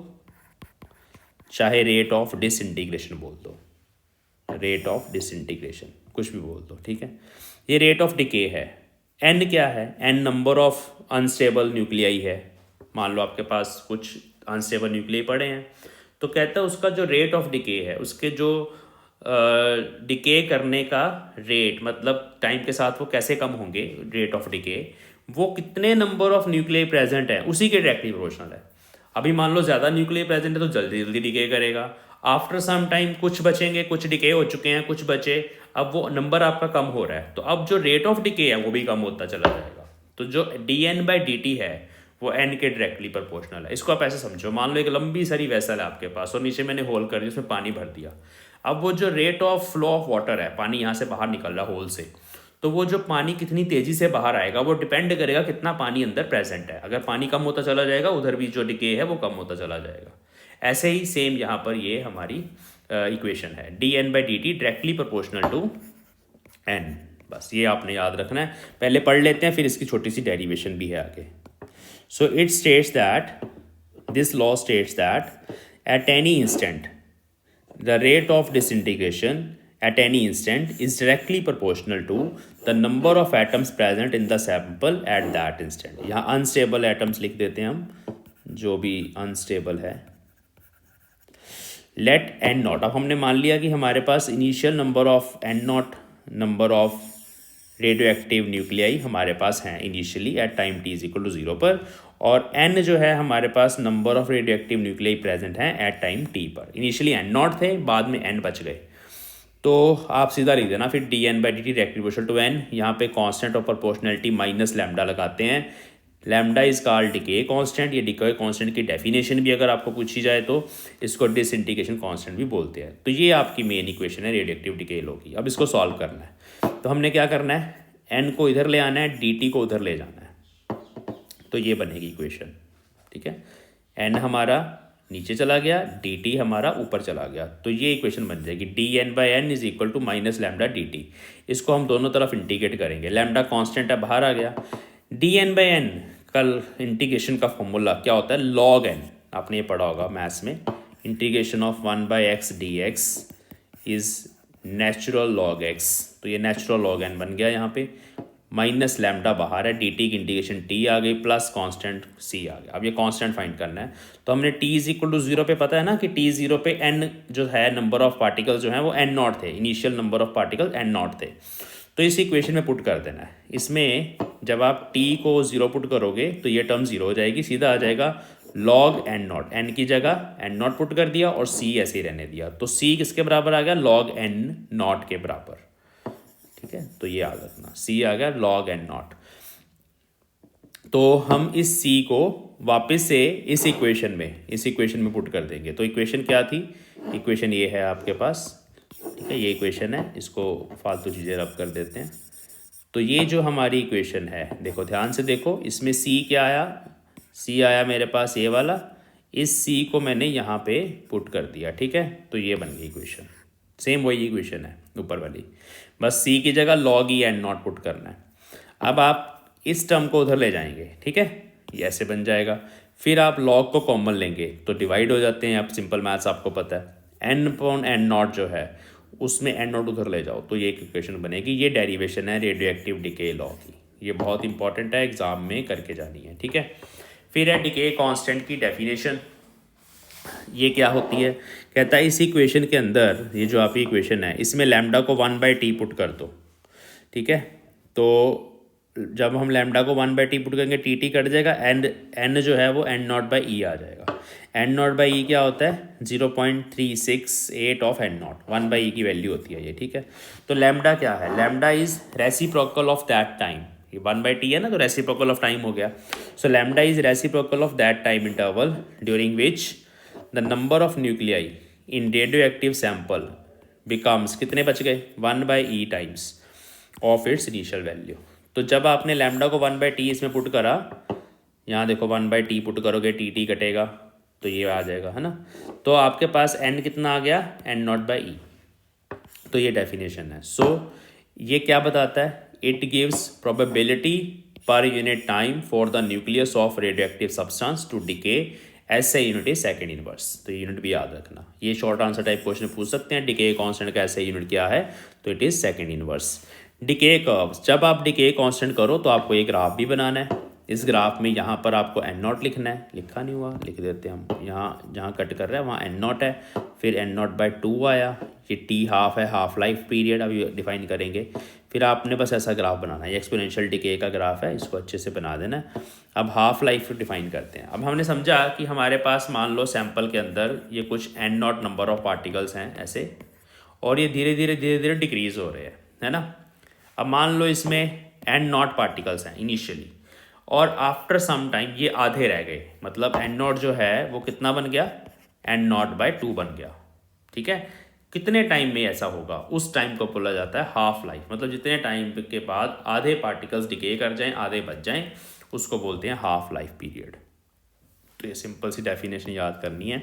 चाहे रेट ऑफ डिसइंटीग्रेशन बोल दो, रेट ऑफ डिसइंटीग्रेशन कुछ भी बोल दो, ठीक है। ये रेट ऑफ डिके है। एन क्या है? N number of unstable nuclei है। मान लो आपके पास कुछ अनस्टेबल न्यूक्लियाई पड़े हैं, तो कहता है उसका जो रेट ऑफ डिके है, उसके जो डिके करने का रेट, मतलब टाइम के साथ वो कैसे कम होंगे, रेट ऑफ डिके, वो कितने नंबर ऑफ न्यूक्लियाई प्रेजेंट है उसी के डायरेक्टली प्रोपोर्शनल है। अभी मान लो ज़्यादा न्यूक्लियाई प्रेजेंट है तो जल्दी जल्दी डिके करेगा। आफ्टर सम टाइम कुछ बचेंगे, कुछ डिके हो चुके हैं, कुछ बचे, अब वो नंबर आपका कम हो रहा है, तो अब जो रेट ऑफ डिके है वो भी कम होता चला जाएगा। तो जो dN/dt है वो n के डायरेक्टली प्रोपोर्शनल है। इसको आप ऐसे समझो, मान लो एक लंबी सारी वेसल है आपके पास और नीचे मैंने होल कर दिया, उसमें पानी भर दिया। अब वो जो rate of flow of water है, पानी यहाँ से बाहर निकल रहा होल से, तो वो जो पानी कितनी तेज़ी से बाहर आएगा वो डिपेंड करेगा कितना पानी अंदर प्रेजेंट है। अगर पानी कम होता चला जाएगा, उधर भी जो डिके है वो कम होता चला जाएगा। ऐसे ही सेम यहाँ पर ये हमारी इक्वेशन है, dN/dt directly proportional to n। बस ये आपने याद रखना है। पहले पढ़ लेते हैं, फिर इसकी छोटी सी डेरिवेशन भी है आगे। So it states that, this law states that at any instant the rate of disintegration at any instant is directly proportional to the number of atoms present in the sample at that instant। यहाँ unstable atoms लिख देते हैं हम, जो भी unstable है। let n not, अब हमने मान लिया कि हमारे पास initial number of n naught, number of radio active nuclei हमारे पास हैं initially at time t is equal to 0 पर, और n जो है हमारे पास number of radio active nuclei present हैं एट टाइम t पर। इनिशियली n नॉट थे, बाद में n बच गए, तो आप सीधा लिख देना फिर dN/dt directly proportional to n। यहाँ पे constant of proportionality minus lambda लगाते हैं। Lambda is called decay constant. ये डिके कांस्टेंट की डेफिनेशन भी अगर आपको पूछी जाए तो इसको डिसइंटीग्रेशन कांस्टेंट भी बोलते हैं। तो ये आपकी मेन इक्वेशन है रेडियोएक्टिव डिके लॉ की। अब इसको सॉल्व करना है, तो हमने क्या करना है, n को इधर ले आना है, dt को उधर ले जाना है, तो ये बनेगी इक्वेशन, ठीक है। n हमारा नीचे चला गया, dt हमारा ऊपर चला गया, तो ये इक्वेशन बन जाएगी dN/n is equal to minus lambda dt। इसको हम दोनों तरफ इंटीग्रेट करेंगे, लैम्डा कांस्टेंट है बाहर आ गया। dN/n कल इंटीग्रेशन का फॉर्मूला क्या होता है, log n, आपने ये पढ़ा होगा मैथ्स में। Integration of 1/x dx is natural log x, तो ये नेचुरल log n बन गया यहाँ पे। माइनस लैम्डा बाहर है, dt की इंटीग्रेशन t आ गई, प्लस कांस्टेंट c आ गया। अब ये कांस्टेंट फाइंड करना है, तो हमने t इज इक्वल टू 0 पे पता है ना कि t 0 पे n जो है नंबर ऑफ पार्टिकल जो है वो n नॉट थे, initial number of particle n naught थे, तो इस इक्वेशन में पुट कर देना है। इसमें जब आप t को 0 पुट करोगे तो ये टर्म 0 हो जाएगी, सीधा आ जाएगा log n नॉट, n की जगह n नॉट पुट कर दिया और c ऐसे ही रहने दिया, तो c किसके बराबर आ गया, log n नॉट के बराबर, ठीक है। तो ये याद रखना, c आ गया log n नॉट। तो हम इस c को वापस से इस इक्वेशन में पुट कर देंगे। तो इक्वेशन क्या थी, इक्वेशन ये है आपके पास, ठीक है, ये इक्वेशन है, इसको फालतू चीज़ें रब कर देते हैं। तो ये जो हमारी इक्वेशन है, देखो ध्यान से देखो, इसमें c क्या आया, c आया मेरे पास ये वाला, इस c को मैंने यहाँ पे पुट कर दिया, ठीक है। तो ये बन गई इक्वेशन, सेम वही इक्वेशन है ऊपर वाली, बस c की जगह log e n not put करना है। अब आप इस टर्म को उधर ले जाएंगे, ठीक है, ये ऐसे बन जाएगा। फिर आप log को कॉमन लेंगे तो डिवाइड हो जाते हैं, आप सिंपल मैथ्स आपको पता है। n/n नॉट जो है उसमें n नॉट उधर ले जाओ तो ये एक इक्वेशन बनेगी। ये डेरिवेशन है रेडियोएक्टिव डिके लॉ की, ये बहुत इंपॉर्टेंट है, एग्जाम में करके जानी है, ठीक है। फिर है डिके कांस्टेंट की डेफिनेशन, ये क्या होती है, कहता है इस इक्वेशन के अंदर, ये जो आपकी इक्वेशन है इसमें लैम्डा को 1/t पुट कर दो, ठीक है। तो जब हम लैम्डा को 1/t पुट करेंगे टी कट जाएगा, एंड n जो है वो n नॉट बाई ई आ जाएगा। n नॉट बाई ई क्या होता है, 0.368 ऑफ n नॉट, 1/e की वैल्यू होती है ये, ठीक है। तो लैम्डा क्या है, lambda is reciprocal of that time, ये 1/t है ना, तो रेसिप्रोकल ऑफ टाइम हो गया। सो lambda is reciprocal of that time interval during which the number of nuclei in radioactive sample becomes, कितने बच गए, 1/e times of its initial value. तो जब आपने लैम्डा को 1/t इसमें पुट करा, यहाँ देखो 1/t पुट करोगे टी कटेगा, तो ये आ जाएगा, है ना। तो आपके पास n कितना आ गया, n नॉट बाई ई। तो ये डेफिनेशन है। सो ये क्या बताता है, it gives probability per unit time for the nucleus of radioactive substance to decay as a unit is second inverse. तो यूनिट भी याद रखना, ये शॉर्ट आंसर टाइप क्वेश्चन पूछ सकते हैं। डिके कांस्टेंट का ऐसे यूनिट क्या है, तो it is second inverse. Decay curves, जब आप डिके कांस्टेंट करो तो आपको एक ग्राफ भी बनाना है। इस ग्राफ में यहाँ पर आपको एन नॉट लिखना है, लिखा नहीं हुआ, लिख देते हैं हम। यहाँ जहाँ कट कर रहे हैं वहाँ एन नॉट है, फिर एन नॉट बाई 2 आया, ये टी हाफ है, हाफ लाइफ पीरियड अभी डिफाइन करेंगे। फिर आपने बस ऐसा ग्राफ बनाना है, ये एक्सपोनेंशियल डिके का ग्राफ है, इसको अच्छे से बना देना है। अब हाफ लाइफ डिफाइन करते हैं। अब हमने समझा कि हमारे पास मान लो सैंपल के अंदर ये कुछ N naught number of particles हैं ऐसे, और ये धीरे धीरे डिक्रीज हो रहे हैं, है ना। अब मान लो इसमें एन नॉट पार्टिकल्स हैं इनिशियली, और आफ्टर सम टाइम ये आधे रह गए, मतलब एन नॉट जो है वो कितना बन गया, एन नॉट बाई 2 बन गया, ठीक है। कितने टाइम में ऐसा होगा, उस टाइम को बोला जाता है हाफ लाइफ। मतलब जितने टाइम के बाद आधे पार्टिकल्स डिके कर जाएं, आधे बच जाएं, उसको बोलते हैं हाफ लाइफ पीरियड। तो ये सिंपल सी डेफिनेशन याद करनी है।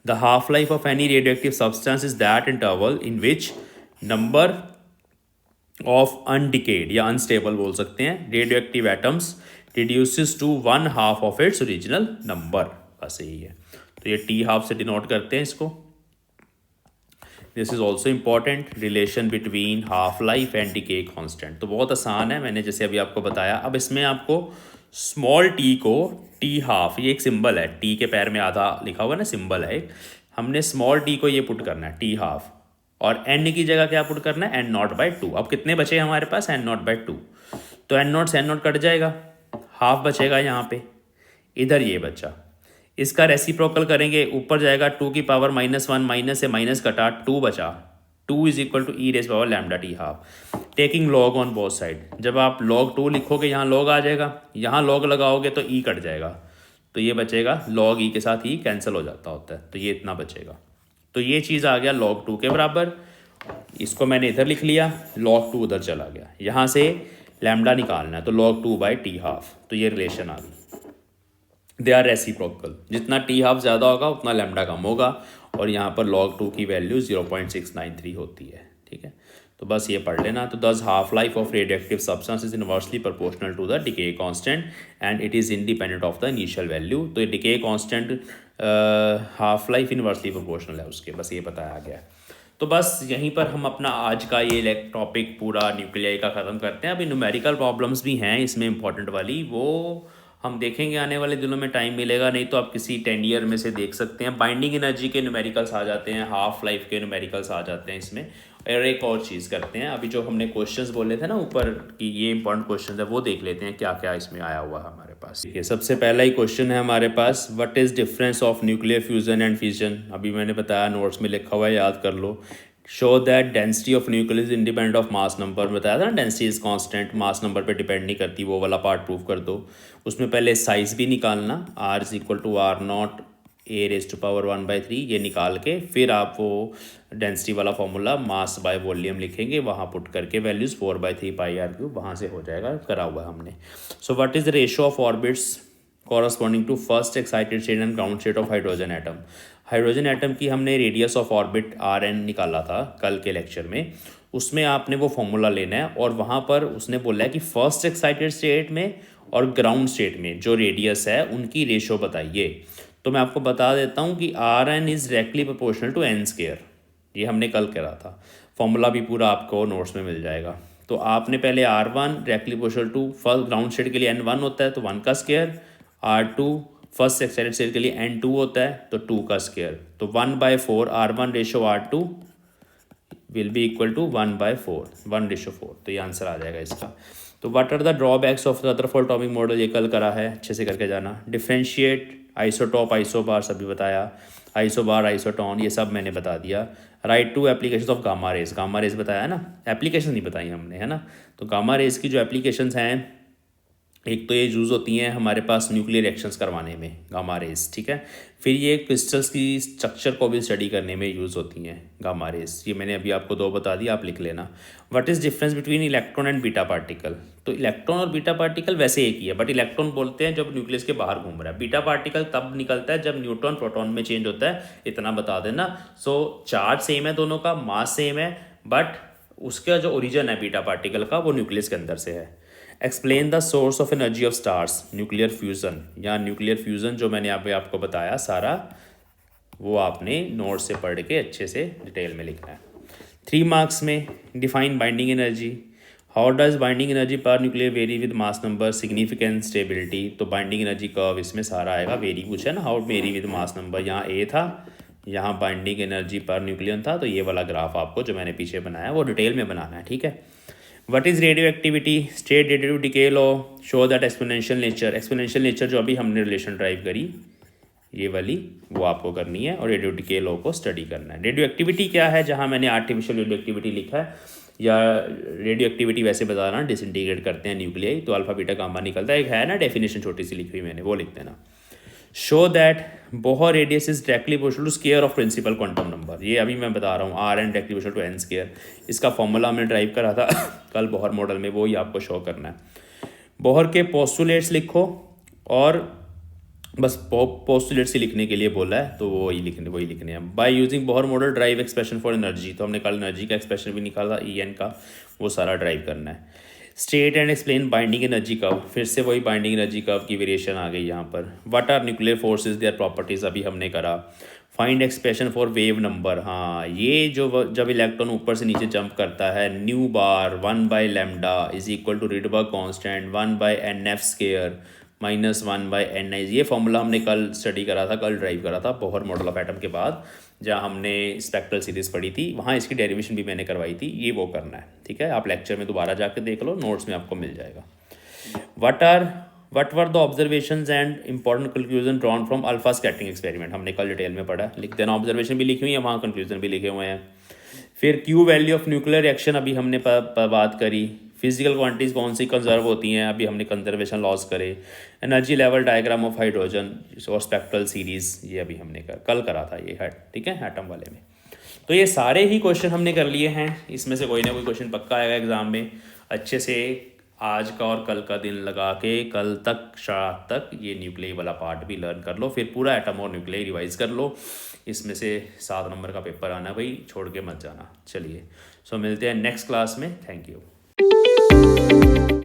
The half life of any radioactive substance is that interval in which number of undecayed या अनस्टेबल बोल सकते हैं radioactive atoms reduces to 1/2 of its original number. बस यही है। तो ये टी हाफ से डिनोट करते हैं इसको। This is also important, relation between half life and decay constant. तो बहुत आसान है, मैंने जैसे अभी आपको बताया। अब इसमें आपको स्मॉल टी को टी हाफ, ये एक सिंबल है, टी के पैर में आधा लिखा हुआ है ना, सिंबल है एक। हमने स्मॉल टी को ये पुट करना है टी हाफ, और एन की जगह क्या पुट करना है, एन नॉट बाई 2। अब कितने बचे हमारे पास, एन नॉट बाई 2। तो एन नॉट से एन नॉट कट जाएगा, हाफ बचेगा यहाँ पे, इधर ये बचा। इसका रेसिप्रोकल करेंगे, ऊपर जाएगा 2 की पावर -1, माइनस से माइनस कटा, 2 बचा। 2 is equal to e raise power lambda T half. Taking log on both side, जब आप log 2 लिखोगे यहाँ log आ जाएगा, यहाँ log लगाओगे तो ई कट जाएगा, तो ये बचेगा log ई के साथ ई कैंसिल हो जाता होता है, तो ये इतना बचेगा। तो ये चीज़ आ गया log 2 के बराबर। इसको मैंने इधर लिख लिया, log 2 उधर चला गया। यहाँ से लैम्डा निकालना है तो log 2 बाई टी हाफ, तो ये रिलेशन आ गई। दे आर रेसिप्रोकल, जितना टी हाफ ज़्यादा होगा उतना लैम्डा कम होगा, और यहाँ पर log 2 की वैल्यू 0.693 होती है, ठीक है। तो बस ये पढ़ लेना। तो thus half life of radioactive substance is inversely proportional to the decay constant and it is independent of the initial value. तो ये decay constant half life inversely proportional है उसके, बस ये बताया गया। तो बस यहीं पर हम अपना आज का ये टॉपिक पूरा न्यूक्लियाई का ख़त्म करते हैं। अभी न्यूमेरिकल प्रॉब्लम्स भी हैं इसमें इंपॉर्टेंट वाली, वो हम देखेंगे आने वाले दिनों में, टाइम मिलेगा नहीं तो आप किसी 10 ईयर में से देख सकते हैं। बाइंडिंग एनर्जी के न्यूमेरिकल्स आ जाते हैं, हाफ लाइफ के न्यूमेरिकल्स आ जाते हैं इसमें। और एक और चीज़ करते हैं, अभी जो हमने क्वेश्चंस बोले थे ना ऊपर कि ये इंपॉर्टेंट क्वेश्चन है, वो देख लेते हैं क्या क्या इसमें आया हुआ है हमारे पास। ठीक है, सबसे पहला ही क्वेश्चन है हमारे पास, what is difference of nuclear fusion and fission. अभी मैंने बताया, नोट्स में लिखा हुआ है, याद कर लो। Show that density of nucleus independent of mass number. बताया था ना, density is constant, mass number पे डिपेंड नहीं करती, वो वाला पार्ट प्रूव कर दो। उसमें पहले साइज भी निकालना, r is equal to R naught A raise to power 1/3, ये निकाल के फिर आप वो डेंसिटी वाला फॉर्मूला मास बाय वॉल्यूम लिखेंगे, वहाँ पुट करके वैल्यूज़ 4/3 पाई आर क्यूब वहाँ से हो जाएगा, करा हुआ है हमने। So what is the ratio of orbits corresponding to first excited state and ground state of hydrogen atom. Hydrogen atom की हमने रेडियस ऑफ ऑर्बिट RN निकाला था कल के लेक्चर में, उसमें आपने वो फॉर्मूला लेना है, और वहाँ पर उसने बोला है कि फर्स्ट एक्साइटेड स्टेट में और ग्राउंड स्टेट में जो रेडियस है उनकी रेशो बताइए। तो मैं आपको बता देता हूँ कि RN is directly proportional to n²। ये हमने कल करा था, फॉर्मूला भी पूरा आपको नोट्स में मिल जाएगा। तो आपने पहले R1 directly proportional to first ground state के लिए n1 होता है तो 1 का square, R2 first excited state के लिए n2 होता है तो 2 का स्क्वायर, तो 1/4 R1 ratio R2 will be equal to 1/4, 1/4। तो ये आंसर आ जाएगा इसका। तो what are the drawbacks of Rutherford atomic model, ये कल करा है, अच्छे से करके जाना। डिफ्रेंशिएट, आइसोटॉप, आइसोबार सभी बताया, आइसोबार, आइसोटॉन ये सब मैंने बता दिया। Write two application of gamma rays, gamma rays बताया ना, एप्लीकेशन नहीं बताई हमने, है ना। तो गामा रेज की जो एप्लीकेशंस हैं एक तो ये यूज़ होती हैं हमारे पास न्यूक्लियर रिएक्शंस करवाने में, गामा रेज, ठीक है। फिर ये क्रिस्टल्स की स्ट्रक्चर को भी स्टडी करने में यूज़ होती हैं गामा रेज। ये मैंने अभी आपको दो बता दिया, आप लिख लेना। What is difference between electron and beta particle? तो इलेक्ट्रॉन और बीटा पार्टिकल वैसे एक ही है, बट इलेक्ट्रॉन बोलते हैं जब न्यूक्लियस के बाहर घूम रहा है, बीटा पार्टिकल तब निकलता है जब न्यूट्रॉन प्रोटॉन में चेंज होता है, इतना बता देना। सो चार्ज सेम है दोनों का, मास सेम है, बट उसका जो ओरिजिन है बीटा पार्टिकल का वो न्यूक्लियस के अंदर से है। Explain the source of energy of stars, nuclear fusion. या न्यूक्लियर फ्यूज़न जो मैंने यहाँ पे आपको बताया सारा, वो आपने नोट से पढ़ के अच्छे से डिटेल में लिखना है। 3 मार्क्स में define binding energy. How does binding energy per nuclear vary with mass number, significance, stability. तो बाइंडिंग एनर्जी कर्व इसमें सारा आएगा। वेरी पूछा है ना, how vary with mass number, यहाँ ए था, यहाँ बाइंडिंग एनर्जी पर न्यूक्लियन था, तो ये वाला ग्राफ आपको जो मैंने पीछे बनाया वो डिटेल में बनाना है, ठीक है। What is radio activity, state radio decay law, show that exponential nature. Exponential nature जो अभी हमने रिलेशन ड्राइव करी, ये वाली, वो आपको करनी है, और रेडियो डिके लॉ को स्टडी करना है। रेडियो एक्टिविटी क्या है, जहाँ मैंने आर्टिफिशियल रेडियो एक्टिविटी लिखा है, या रेडियो एक्टिविटी वैसे बता रहा, डिसइंटीग्रेट करते हैं न्यूक्लियाई तो अल्फा बीटा गामा निकलता है। एक है ना डेफिनेशन छोटी सी लिखी हुई मैंने, वो लिख देना। Show that Bohr radius is directly proportional to square of principal quantum number. ये अभी मैं बता रहा हूँ, r n directly proportional to n square. इसका फॉर्मूला हमने ड्राइव करा था कल बोहर मॉडल में, वो ही आपको शो करना है। बोहर के पोस्टुलेट्स लिखो, और बस पोस्टुलेट्स ही लिखने के लिए बोला है, तो वही लिखने हैं। By using Bohr model drive expression for energy, तो हमने कल एनर्जी का एक्सप्रेशन भी निकाला ई एन का, वो सारा ड्राइव करना है। State and explain binding energy curve, फिर से वही बाइंडिंग एनर्जी कर्व की वेरिएशन आ गई यहाँ पर। What are nuclear forces, their properties, अभी हमने करा। Find expression for wave number, हाँ ये जो जब इलेक्ट्रॉन ऊपर से नीचे जंप करता है, nu bar 1/λ is equal to Rydberg constant 1/nf² -1/ni। ये फॉर्मूला हमने कल स्टडी करा था, कल ड्राइव करा था बोहर मॉडल ऑफ एटम के बाद, जहाँ हमने स्पेक्ट्रल सीरीज पढ़ी थी, वहाँ इसकी डेरिवेशन भी मैंने करवाई थी। ये वो करना है, ठीक है। आप लेक्चर में दोबारा जाके देख लो, नोट्स में आपको मिल जाएगा। What were the observations and important conclusion drawn from alpha scattering experiment, हमने कल डिटेल में पढ़ा, लिख देना। ऑब्जर्वेशन भी लिखी हुई है वहाँ, कंक्लूजन भी लिखे हुए हैं। फिर Q value of nuclear reaction अभी हमने बात करी। फिजिकल क्वांटिटीज़ कौन सी कंजर्व होती हैं, अभी हमने कंजर्वेशन लॉस करे। Energy level diagram of hydrogen और स्पेक्ट्रल सीरीज़, ये अभी हमने कल करा था ये है, ठीक है, एटम वाले में। तो ये सारे ही क्वेश्चन हमने कर लिए हैं, इसमें से कोई ना कोई क्वेश्चन पक्का आएगा एग्जाम में। अच्छे से आज का और कल का दिन लगा के कल तक रात तक ये न्यूक्लियर वाला पार्ट भी लर्न कर लो, फिर पूरा एटम और न्यूक्लियर रिवाइज कर लो। इसमें से 7 नंबर का पेपर आना भाई, छोड़ के मत जाना। चलिए, सो मिलते हैं नेक्स्ट क्लास में। Thank you.